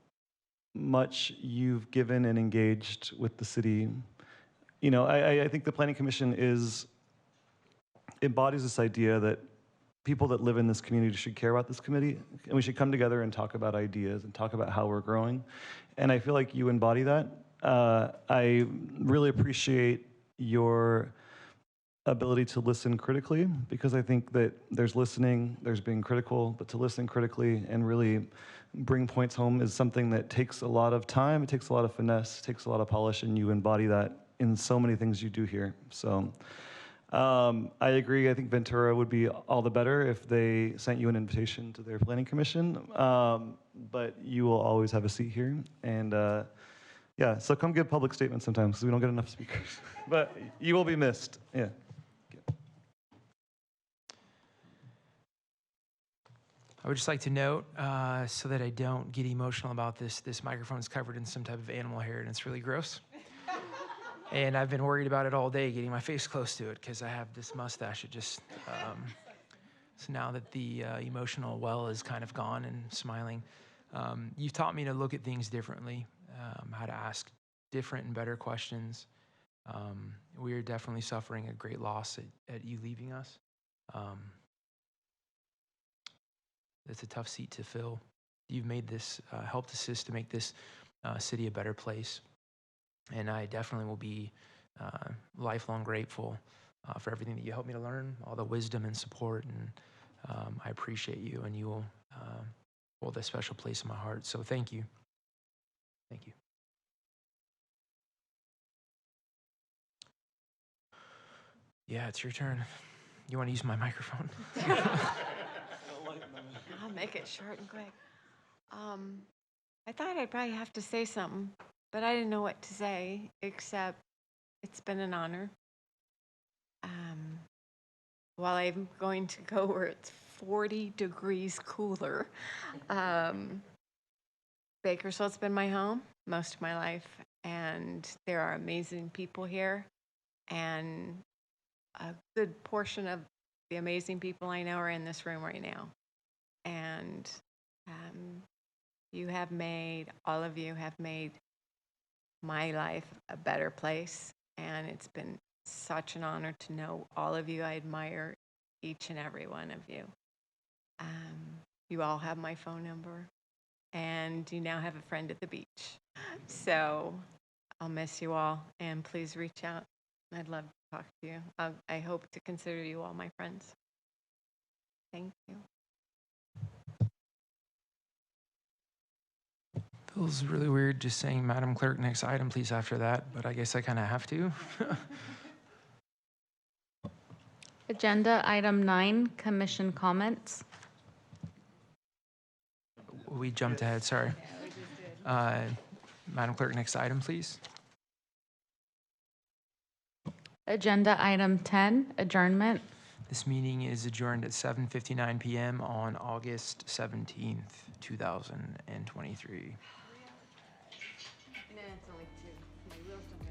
much you've given and engaged with the city. You know, I think the Planning Commission embodies this idea that people that live in this community should care about this committee, and we should come together and talk about ideas and talk about how we're growing. And I feel like you embody that. I really appreciate your ability to listen critically, because I think that there's listening, there's being critical, but to listen critically and really bring points home is something that takes a lot of time, it takes a lot of finesse, it takes a lot of polish, and you embody that in so many things you do here. So I agree. I think Ventura would be all the better if they sent you an invitation to their planning commission, but you will always have a seat here. And yeah, so come give public statements sometimes because we don't get enough speakers. But you will be missed. Yeah. I would just like to note, so that I don't get emotional about this microphone is covered in some type of animal hair, and it's really gross. And I've been worried about it all day, getting my face close to it, because I have this mustache. It just, so now that the emotional well is kind of gone and smiling, you've taught me to look at things differently, how to ask different and better questions. We are definitely suffering a great loss at you leaving us. It's a tough seat to fill. You've made this, helped assist to make this city a better place. And I definitely will be lifelong grateful for everything that you helped me to learn, all the wisdom and support. And I appreciate you, and you will hold a special place in my heart. So thank you. Thank you. Yeah, it's your turn. You want to use my microphone? I'll make it short and quick. I thought I'd probably have to say something, but I didn't know what to say, except it's been an honor. While I'm going to go where it's 40 degrees cooler, Bakersfield's been my home most of my life, and there are amazing people here, and a good portion of the amazing people I know are in this room right now. And all of you have made my life a better place, and it's been such an honor to know all of you. I admire each and every one of you. You all have my phone number, and you now have a friend at the beach. So I'll miss you all, and please reach out. I'd love to talk to you. I hope to consider you all my friends. Thank you. Feels really weird just saying, Madam Clerk, next item, please, after that, but I guess I kind of have to. Agenda item 9, commission comments. We jumped ahead, sorry. Madam Clerk, next item, please. Agenda item 10, adjournment. This meeting is adjourned at 7:59 PM on August 17th, 2023. No, it's only two. My wheels don't